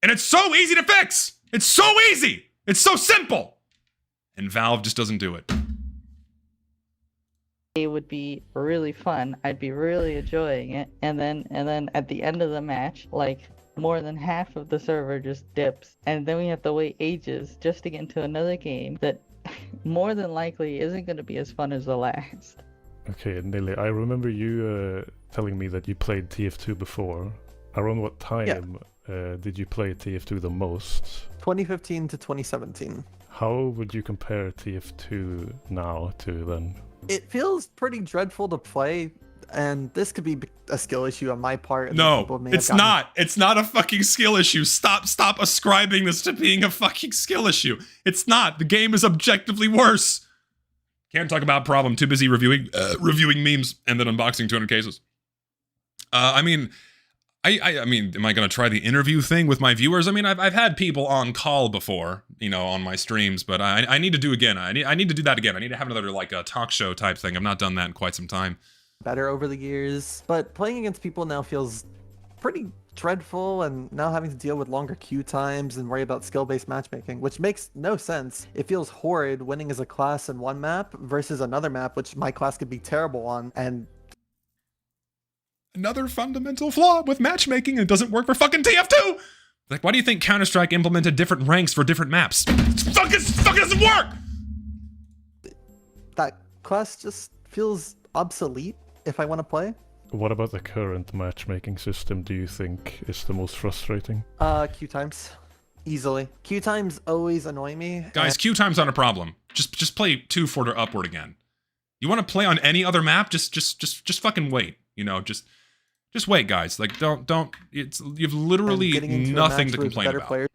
And it's so easy to fix. It's so easy. It's so simple. And Valve just doesn't do it. It would be really fun. I'd be really enjoying it, and then at the end of the match, like more than half of the server just dips, and then we have to wait ages just to get into another game that more than likely isn't going to be as fun as the last. Okay, Nilly, I remember you telling me that you played TF2 before. Around what time did you play TF2 the most? 2015 to 2017. How would you compare TF2 now to then? It feels pretty dreadful to play, and this could be a skill issue on my part. No, it's not. It's not a fucking skill issue. Stop ascribing this to being a fucking skill issue. It's not. The game is objectively worse. Can't talk about problem. Too busy reviewing memes and then unboxing 200 cases. I mean, am I gonna try the interview thing with my viewers? I mean, I've had people on call before, you know, on my streams, but I need to do again. I need to do that again. I need to have another like a talk show type thing. I've not done that in quite some time. Better over the years, but playing against people now feels pretty dreadful, and now having to deal with longer queue times and worry about skill-based matchmaking, which makes no sense. It feels horrid winning as a class in one map versus another map, which my class could be terrible on, and another fundamental flaw with matchmaking. It doesn't work for fucking TF2. Like, why do you think Counter-Strike implemented different ranks for different maps? It fucking doesn't work. That class just feels obsolete if I want to play. What about the current matchmaking system do you think is the most frustrating? Queue times. Easily. Queue times always annoy me. Guys, queue time's not a problem. Just play 2-4 or upward again. You want to play on any other map? Just fucking wait. You know, just wait, guys. Like, don't. You've literally nothing to complain about. Players.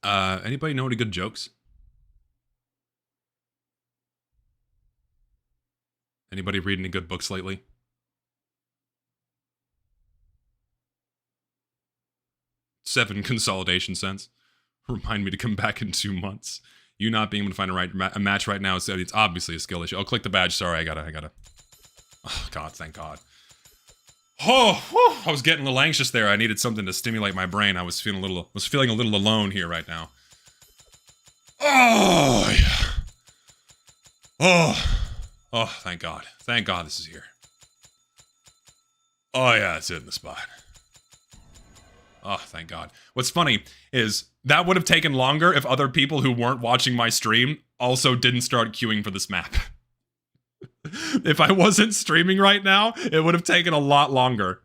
Anybody know any good jokes? Anybody read any good books lately? Seven consolidation cents. Remind me to come back in 2 months. You not being able to find a match right now, so it's obviously a skill issue. Oh, click the badge. Sorry, I gotta. Oh, God, thank God. Oh, whew, I was getting a little anxious there. I needed something to stimulate my brain. I was feeling a little alone here right now. Oh, yeah. Oh, thank God. Thank God this is here. Oh, yeah, it's in the spot. Oh, thank God. What's funny is that would have taken longer if other people who weren't watching my stream also didn't start queuing for this map. If I wasn't streaming right now, it would have taken a lot longer.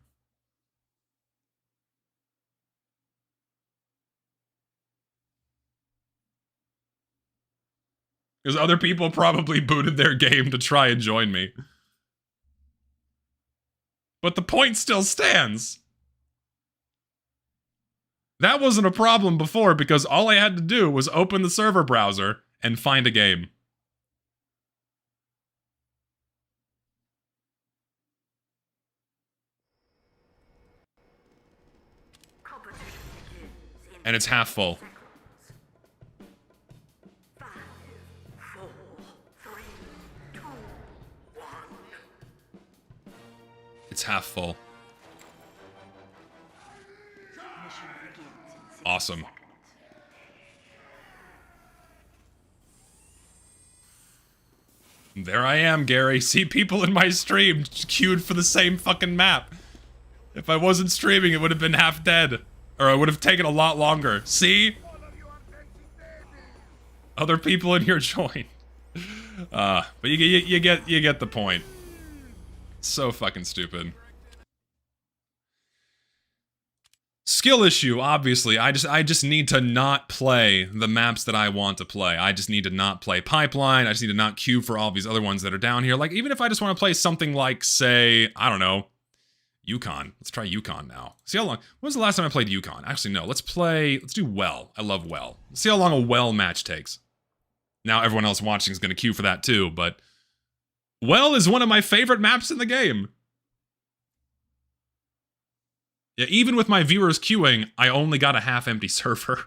Because other people probably booted their game to try and join me. But the point still stands. That wasn't a problem before because all I had to do was open the server browser and find a game. And it's half full. 5, 4, 3, 2, 1. It's half full. Awesome. There I am, Gary. See people in my stream queued for the same fucking map. If I wasn't streaming, it would have been half dead. Or it would have taken a lot longer. See? Other people in here joined. But you get the point. So fucking stupid. Skill issue, obviously. I just need to not play the maps that I want to play. I just need to not play Pipeline. I just need to not queue for all these other ones that are down here. Like, even if I just want to play something like, say, I don't know, Yukon. Let's try Yukon now. See how long... When was the last time I played Yukon? Actually, no. Let's do Well. I love Well. Let's see how long a Well match takes. Now everyone else watching is going to queue for that too, but... Well is one of my favorite maps in the game. Yeah, even with my viewers queuing, I only got a half-empty server.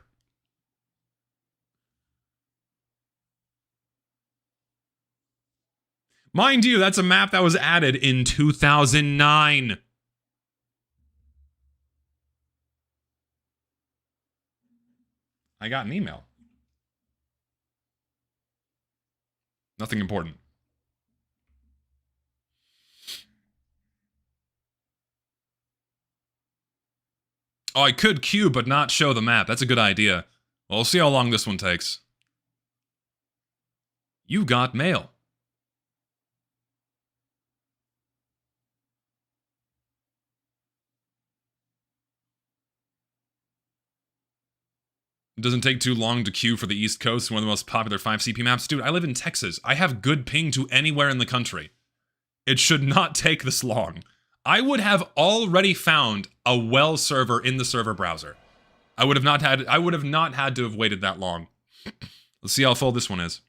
Mind you, that's a map that was added in 2009. I got an email. Nothing important. Oh, I could queue but not show the map. That's a good idea. Well, we'll see how long this one takes. You got mail. It doesn't take too long to queue for the East Coast, one of the most popular 5CP maps. Dude, I live in Texas. I have good ping to anywhere in the country. It should not take this long. I would have already found a Well server in the server browser. I would have not had to have waited that long. Let's see how full this one is.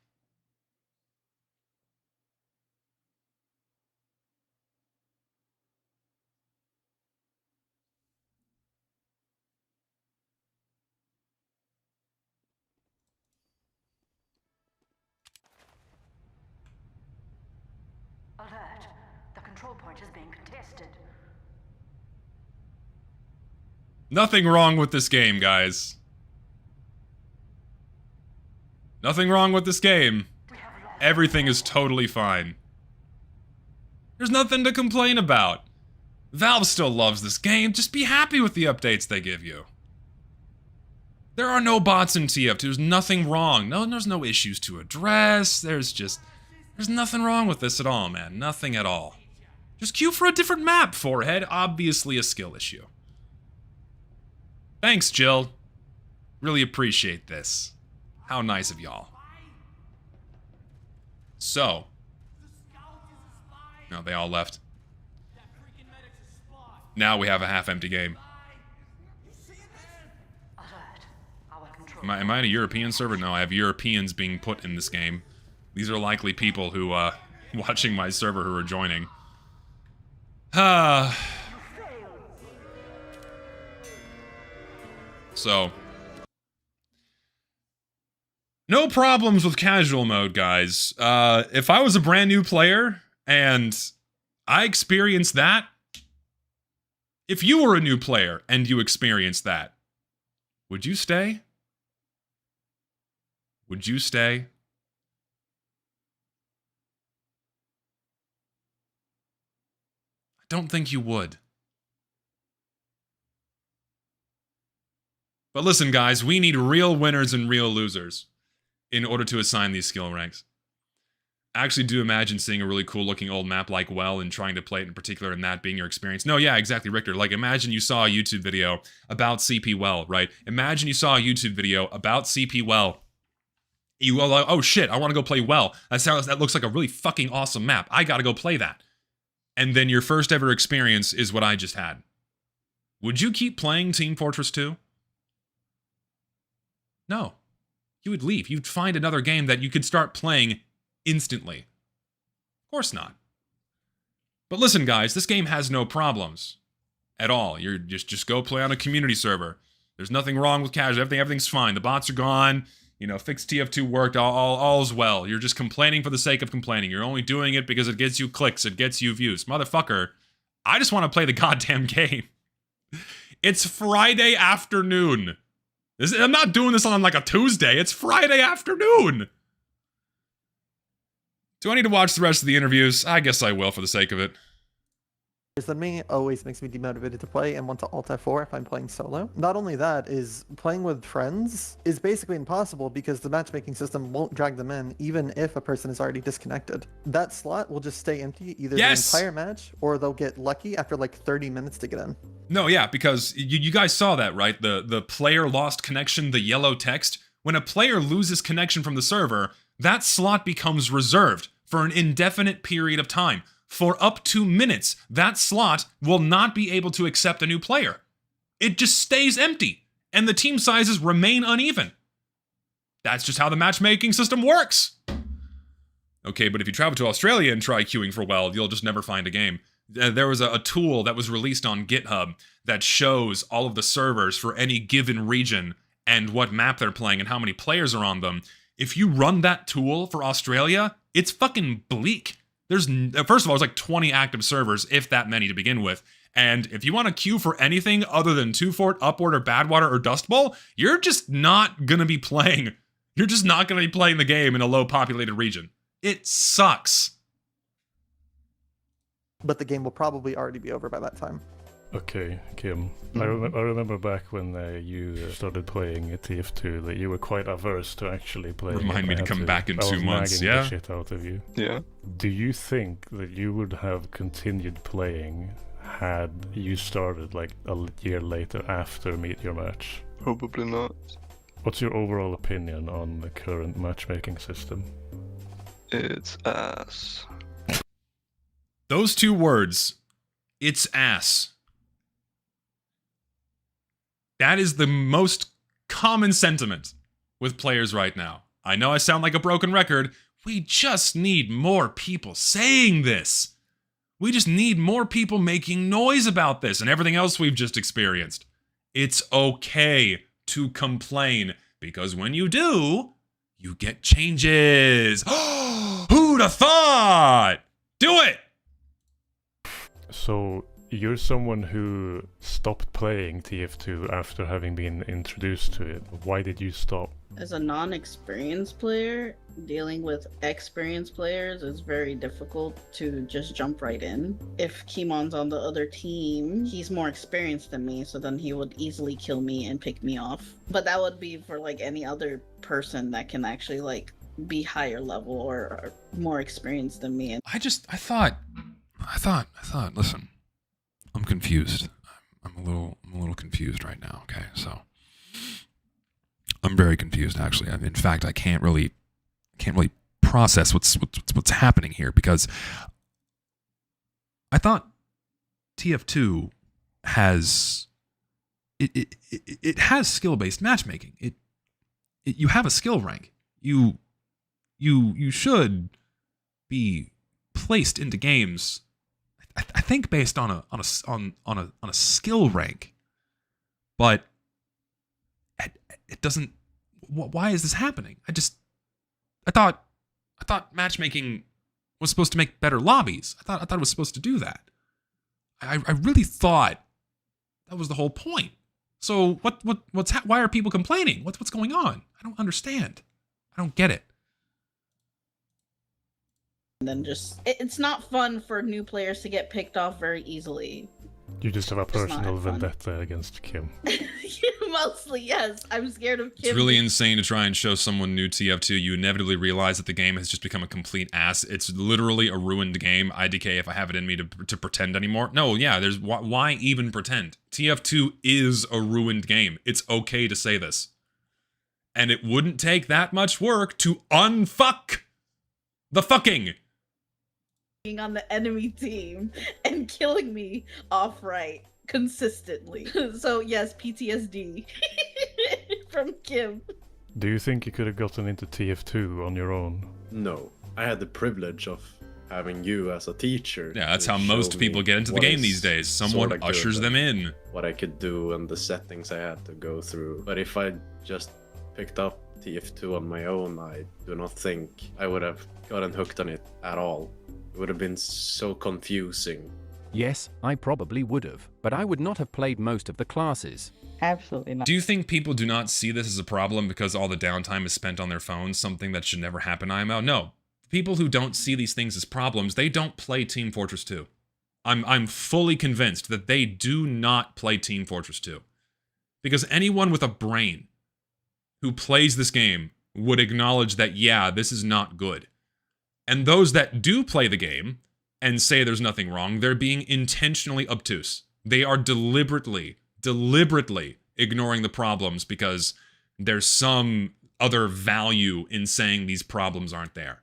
Alert. The control point is being contested. Nothing wrong with this game, guys. Nothing wrong with this game. Everything is totally fine. There's nothing to complain about. Valve still loves this game. Just be happy with the updates they give you. There are no bots in TF2. There's nothing wrong. No, there's no issues to address. There's nothing wrong with this at all, man. Nothing at all. Just queue for a different map, Forehead. Obviously a skill issue. Thanks, Jill. Really appreciate this. How nice of y'all. So. No, they all left. Now we have a half-empty game. Alert. Our control Am I in a European server? No, I have Europeans being put in this game. These are likely people who, watching my server who are joining. So, no problems with casual mode, guys. If I was a brand new player and I experienced that, if you were a new player and you experienced that, would you stay? Would you stay? I don't think you would. But listen, guys, we need real winners and real losers in order to assign these skill ranks. I actually do imagine seeing a really cool looking old map like Well and trying to play it in particular and that being your experience. No, yeah, exactly, Richter. Like, imagine you saw a YouTube video about CP Well, right? Imagine you saw a YouTube video about CP Well. You go like, oh shit, I want to go play Well. That looks like a really fucking awesome map. I gotta go play that. And then your first ever experience is what I just had. Would you keep playing Team Fortress 2? No. You would leave. You'd find another game that you could start playing instantly. Of course not. But listen, guys, this game has no problems at all. You're just go play on a community server. There's nothing wrong with casual. Everything's fine. The bots are gone. You know, fixed TF2 worked. All's well. You're just complaining for the sake of complaining. You're only doing it because it gets you clicks. It gets you views. Motherfucker, I just want to play the goddamn game. It's Friday afternoon. I'm not doing this on like a Tuesday. It's Friday afternoon. Do I need to watch the rest of the interviews? I guess I will for the sake of it. Than me always makes me demotivated to play and want to alt F4 if I'm playing solo. Not only that, is playing with friends is basically impossible because the matchmaking system won't drag them in even if a person is already disconnected. That slot will just stay empty either the entire match or they'll get lucky after like 30 minutes to get in. No, yeah, because you guys saw that, right? The player lost connection, the yellow text. When a player loses connection from the server, that slot becomes reserved for an indefinite period of time. For up to minutes, that slot will not be able to accept a new player. It just stays empty, and the team sizes remain uneven. That's just how the matchmaking system works. Okay, but if you travel to Australia and try queuing for Well, you'll just never find a game. There was a tool that was released on GitHub that shows all of the servers for any given region and what map they're playing and how many players are on them. If you run that tool for Australia, it's fucking bleak. There's, first of all, there's like 20 active servers, if that many to begin with. And if you want to queue for anything other than 2Fort, Upward, or Badwater, or Dust Bowl, you're just not going to be playing. You're just not going to be playing the game in a low-populated region. It sucks. But the game will probably already be over by that time. Okay, Kim. I remember back when you started playing TF2 that you were quite averse to actually playing. Remind me to come back in 2 months, yeah? The shit out of you. Yeah. Do you think that you would have continued playing had you started like a year later after Meet Your Match? Probably not. What's your overall opinion on the current matchmaking system? It's ass. Those 2 words, it's ass. That is the most common sentiment with players right now. I know I sound like a broken record. We just need more people saying this. We just need more people making noise about this and everything else we've just experienced. It's okay to complain because when you do, you get changes. Who'd have thought? Do it! So you're someone who stopped playing TF2 after having been introduced to it. Why did you stop? As a non-experienced player, dealing with experienced players is very difficult to just jump right in. If Kimon's on the other team, he's more experienced than me, so then he would easily kill me and pick me off. But that would be for like any other person that can actually like be higher level or more experienced than me. I thought, listen, I'm confused. I'm a little confused right now. Okay, so I'm very confused actually. In fact, I can't really process what's happening here because I thought TF2 has it has skill-based matchmaking. you have a skill rank. You should be placed into games. I think based on a skill rank, but it doesn't. Why is this happening? I thought matchmaking was supposed to make better lobbies. I thought it was supposed to do that. I really thought that was the whole point. So why are people complaining? What's going on? I don't understand. I don't get it. And then it's not fun for new players to get picked off very easily. You just have a personal vendetta against Kim. Mostly, yes. I'm scared of Kim. It's really insane to try and show someone new TF2. You inevitably realize that the game has just become a complete ass. It's literally a ruined game. IDK, if I have it in me to pretend anymore. No, yeah, there's why even pretend? TF2 is a ruined game. It's okay to say this. And it wouldn't take that much work to unfuck the fucking. Being on the enemy team and killing me off-right consistently. So yes, PTSD from Kim. Do you think you could have gotten into TF2 on your own? No. I had the privilege of having you as a teacher. Yeah, that's how most people get into the game these days. Someone ushers them in. What I could do and the settings I had to go through. But if I just picked up TF2 on my own, I do not think I would have gotten hooked on it at all. It would have been so confusing. Yes, I probably would have, but I would not have played most of the classes. Absolutely not. Do you think people do not see this as a problem because all the downtime is spent on their phones, something that should never happen, IMO? No. People who don't see these things as problems, they don't play Team Fortress 2. I'm fully convinced that they do not play Team Fortress 2. Because anyone with a brain who plays this game would acknowledge that, yeah, this is not good. And those that do play the game and say there's nothing wrong, they're being intentionally obtuse. They are deliberately ignoring the problems because there's some other value in saying these problems aren't there.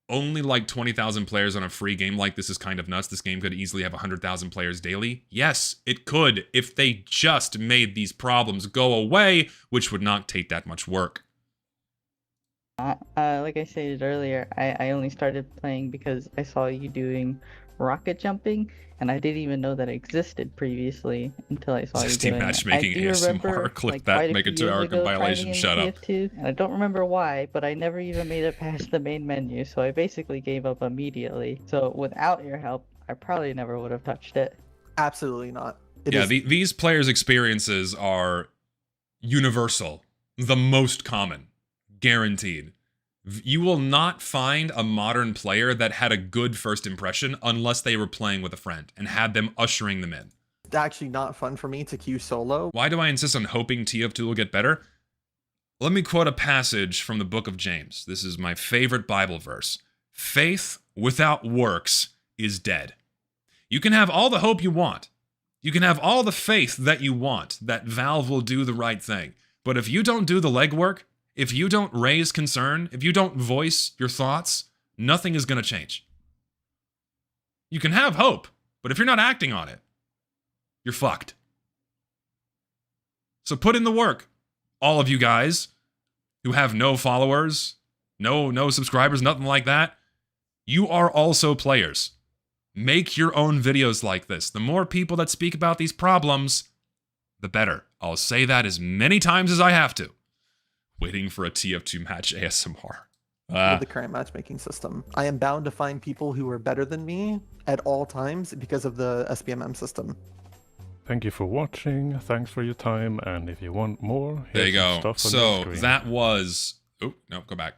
Only like 20,000 players on a free game like this is kind of nuts. This game could easily have 100,000 players daily. Yes, it could if they just made these problems go away, which would not take that much work. Like I stated earlier, I only started playing because I saw you doing rocket jumping, and I didn't even know that existed previously until I saw you Steam doing Matchmaking it. ASMR, clip that, make it to our compilation, shut up. TF2, and I don't remember why, but I never even made it past the main menu, so I basically gave up immediately. So without your help, I probably never would have touched it. Absolutely not. These players' experiences are universal, the most common. Guaranteed. You will not find a modern player that had a good first impression unless they were playing with a friend and had them ushering them in. It's actually not fun for me to queue solo. Why do I insist on hoping TF2 will get better? Let me quote a passage from the book of James. This is my favorite Bible verse. Faith without works is dead. You can have all the hope you want. You can have all the faith that you want, that Valve will do the right thing. But if you don't do the legwork, if you don't raise concern, if you don't voice your thoughts, nothing is going to change. You can have hope, but if you're not acting on it, you're fucked. So put in the work, all of you guys who have no followers, no subscribers, nothing like that. You are also players. Make your own videos like this. The more people that speak about these problems, the better. I'll say that as many times as I have to. Waiting for a TF2 match ASMR. With the current matchmaking system, I am bound to find people who are better than me at all times because of the SBMM system. Thank you for watching. Thanks for your time. And if you want more, there you go. Stuff So that was. Oh no, go back.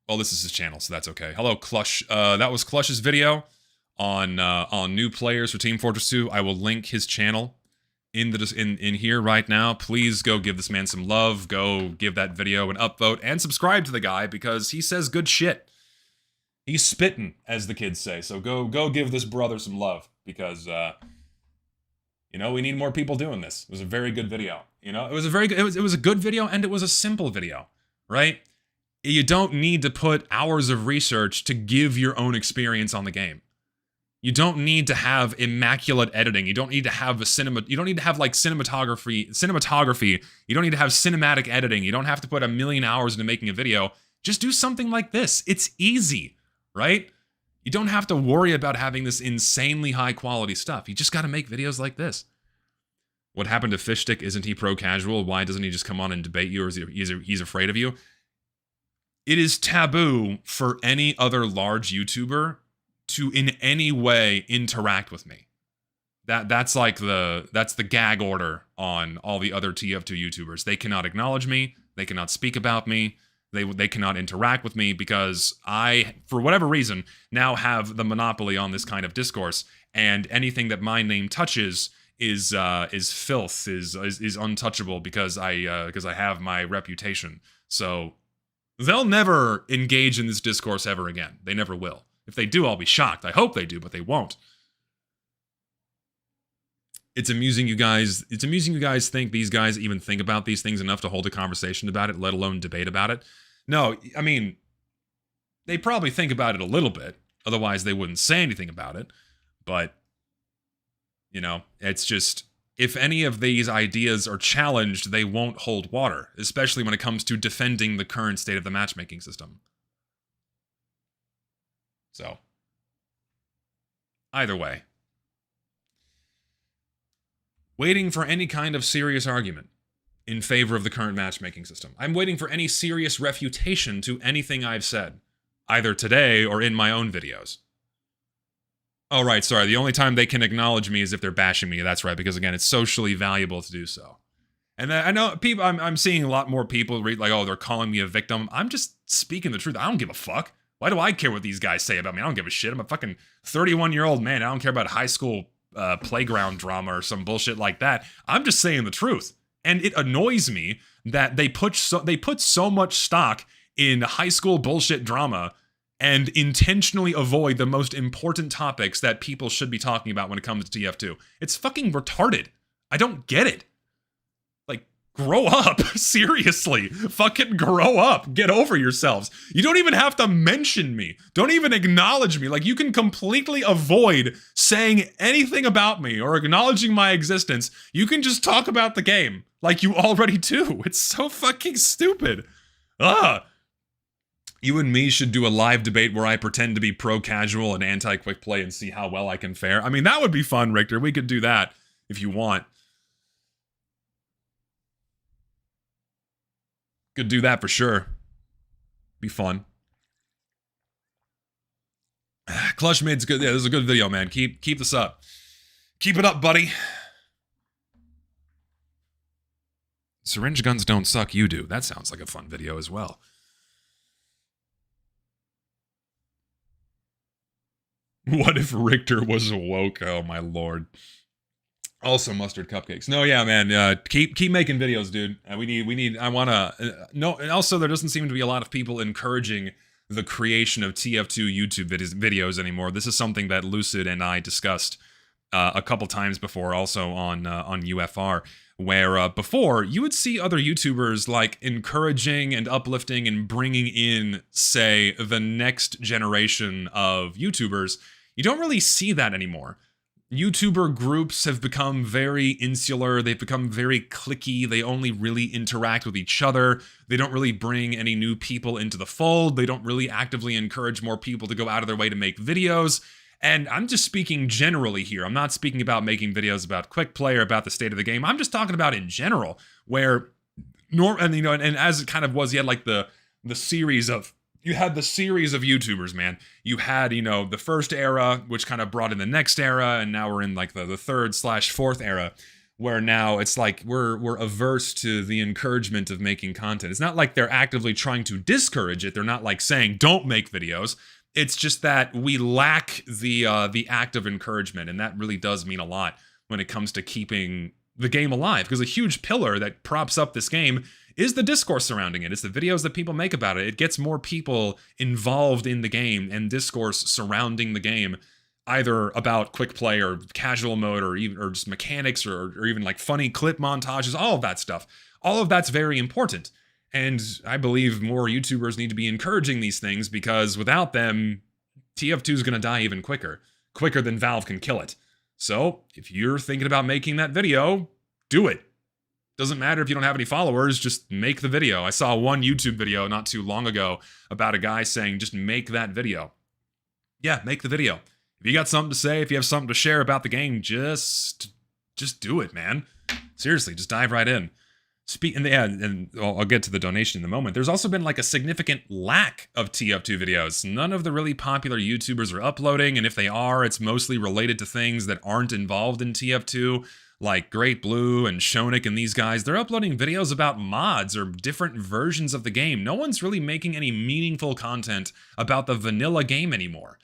Well, this is his channel, so that's okay. Hello, Clush. That was Clush's video on new players for Team Fortress 2. I will link his channel in here right now. Please go give this man some love. Go give that video an upvote and subscribe to the guy because he says good shit. He's spitting, as the kids say. So go give this brother some love because we need more people doing this. It was a very good video. It was a very good, it was a good video and it was a simple video, right? You don't need to put hours of research to give your own experience on the game. You don't need to have immaculate editing. You don't need to have you don't need to have like cinematography. You don't need to have cinematic editing. You don't have to put a million hours into making a video. Just do something like this. It's easy, right? You don't have to worry about having this insanely high quality stuff. You just got to make videos like this. What happened to Fishstick? Isn't he pro casual? Why doesn't he just come on and debate you, or is he's afraid of you? It is taboo for any other large YouTuber to in any way interact with me. That's the gag order on all the other TF2 YouTubers. They cannot acknowledge me. They cannot speak about me. They cannot interact with me because I, for whatever reason, now have the monopoly on this kind of discourse, and anything that my name touches is filth, is untouchable because I have my reputation. So they'll never engage in this discourse ever again. They never will. If they do, I'll be shocked. I hope they do, but they won't. It's amusing you guys think these guys even think about these things enough to hold a conversation about it, let alone debate about it. No, I mean, they probably think about it a little bit. Otherwise, they wouldn't say anything about it. But, you know, it's just, if any of these ideas are challenged, they won't hold water, especially when it comes to defending the current state of the matchmaking system. So, either way. Waiting for any kind of serious argument in favor of the current matchmaking system. I'm waiting for any serious refutation to anything I've said, either today or in my own videos. Oh, right, sorry, the only time they can acknowledge me is if they're bashing me. That's right, because again, it's socially valuable to do so. And I know people, I'm seeing a lot more people read like, oh, they're calling me a victim. I'm just speaking the truth. I don't give a fuck. Why do I care what these guys say about me? I don't give a shit. I'm a fucking 31-year-old man. I don't care about high school playground drama or some bullshit like that. I'm just saying the truth. And it annoys me that they put so much stock in high school bullshit drama and intentionally avoid the most important topics that people should be talking about when it comes to TF2. It's fucking retarded. I don't get it. Like, grow up. Seriously. Fucking grow up. Get over yourselves. You don't even have to mention me. Don't even acknowledge me. Like, you can completely avoid saying anything about me or acknowledging my existence. You can just talk about the game like you already do. It's so fucking stupid. Ugh. You and me should do a live debate where I pretend to be pro-casual and anti-quick play and see how well I can fare. I mean, that would be fun, Richter. We could do that if you want. Could do that for sure. Be fun. Clutch Mid's good. Yeah, this is a good video, man. Keep this up. Keep it up, buddy. Syringe guns don't suck, you do. That sounds like a fun video as well. What if Richter was woke? Oh my lord. Also mustard cupcakes. No, yeah, man. Keep making videos, dude. We need. I wanna. No, and also there doesn't seem to be a lot of people encouraging the creation of TF2 YouTube videos anymore. This is something that Lucid and I discussed a couple times before, also on UFR, where before you would see other YouTubers like encouraging and uplifting and bringing in, say, the next generation of YouTubers. You don't really see that anymore. YouTuber groups have become very insular. They've become very cliquey. They only really interact with each other. They don't really bring any new people into the fold. They don't really actively encourage more people to go out of their way to make videos. And I'm just speaking generally here. I'm not speaking about making videos about quick play or about the state of the game. I'm just talking about in general, where and as it kind of was, you had like the series of YouTubers, man. You had, the first era, which kind of brought in the next era, and now we're in like the third/fourth era, where now it's like we're averse to the encouragement of making content. It's not like they're actively trying to discourage it. They're not like saying don't make videos. It's just that we lack the act of encouragement, and that really does mean a lot when it comes to keeping the game alive, because a huge pillar that props up this game is the discourse surrounding it. It's the videos that people make about it. It gets more people involved in the game and discourse surrounding the game, either about quick play or casual mode or just mechanics or even like funny clip montages, all of that stuff. All of that's very important. And I believe more YouTubers need to be encouraging these things, because without them, TF2 is going to die even quicker. quicker than Valve can kill it. So if you're thinking about making that video, do it. Doesn't matter if you don't have any followers, just make the video. I saw one YouTube video not too long ago about a guy saying, just make that video. Yeah, make the video. If you got something to say, if you have something to share about the game, just do it, man. Seriously, just dive right in. And I'll get to the donation in a moment. There's also been like a significant lack of TF2 videos. None of the really popular YouTubers are uploading, and if they are, it's mostly related to things that aren't involved in TF2, like Great Blue and Shonik and these guys. They're uploading videos about mods or different versions of the game. No one's really making any meaningful content about the vanilla game anymore.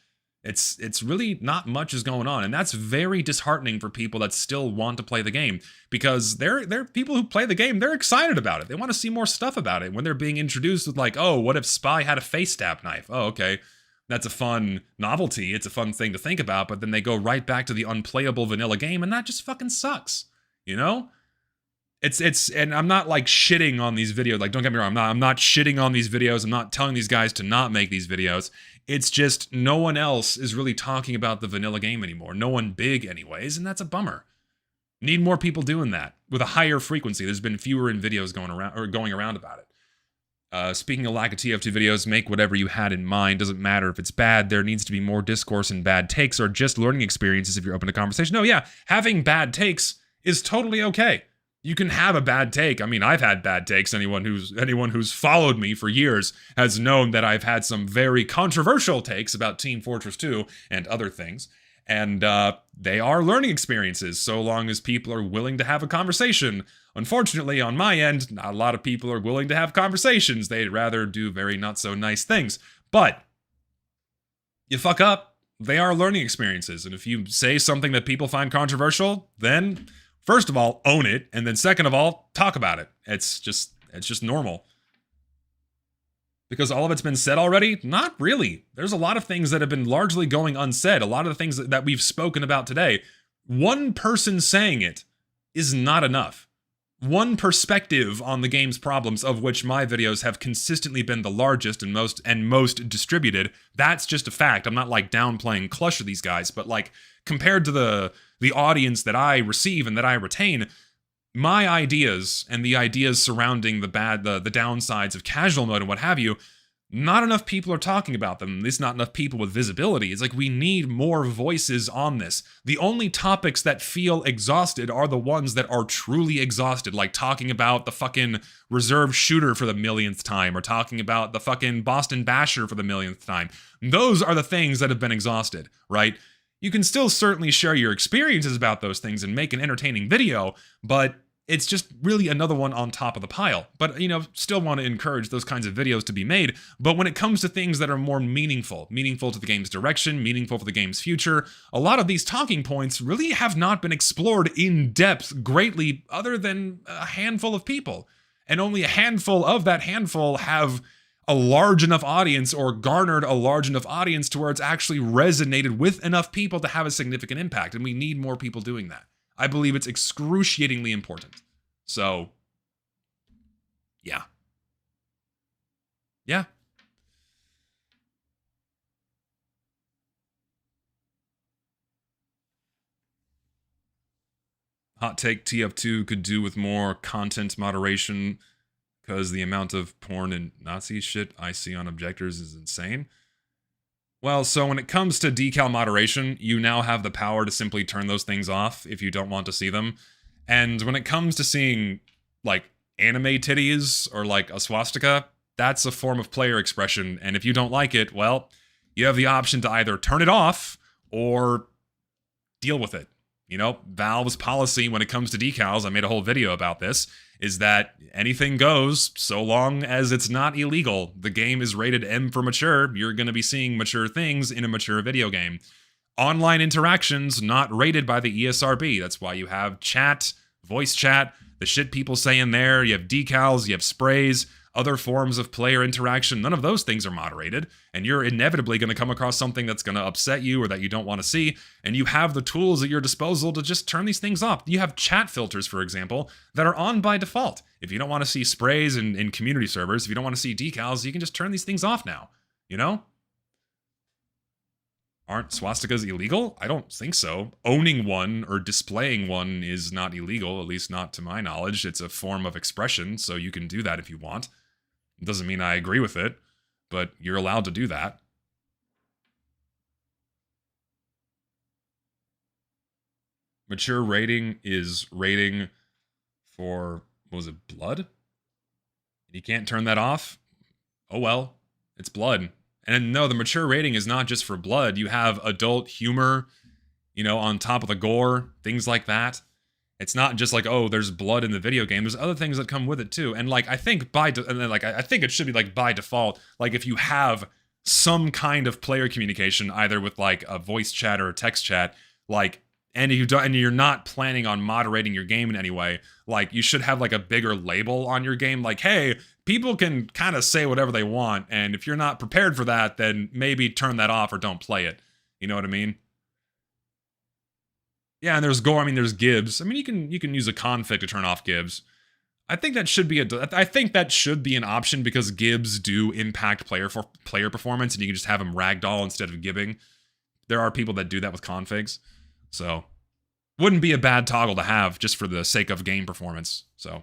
It's really not much is going on, and that's very disheartening for people that still want to play the game, because they're people who play the game, they're excited about it. They want to see more stuff about it when they're being introduced with like, oh, what if Spy had a face stab knife? Oh, okay. That's a fun novelty. It's a fun thing to think about, but then they go right back to the unplayable vanilla game, and that just fucking sucks, you know? And I'm not like shitting on these videos. Like, don't get me wrong, I'm not shitting on these videos. I'm not telling these guys to not make these videos. It's just no one else is really talking about the vanilla game anymore. No one big anyways, and that's a bummer. Need more people doing that with a higher frequency. There's been fewer videos going around about it. Speaking of lack of TF2 videos, make whatever you had in mind. Doesn't matter if it's bad. There needs to be more discourse and bad takes, or just learning experiences if you're open to conversation. No, yeah, having bad takes is totally okay. You can have a bad take. I mean, I've had bad takes. Anyone who's followed me for years has known that I've had some very controversial takes about Team Fortress 2 and other things. And they are learning experiences, so long as people are willing to have a conversation. Unfortunately, on my end, not a lot of people are willing to have conversations. They'd rather do very not so nice things. But you fuck up, they are learning experiences. And if you say something that people find controversial, then first of all, own it, and then second of all, talk about it. It's just normal. Because all of it's been said already? Not really. There's a lot of things that have been largely going unsaid. A lot of the things that we've spoken about today, one person saying it is not enough. One perspective on the game's problems, of which my videos have consistently been the largest and most distributed, that's just a fact. I'm not like downplaying Clutch of these guys, but like compared to the audience that I receive and that I retain, my ideas and the ideas surrounding the downsides of casual mode and what have you, not enough people are talking about them. At least not enough people with visibility. It's like we need more voices on this. The only topics that feel exhausted are the ones that are truly exhausted, like talking about the fucking reserve shooter for the millionth time, or talking about the fucking Boston Basher for the millionth time. Those are the things that have been exhausted, right? You can still certainly share your experiences about those things and make an entertaining video, but it's just really another one on top of the pile. But, you know, still want to encourage those kinds of videos to be made. But when it comes to things that are more meaningful to the game's direction, meaningful for the game's future, a lot of these talking points really have not been explored in depth greatly, other than a handful of people. And only a handful of that handful have a large enough audience, or garnered a large enough audience to where it's actually resonated with enough people to have a significant impact. And we need more people doing that. I believe it's excruciatingly important. So, yeah. Yeah. Hot take, TF2 could do with more content moderation, because the amount of porn and Nazi shit I see on objectors is insane. Well, so when it comes to decal moderation, you now have the power to simply turn those things off if you don't want to see them. And when it comes to seeing, like, anime titties or, like, a swastika, that's a form of player expression. And if you don't like it, well, you have the option to either turn it off or deal with it. You know, Valve's policy when it comes to decals, I made a whole video about this, is that anything goes so long as it's not illegal. The game is rated M for mature. You're going to be seeing mature things in a mature video game. Online interactions not rated by the ESRB. That's why you have chat, voice chat, the shit people say in there. You have decals, you have sprays, other forms of player interaction. None of those things are moderated, and you're inevitably going to come across something that's going to upset you or that you don't want to see, and you have the tools at your disposal to just turn these things off. You have chat filters, for example, that are on by default. If you don't want to see sprays in community servers, if you don't want to see decals, you can just turn these things off now, you know? Aren't swastikas illegal? I don't think so. Owning one or displaying one is not illegal, at least not to my knowledge. It's a form of expression, so you can do that if you want. It doesn't mean I agree with it, but you're allowed to do that. Mature rating is rating for, what was it, blood? You can't turn that off? Oh well, it's blood. And no, the mature rating is not just for blood. You have adult humor, you know, on top of the gore, things like that. It's not just like, oh, there's blood in the video game. There's other things that come with it too. And like, I think I think it should be like by default, like if you have some kind of player communication, either with like a voice chat or a text chat, like, and you're not planning on moderating your game in any way, like you should have like a bigger label on your game, like, hey, people can kind of say whatever they want, and if you're not prepared for that, then maybe turn that off or don't play it. You know what I mean? Yeah, and there's gore. I mean, there's gibs. I mean, you can use a config to turn off gibs. I think that should be an option because gibs do impact player performance, and you can just have them ragdoll instead of gibbing. There are people that do that with configs, so wouldn't be a bad toggle to have just for the sake of game performance. So.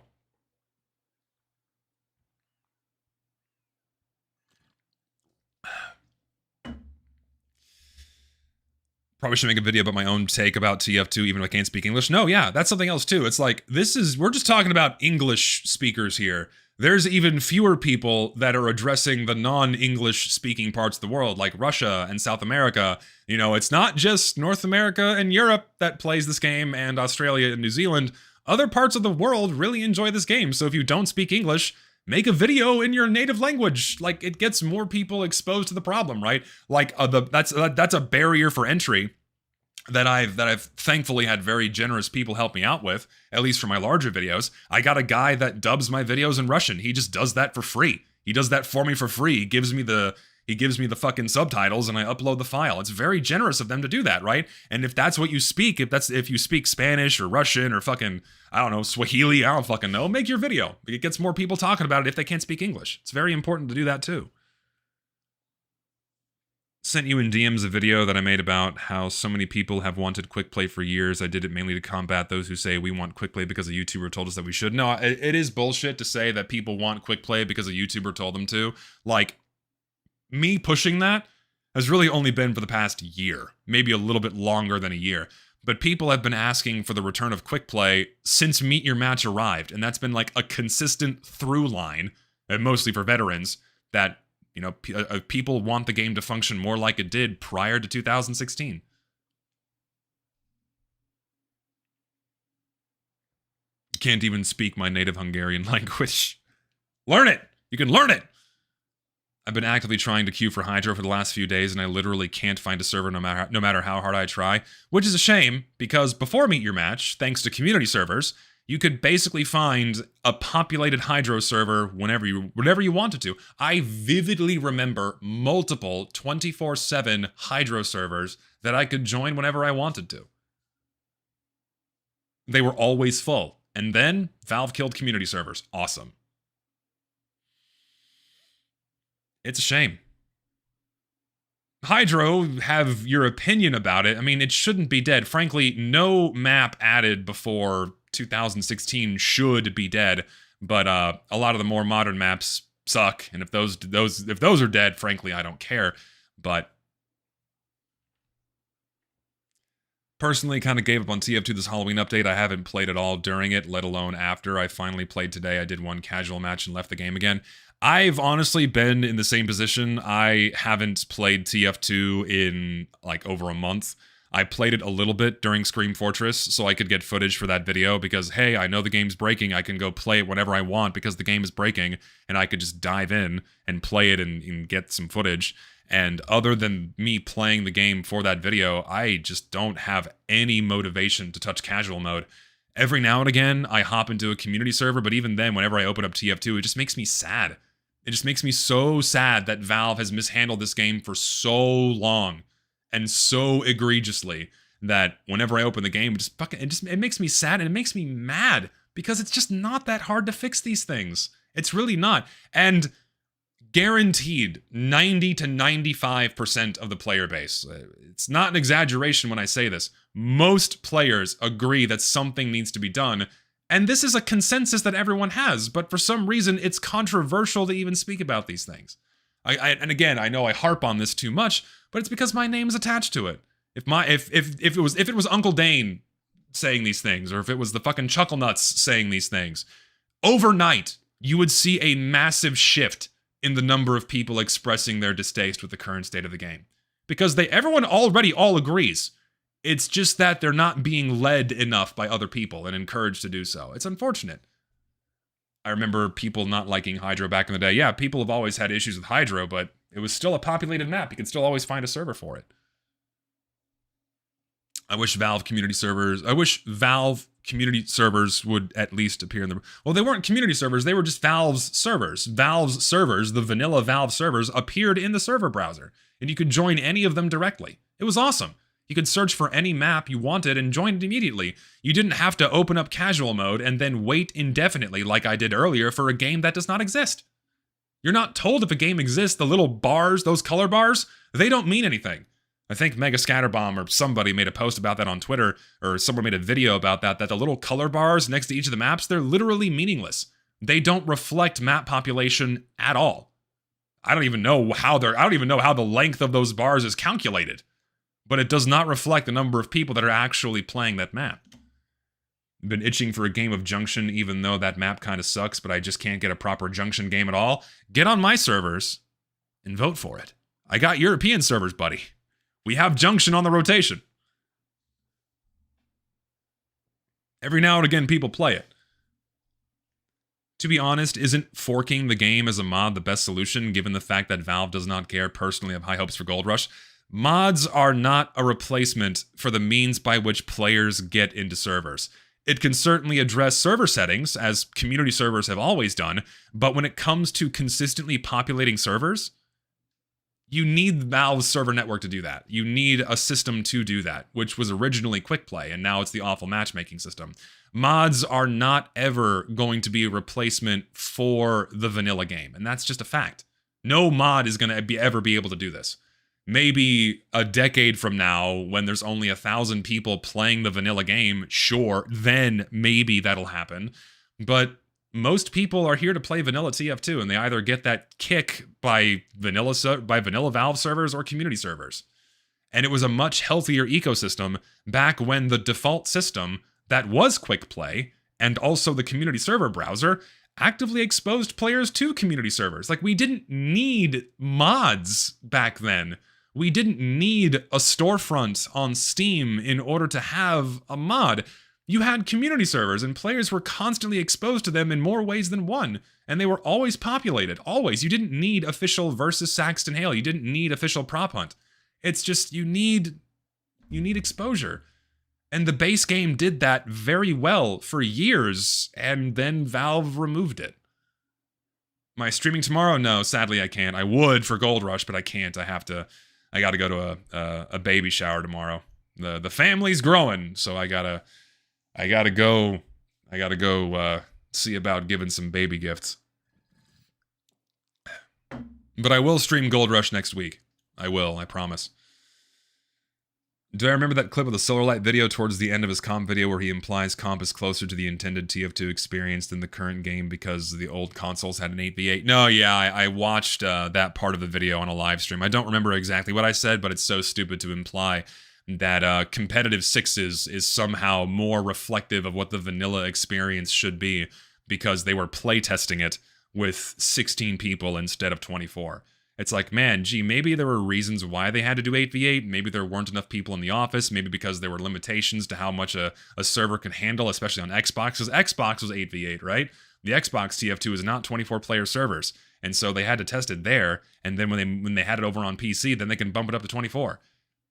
Probably should make a video about my own take about TF2 even if I can't speak English. No, yeah, that's something else too. It's like, we're just talking about English speakers here. There's even fewer people that are addressing the non-English speaking parts of the world, like Russia and South America. You know, it's not just North America and Europe that plays this game, and Australia and New Zealand. Other parts of the world really enjoy this game, so if you don't speak English, make a video in your native language. Like, it gets more people exposed to the problem, right? Like, that's a barrier for entry that I've thankfully had very generous people help me out with, at least for my larger videos. I got a guy that dubs my videos in Russian. He just does that for free. He does that for me for free. He gives me the fucking subtitles and I upload the file. It's very generous of them to do that, right? And if that's what you speak, if you speak Spanish or Russian or fucking, I don't know, Swahili, I don't fucking know, make your video. It gets more people talking about it if they can't speak English. It's very important to do that too. Sent you in DMs a video that I made about how so many people have wanted quick play for years. I did it mainly to combat those who say we want quick play because a YouTuber told us that we should. No, it is bullshit to say that people want quick play because a YouTuber told them to. Like, me pushing that has really only been for the past year, maybe a little bit longer than a year. But people have been asking for the return of quick play since Meet Your Match arrived, and that's been like a consistent through line, and mostly for veterans, that, you know, people want the game to function more like it did prior to 2016. Can't even speak my native Hungarian language. Learn it! You can learn it! I've been actively trying to queue for Hydro for the last few days, and I literally can't find a server no matter how hard I try, which is a shame, because before Meet Your Match, thanks to community servers, you could basically find a populated Hydro server whenever you wanted to. I vividly remember multiple 24/7 Hydro servers that I could join whenever I wanted to. They were always full. And then Valve killed community servers. Awesome. It's a shame. Hydro, have your opinion about it. I mean, it shouldn't be dead. Frankly, no map added before 2016 should be dead, but a lot of the more modern maps suck, and if those are dead, frankly, I don't care. But personally, kind of gave up on TF2 this Halloween update. I haven't played at all during it, let alone after. I finally played today. I did one casual match and left the game again. I've honestly been in the same position. I haven't played TF2 in like over a month. I played it a little bit during Scream Fortress so I could get footage for that video because, hey, I know the game's breaking. I can go play it whenever I want because the game is breaking, and I could just dive in and play it and get some footage. And other than me playing the game for that video, I just don't have any motivation to touch casual mode. Every now and again, I hop into a community server, but even then, whenever I open up TF2, it just makes me sad. It just makes me so sad that Valve has mishandled this game for so long and so egregiously that whenever I open the game, it makes me sad and it makes me mad because it's just not that hard to fix these things. It's really not. And guaranteed 90 to 95% of the player base. It's not an exaggeration when I say this. Most players agree that something needs to be done, and this is a consensus that everyone has, but for some reason it's controversial to even speak about these things. And again, I know I harp on this too much, but it's because my name is attached to it. If it was Uncle Dane saying these things, or if it was the fucking Chuckle Nuts saying these things, overnight you would see a massive shift in the number of people expressing their distaste with the current state of the game. Because everyone already all agrees. It's just that they're not being led enough by other people and encouraged to do so. It's unfortunate. I remember people not liking Hydro back in the day. Yeah, people have always had issues with Hydro, but it was still a populated map. You can still always find a server for it. I wish Valve community servers would at least appear in the... Well, they weren't community servers, they were just Valve's servers. Valve's servers, the vanilla Valve servers, appeared in the server browser, and you could join any of them directly. It was awesome. You could search for any map you wanted and join it immediately. You didn't have to open up casual mode and then wait indefinitely like I did earlier for a game that does not exist. You're not told if a game exists. The little bars, those color bars, they don't mean anything. I think Mega Scatterbomb or somebody made a post about that on Twitter, or someone made a video about that the little color bars next to each of the maps, they're literally meaningless. They don't reflect map population at all. I don't even know how the length of those bars is calculated, but it does not reflect the number of people that are actually playing that map. Been itching for a game of Junction, even though that map kind of sucks, but I just can't get a proper Junction game at all. Get on my servers and vote for it. I got European servers, buddy. We have Junction on the rotation. Every now and again, people play it. To be honest, isn't forking the game as a mod the best solution, given the fact that Valve does not care? Personally, I have high hopes for Gold Rush. Mods are not a replacement for the means by which players get into servers. It can certainly address server settings, as community servers have always done, but when it comes to consistently populating servers, you need Valve's server network to do that. You need a system to do that, which was originally Quick Play, and now it's the awful matchmaking system. Mods are not ever going to be a replacement for the vanilla game, and that's just a fact. No mod is going to ever be able to do this. Maybe a decade from now, when there's only 1,000 people playing the vanilla game, sure, then maybe that'll happen. But most people are here to play vanilla TF2, and they either get that kick by vanilla Valve servers or community servers. And it was a much healthier ecosystem back when the default system that was Quick Play and also the community server browser actively exposed players to community servers. Like, we didn't need mods back then. We didn't need a storefront on Steam in order to have a mod. You had community servers, and players were constantly exposed to them in more ways than one, and they were always populated, always. You didn't need official versus Saxton Hale. You didn't need official prop hunt. It's just you need exposure. And the base game did that very well for years, and then Valve removed it. Am I streaming tomorrow? No, sadly I can't. I would for Gold Rush, but I can't. I gotta go to a baby shower tomorrow. The family's growing, so I gotta go see about giving some baby gifts. But I will stream Gold Rush next week. I will, I promise. Do I remember that clip of the Solarlight video towards the end of his comp video where he implies comp is closer to the intended TF2 experience than the current game because the old consoles had an 8v8? No, yeah, I watched that part of the video on a live stream. I don't remember exactly what I said, but it's so stupid to imply that competitive sixes is somehow more reflective of what the vanilla experience should be because they were playtesting it with 16 people instead of 24. It's like, man, gee, maybe there were reasons why they had to do 8v8. Maybe there weren't enough people in the office. Maybe because there were limitations to how much a server could handle, especially on Xbox, because Xbox was 8v8, right? The Xbox TF2 is not 24-player servers, and so they had to test it there, and then when they had it over on PC, then they can bump it up to 24.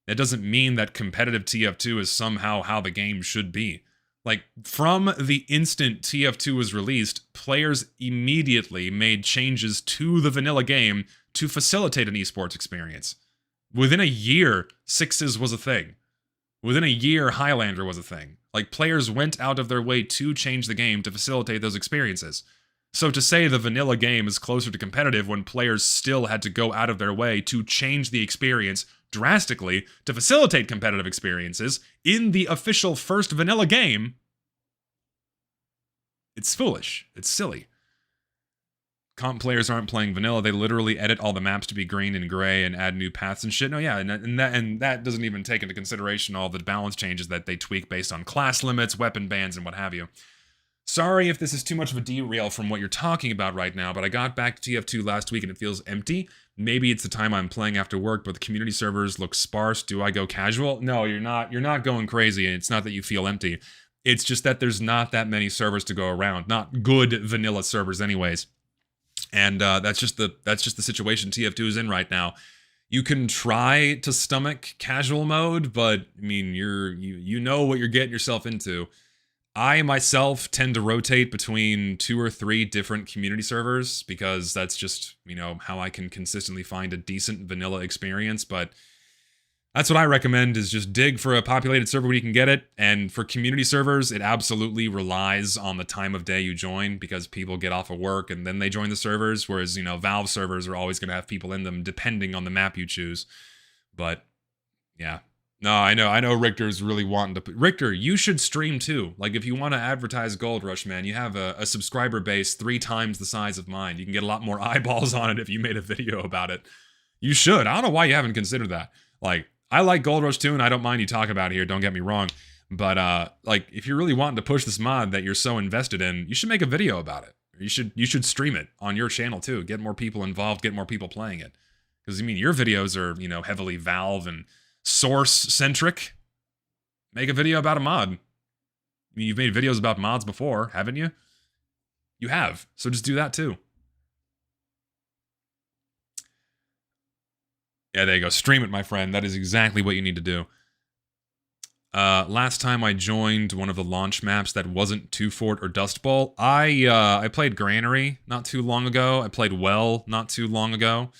That doesn't mean that competitive TF2 is somehow how the game should be. Like, from the instant TF2 was released, players immediately made changes to the vanilla game to facilitate an esports experience. Within a year, Sixes was a thing. Within a year, Highlander was a thing. Like, players went out of their way to change the game to facilitate those experiences. So to say the vanilla game is closer to competitive when players still had to go out of their way to change the experience drastically to facilitate competitive experiences in the official first vanilla game, it's foolish. It's silly. Comp players aren't playing vanilla. They literally edit all the maps to be green and gray and add new paths and shit. No, yeah, and that doesn't even take into consideration all the balance changes that they tweak based on class limits, weapon bans, and what have you. Sorry if this is too much of a derail from what you're talking about right now, but I got back to TF2 last week and it feels empty. Maybe it's the time I'm playing after work, but the community servers look sparse. Do I go casual? No, you're not. You're not going crazy, and it's not that you feel empty. It's just that there's not that many servers to go around. Not good vanilla servers anyways. And that's just the situation TF2 is in right now. You can try to stomach casual mode, but I mean, you know what you're getting yourself into. I myself tend to rotate between 2 or 3 different community servers because that's just, you know, how I can consistently find a decent vanilla experience, but that's what I recommend, is just dig for a populated server where you can get it. And for community servers, it absolutely relies on the time of day you join, because people get off of work and then they join the servers, whereas, you know, Valve servers are always going to have people in them depending on the map you choose. But yeah. No, I know Richter's really wanting to... Richter, you should stream too. Like, if you want to advertise Gold Rush, man, you have a subscriber base 3 times the size of mine. You can get a lot more eyeballs on it if you made a video about it. You should. I don't know why you haven't considered that. Like, I like Gold Rush too, and I don't mind you talk about it here, don't get me wrong. But, like, if you're really wanting to push this mod that you're so invested in, you should make a video about it. You should stream it on your channel too. Get more people involved, get more people playing it. Because, I mean, your videos are, you know, heavily Valve and Source-centric. Make a video about a mod. I mean, you've made videos about mods before, haven't you? You have. So just do that too. Yeah, there you go. Stream it, my friend. That is exactly what you need to do. Last time I joined one of the launch maps that wasn't Two Fort or Dust Bowl, I played Granary not too long ago. I played Well not too long ago.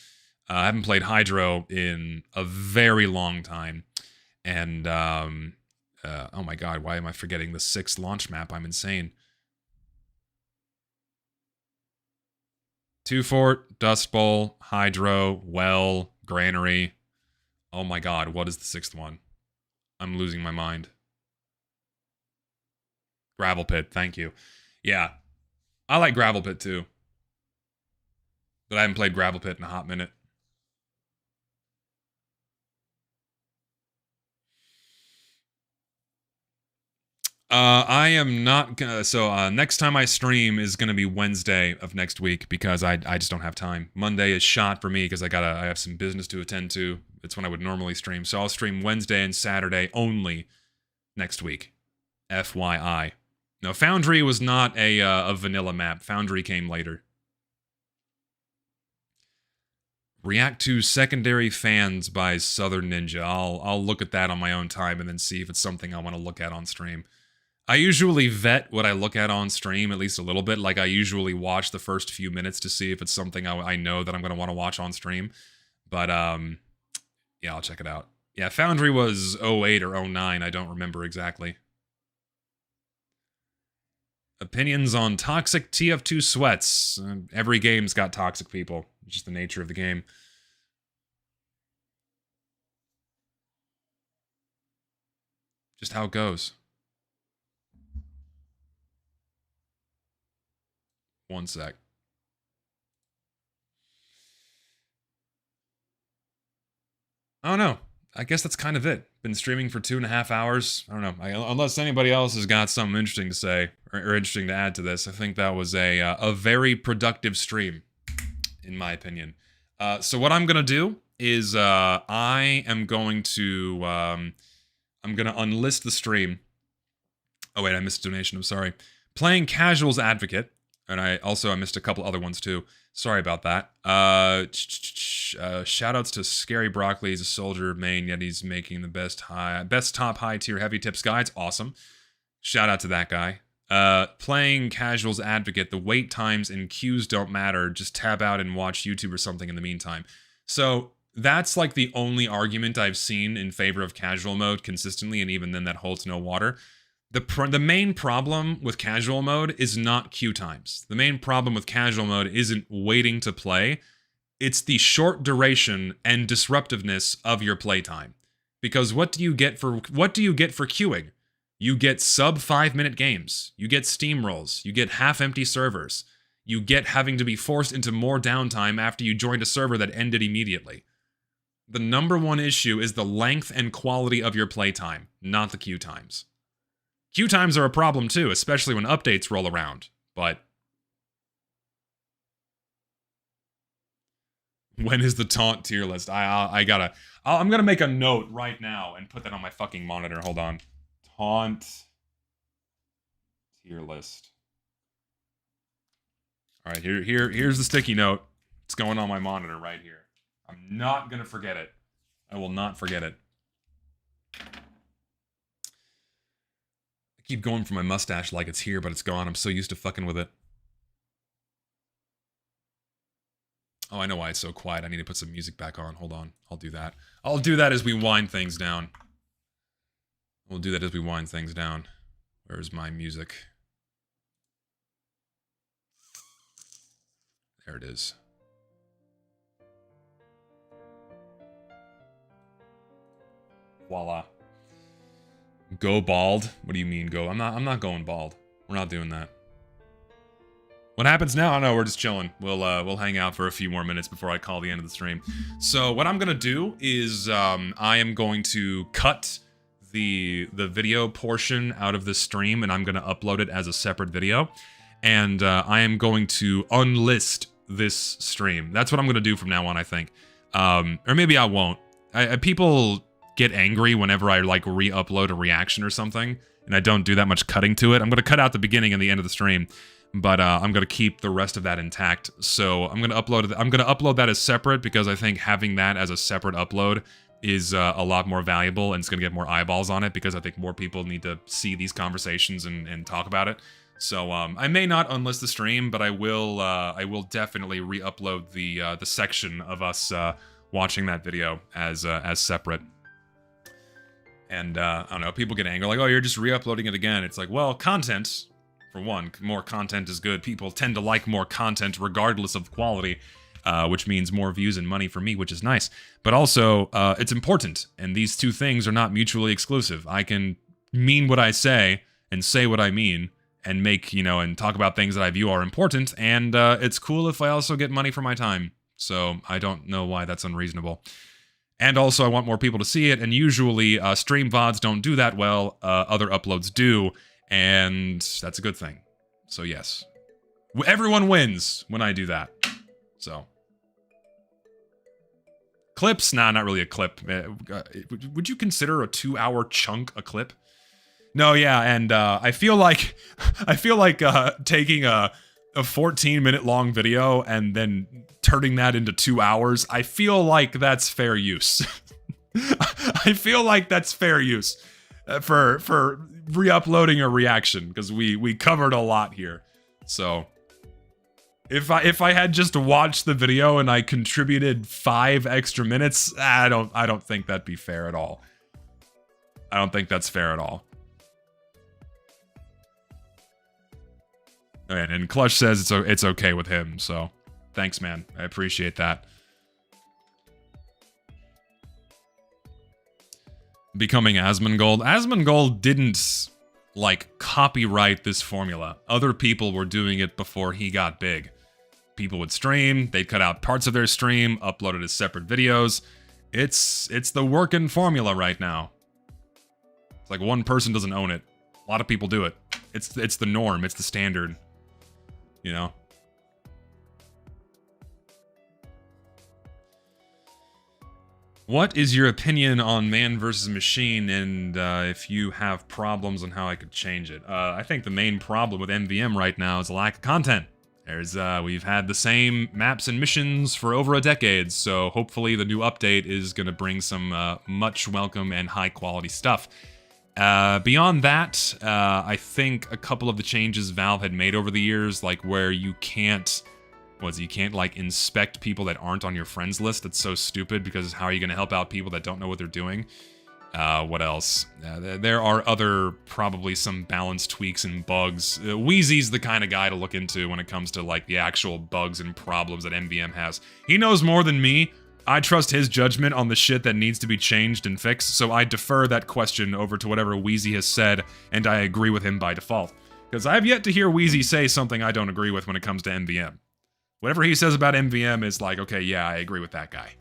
I haven't played Hydro in a very long time. And, oh my god, why am I forgetting the 6th launch map? I'm insane. Two Fort, Dust Bowl, Hydro, Well, Granary. Oh my god, what is the 6th one? I'm losing my mind. Gravel Pit, thank you. Yeah, I like Gravel Pit too. But I haven't played Gravel Pit in a hot minute. I am not gonna, so next time I stream is gonna be Wednesday of next week, because I just don't have time. Monday is shot for me because I have some business to attend to. It's when I would normally stream. So I'll stream Wednesday and Saturday only next week. FYI. No, Foundry was not a vanilla map. Foundry came later. React to Secondary Fans by Southern Ninja. I'll look at that on my own time and then see if it's something I want to look at on stream. I usually vet what I look at on stream at least a little bit. Like, I usually watch the first few minutes to see if it's something I know that I'm going to want to watch on stream. But, yeah, I'll check it out. Yeah, Foundry was 08 or 09. I don't remember exactly. Opinions on toxic TF2 sweats. Every game's got toxic people. It's just the nature of the game. Just how it goes. One sec. I don't know. I guess that's kind of it. Been streaming for 2.5 hours. I don't know. Unless anybody else has got something interesting to say or interesting to add to this, I think that was a very productive stream, in my opinion. So what I'm gonna do is I am going to I'm gonna unlist the stream. Oh wait, I missed a donation. I'm sorry. Playing Casuals Advocate, and I missed a couple other ones too. Sorry about that. Shoutouts to Scary Broccoli. He's a soldier main, yet he's making the best top high tier heavy tips guides. Awesome. Shout out to that guy. Playing Casuals Advocate. The wait times and queues don't matter. Just tab out and watch YouTube or something in the meantime. So that's like the only argument I've seen in favor of casual mode consistently, and even then that holds no water. The main problem with casual mode is not queue times. The main problem with casual mode isn't waiting to play. It's the short duration and disruptiveness of your playtime. Because what do you get for queuing? You get sub 5-minute games. You get Steamrolls. You get half-empty servers. You get having to be forced into more downtime after you joined a server that ended immediately. The number one issue is the length and quality of your playtime, not the queue times. Queue times are a problem too, especially when updates roll around, but... When is the taunt tier list? I'm gonna make a note right now and put that on my fucking monitor. Hold on. Taunt tier list. All right, here's the sticky note. It's going on my monitor right here. I'm not gonna forget it. I will not forget it. I keep going for my mustache like it's here, but it's gone. I'm so used to fucking with it. Oh, I know why it's so quiet. I need to put some music back on. Hold on. I'll do that. I'll do that as we wind things down. We'll do that as we wind things down. Where's my music? There it is. Voila. Go bald? What do you mean go? I'm not going bald. We're not doing that. What happens now? I don't know, we're just chilling. We'll hang out for a few more minutes before I call the end of the stream. So what I'm gonna do is I am going to cut the video portion out of the stream and I'm gonna upload it as a separate video. And I am going to unlist this stream. That's what I'm gonna do from now on, I think. Or maybe I won't. People get angry whenever I like re-upload a reaction or something, and I don't do that much cutting to it. I'm gonna cut out the beginning and the end of the stream. But I'm gonna keep the rest of that intact. So I'm gonna upload that as separate because I think having that as a separate upload is a lot more valuable and it's gonna get more eyeballs on it because I think more people need to see these conversations and talk about it. So I may not unlist the stream, but I will definitely re-upload the section of us watching that video as separate. And I don't know, people get angry like, oh, you're just re-uploading it again. It's like, well, content. For one, more content is good. People tend to like more content regardless of quality, which means more views and money for me, which is nice. But also, it's important, and these two things are not mutually exclusive. I can mean what I say and say what I mean and make, and talk about things that I view are important, and it's cool if I also get money for my time. So I don't know why that's unreasonable. And also, I want more people to see it, and usually stream VODs don't do that well. Other uploads do. And that's a good thing. So yes. Everyone wins when I do that. So. Clips? Nah, not really a clip. Would you consider a 2-hour chunk a clip? No, yeah, and I feel like taking a 14-minute long video and then turning that into 2 hours, I feel like that's fair use. I feel like that's fair use for re-uploading a reaction because we covered a lot here. So if I had just watched the video and I contributed 5 extra minutes, I don't think that'd be fair at all. I don't think that's fair at all. And Clutch says it's okay with him, so thanks, man. I appreciate that. Becoming Asmongold. Asmongold didn't, like, copyright this formula. Other people were doing it before he got big. People would stream, they'd cut out parts of their stream, upload it as separate videos. It's the working formula right now. It's like one person doesn't own it. A lot of people do it. It's the norm, it's the standard. You know? What is your opinion on Man vs. Machine, and if you have problems on how I could change it? I think the main problem with MVM right now is a lack of content. We've had the same maps and missions for over a decade, so hopefully the new update is going to bring some much welcome and high quality stuff. Beyond that, I think a couple of the changes Valve had made over the years, like where you can't like inspect people that aren't on your friends list. That's so stupid because how are you going to help out people that don't know what they're doing? What else? There are other, probably some balance tweaks and bugs. Wheezy's the kind of guy to look into when it comes to like the actual bugs and problems that MVM has. He knows more than me. I trust his judgment on the shit that needs to be changed and fixed, so I defer that question over to whatever Wheezy has said, and I agree with him by default. Because I've yet to hear Wheezy say something I don't agree with when it comes to MVM. Whatever he says about MVM is like, okay, yeah, I agree with that guy.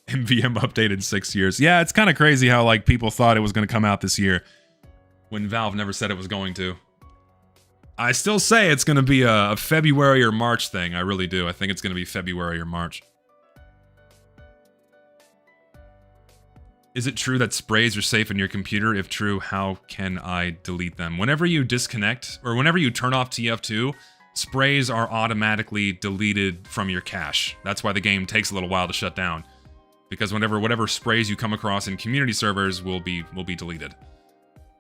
MVM update in 6 years. Yeah, it's kind of crazy how like people thought it was going to come out this year when Valve never said it was going to. I still say it's going to be a February or March thing. I really do. I think it's going to be February or March. Is it true that sprays are safe in your computer? If true, how can I delete them? Whenever you disconnect or whenever you turn off TF2, sprays are automatically deleted from your cache. That's why the game takes a little while to shut down. Because whatever sprays you come across in community servers will be deleted.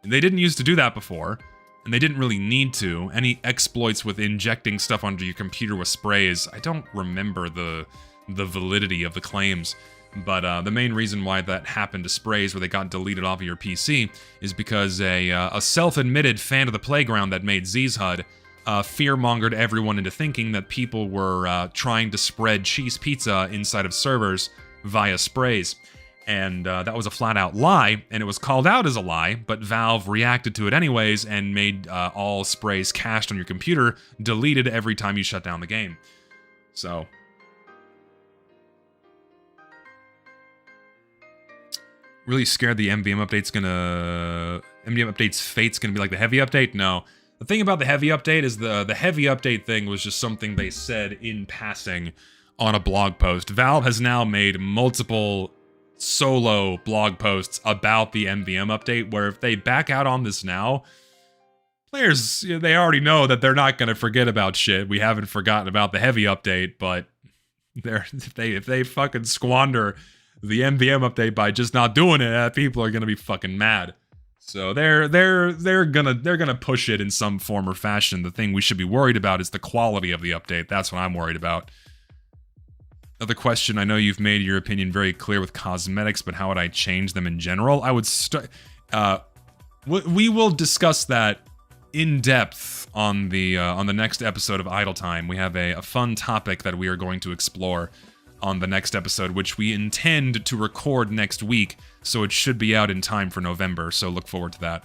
And they didn't used to do that before, and they didn't really need to. Any exploits with injecting stuff onto your computer with sprays, I don't remember the validity of the claims, but the main reason why that happened to sprays where they got deleted off of your PC is because a self-admitted fan of the playground that made Z's HUD fear-mongered everyone into thinking that people were trying to spread cheese pizza inside of servers via sprays, and that was a flat-out lie, and it was called out as a lie, but Valve reacted to it anyways and made all sprays cached on your computer deleted every time you shut down the game. So really scared the MVM update's fate's gonna be like the heavy update? No. The thing about the heavy update is the heavy update thing was just something they said in passing on a blog post. Valve has now made multiple solo blog posts about the MVM update, where if they back out on this now, players, they already know that they're not going to forget about shit. We haven't forgotten about the heavy update, but if they fucking squander the MVM update by just not doing it, people are going to be fucking mad. So they're gonna push it in some form or fashion. The thing we should be worried about is the quality of the update. That's what I'm worried about. Another question, I know you've made your opinion very clear with cosmetics, but how would I change them in general? I would we will discuss that in depth on the next episode of Idle Time. We have a fun topic that we are going to explore on the next episode, which we intend to record next week, so it should be out in time for November, so look forward to that.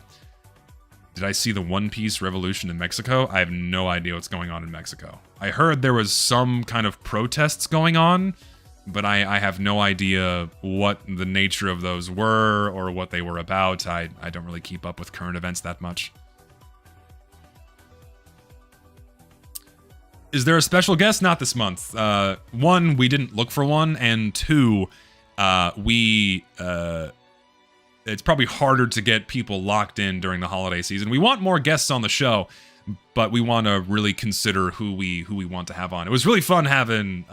Did I see the One Piece revolution in Mexico? I have no idea what's going on in Mexico. I heard there was some kind of protests going on, but I have no idea what the nature of those were or what they were about. I don't really keep up with current events that much. Is there a special guest? Not this month. One, we didn't look for one, and two, it's probably harder to get people locked in during the holiday season. We want more guests on the show, but we want to really consider who we want to have on. It was really fun having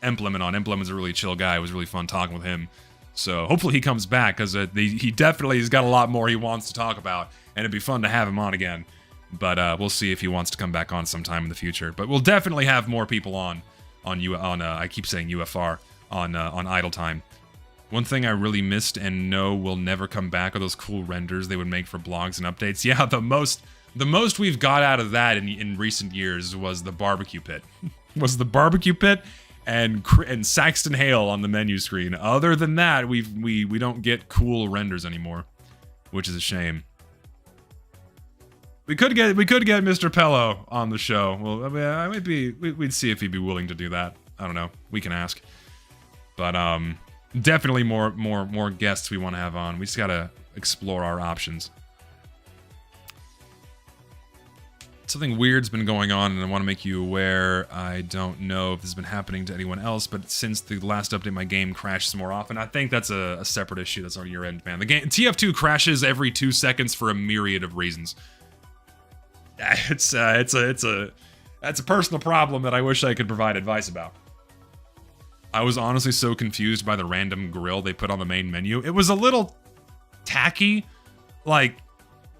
Implement on. Implement's a really chill guy. It was really fun talking with him. So hopefully he comes back, because he definitely has got a lot more he wants to talk about, and it'd be fun to have him on again. But we'll see if he wants to come back on sometime in the future. But we'll definitely have more people on I keep saying UFR on Idle Time. One thing I really missed and know will never come back are those cool renders they would make for blogs and updates. Yeah, the most we've got out of that in recent years was the barbecue pit. And Saxton Hale on the menu screen. Other than that, we don't get cool renders anymore, which is a shame. We could get Mr. Pello on the show. Well, I mean, we'd see if he'd be willing to do that. I don't know. We can ask. But definitely more guests we want to have on. We just gotta explore our options. Something weird's been going on, and I want to make you aware. I don't know if this has been happening to anyone else, but since the last update, my game crashes more often. I think that's a separate issue. That's on your end, man. The game TF2 crashes every 2 seconds for a myriad of reasons. That's a personal problem that I wish I could provide advice about. I was honestly so confused by the random grill they put on the main menu. It was a little tacky. Like,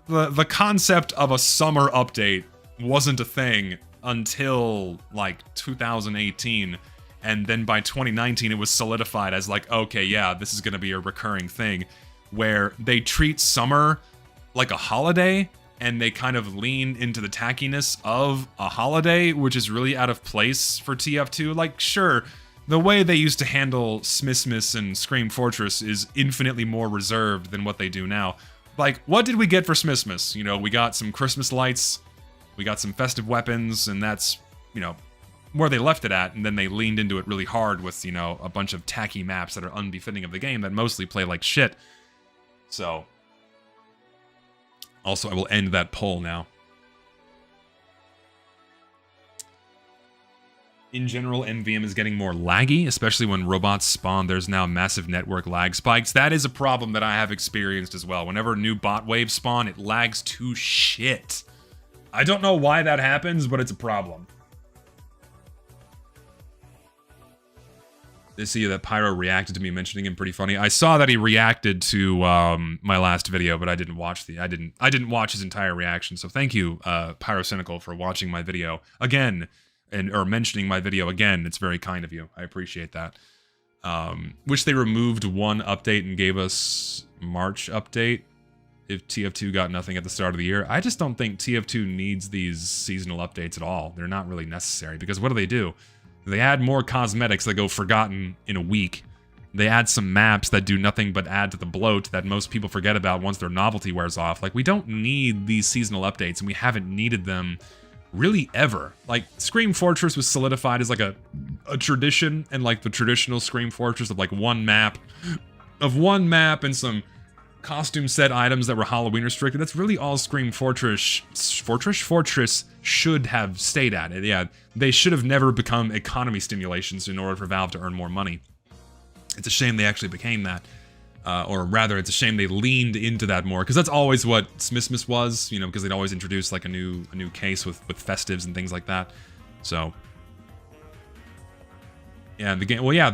the concept of a summer update wasn't a thing until, like, 2018. And then by 2019, it was solidified as like, okay, yeah, this is going to be a recurring thing, where they treat summer like a holiday, and they kind of lean into the tackiness of a holiday, which is really out of place for TF2. Like, sure, the way they used to handle Smithsmiths and Scream Fortress is infinitely more reserved than what they do now. Like, what did we get for Smithsmiths? You know, we got some Christmas lights, we got some festive weapons, and that's, you know, where they left it at, and then they leaned into it really hard with, you know, a bunch of tacky maps that are unbefitting of the game that mostly play like shit. So, also, I will end that poll now. In general, MVM is getting more laggy, especially when robots spawn. There's now massive network lag spikes. That is a problem that I have experienced as well. Whenever new bot waves spawn, it lags to shit. I don't know why that happens, but it's a problem. I see that Pyro reacted to me mentioning him, pretty funny. I saw that he reacted to my last video, but I didn't watch I didn't watch his entire reaction. So thank you, Pyrocynical, for watching my video again, or mentioning my video again. It's very kind of you. I appreciate that. Wish they removed one update and gave us March update if TF2 got nothing at the start of the year. I just don't think TF2 needs these seasonal updates at all. They're not really necessary, because what do? They add more cosmetics that go forgotten in a week. They add some maps that do nothing but add to the bloat that most people forget about once their novelty wears off. Like, we don't need these seasonal updates, and we haven't needed them really ever. Like, Scream Fortress was solidified as like a tradition, and like the traditional Scream Fortress of like one map and some costume set items that were Halloween restricted. That's really all Scream Fortress should have stayed at. Yeah, they should have never become economy stimulations in order for Valve to earn more money. It's a shame they actually became that. Or rather, it's a shame they leaned into that more, because that's always what Smithsmith was, you know, because they'd always introduce like a new case with festives and things like that. So yeah, the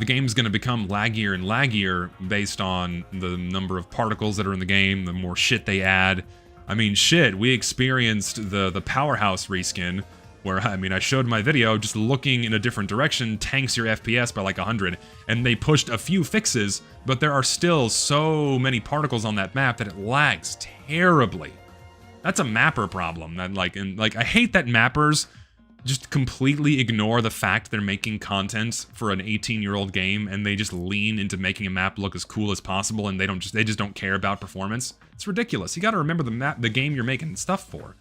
game's going to become laggier and laggier based on the number of particles that are in the game, the more shit they add. I mean, shit, we experienced the Powerhouse reskin, where, I mean, I showed my video, just looking in a different direction tanks your FPS by like 100, and they pushed a few fixes, but there are still so many particles on that map that it lags terribly. That's a mapper problem. That I hate that mappers just completely ignore the fact they're making content for an 18-year-old game, and they just lean into making a map look as cool as possible, and they just don't care about performance. It's ridiculous. You gotta remember the game you're making stuff for.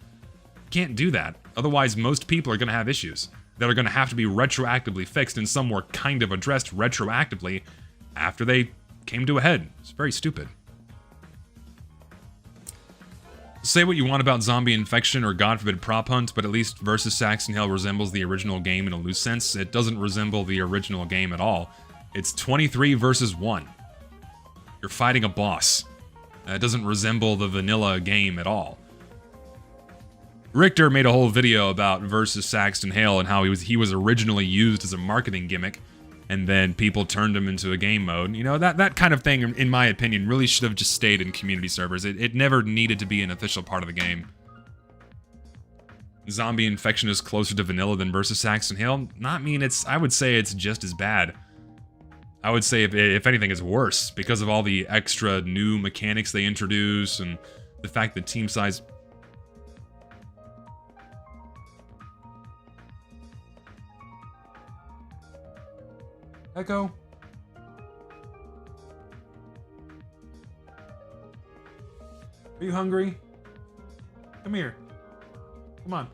You can't do that. Otherwise, most people are gonna have issues that are gonna have to be retroactively fixed, and some were kind of addressed retroactively after they came to a head. It's very stupid. Say what you want about Zombie Infection or God forbid Prop Hunt, but at least Versus Saxon Hell resembles the original game in a loose sense. It doesn't resemble the original game at all. It's 23 versus 1. You're fighting a boss. It doesn't resemble the vanilla game at all. Richter made a whole video about Versus Saxton Hale and how he was originally used as a marketing gimmick, and then people turned him into a game mode. You know, that kind of thing, in my opinion, really should have just stayed in community servers. It never needed to be an official part of the game. Zombie Infection is closer to vanilla than Versus Saxton Hale. I would say it's just as bad. I would say, if anything, it's worse, because of all the extra new mechanics they introduce, and the fact that team size... Echo? Are you hungry? Come here. Come on.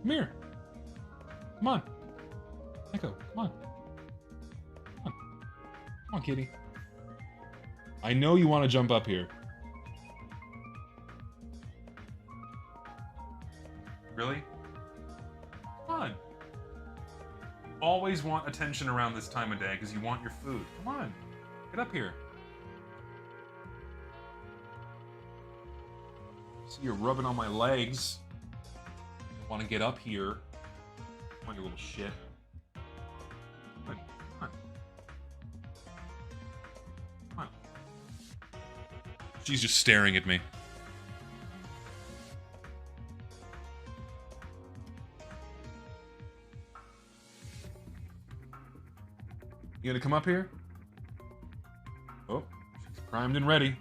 Come here. Come on. Echo, come on. Come on. Come on, kitty. I know you want to jump up here. Really? Come on. Always want attention around this time of day because you want your food. Come on. Get up here. See, you're rubbing on my legs. Want to get up here. Come on, you little shit. Come on. Come on. She's just staring at me. You gonna come up here? Oh, she's primed and ready.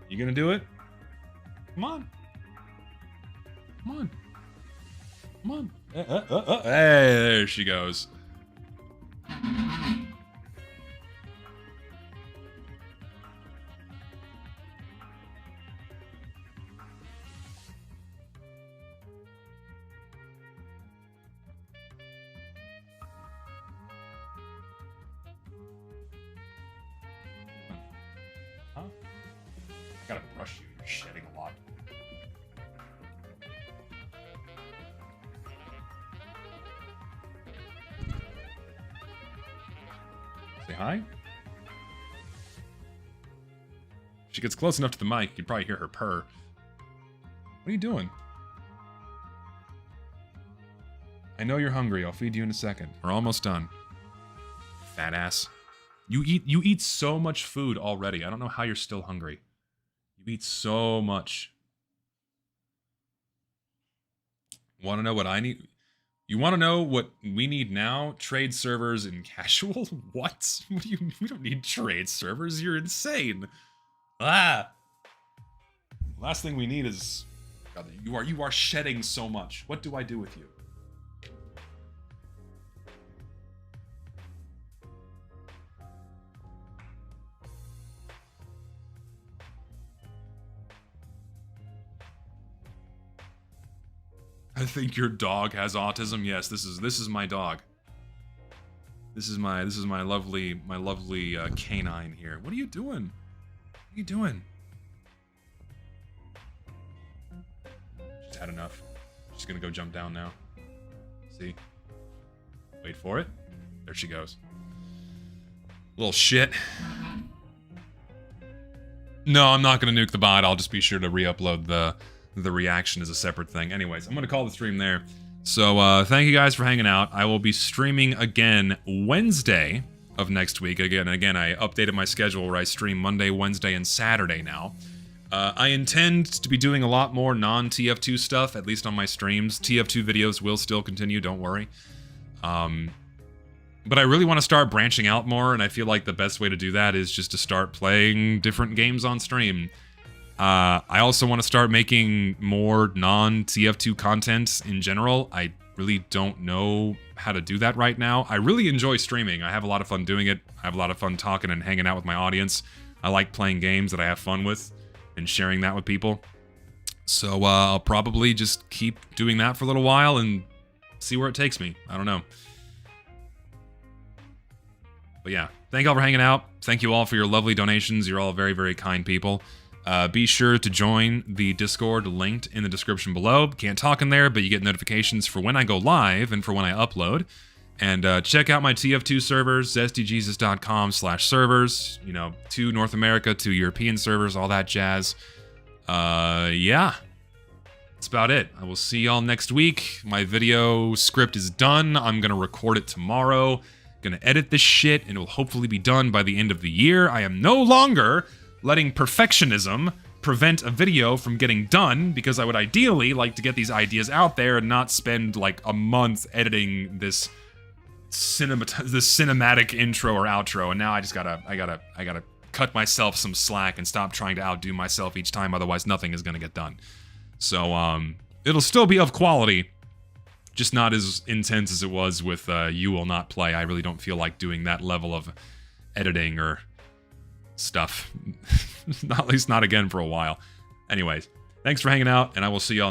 You gonna do it? Come on. Come on. Come on. Hey, there she goes. Huh? I gotta brush you. You're shedding a lot. Say hi. If she gets close enough to the mic, you'd probably hear her purr. What are you doing? I know you're hungry. I'll feed you in a second. We're almost done. Fat ass. You eat so much food already. I don't know how you're still hungry. You eat so much. Want to know what I need? You want to know what we need now? Trade servers and casual? What? What do you? We don't need trade servers. You're insane. Ah. Last thing we need is. God, you are shedding so much. What do I do with you? I think your dog has autism. Yes, this is my dog. This is my lovely canine here. What are you doing? What are you doing? She's had enough. She's gonna go jump down now. See? Wait for it. There she goes. Little shit. No, I'm not gonna nuke the bot. I'll just be sure to re-upload the reaction as a separate thing. Anyways, I'm gonna call the stream there. So thank you guys for hanging out. I will be streaming again Wednesday of next week. Again, I updated my schedule where I stream Monday, Wednesday, and Saturday now. I intend to be doing a lot more non-TF2 stuff, at least on my streams. TF2 videos will still continue, don't worry. But I really want to start branching out more, and I feel like the best way to do that is just to start playing different games on stream. I also want to start making more non-TF2 content in general. I really don't know how to do that right now. I really enjoy streaming. I have a lot of fun doing it. I have a lot of fun talking and hanging out with my audience. I like playing games that I have fun with and sharing that with people. So I'll probably just keep doing that for a little while and see where it takes me. I don't know. But yeah, thank you all for hanging out. Thank you all for your lovely donations. You're all very, very kind people. Be sure to join the Discord linked in the description below. Can't talk in there, but you get notifications for when I go live and for when I upload. And check out my TF2 servers, zstyjesus.com/servers. You know, 2 North America, 2 European servers, all that jazz. Yeah. That's about it. I will see y'all next week. My video script is done. I'm gonna record it tomorrow. Gonna edit this shit, and it will hopefully be done by the end of the year. I am no longer letting perfectionism prevent a video from getting done, because I would ideally like to get these ideas out there and not spend like a month editing this cinematic intro or outro. And now I just gotta cut myself some slack and stop trying to outdo myself each time, otherwise nothing is gonna get done. So it'll still be of quality, just not as intense as it was with You Will Not Play. I really don't feel like doing that level of editing or stuff. At least not again for a while. Anyways, thanks for hanging out, and I will see y'all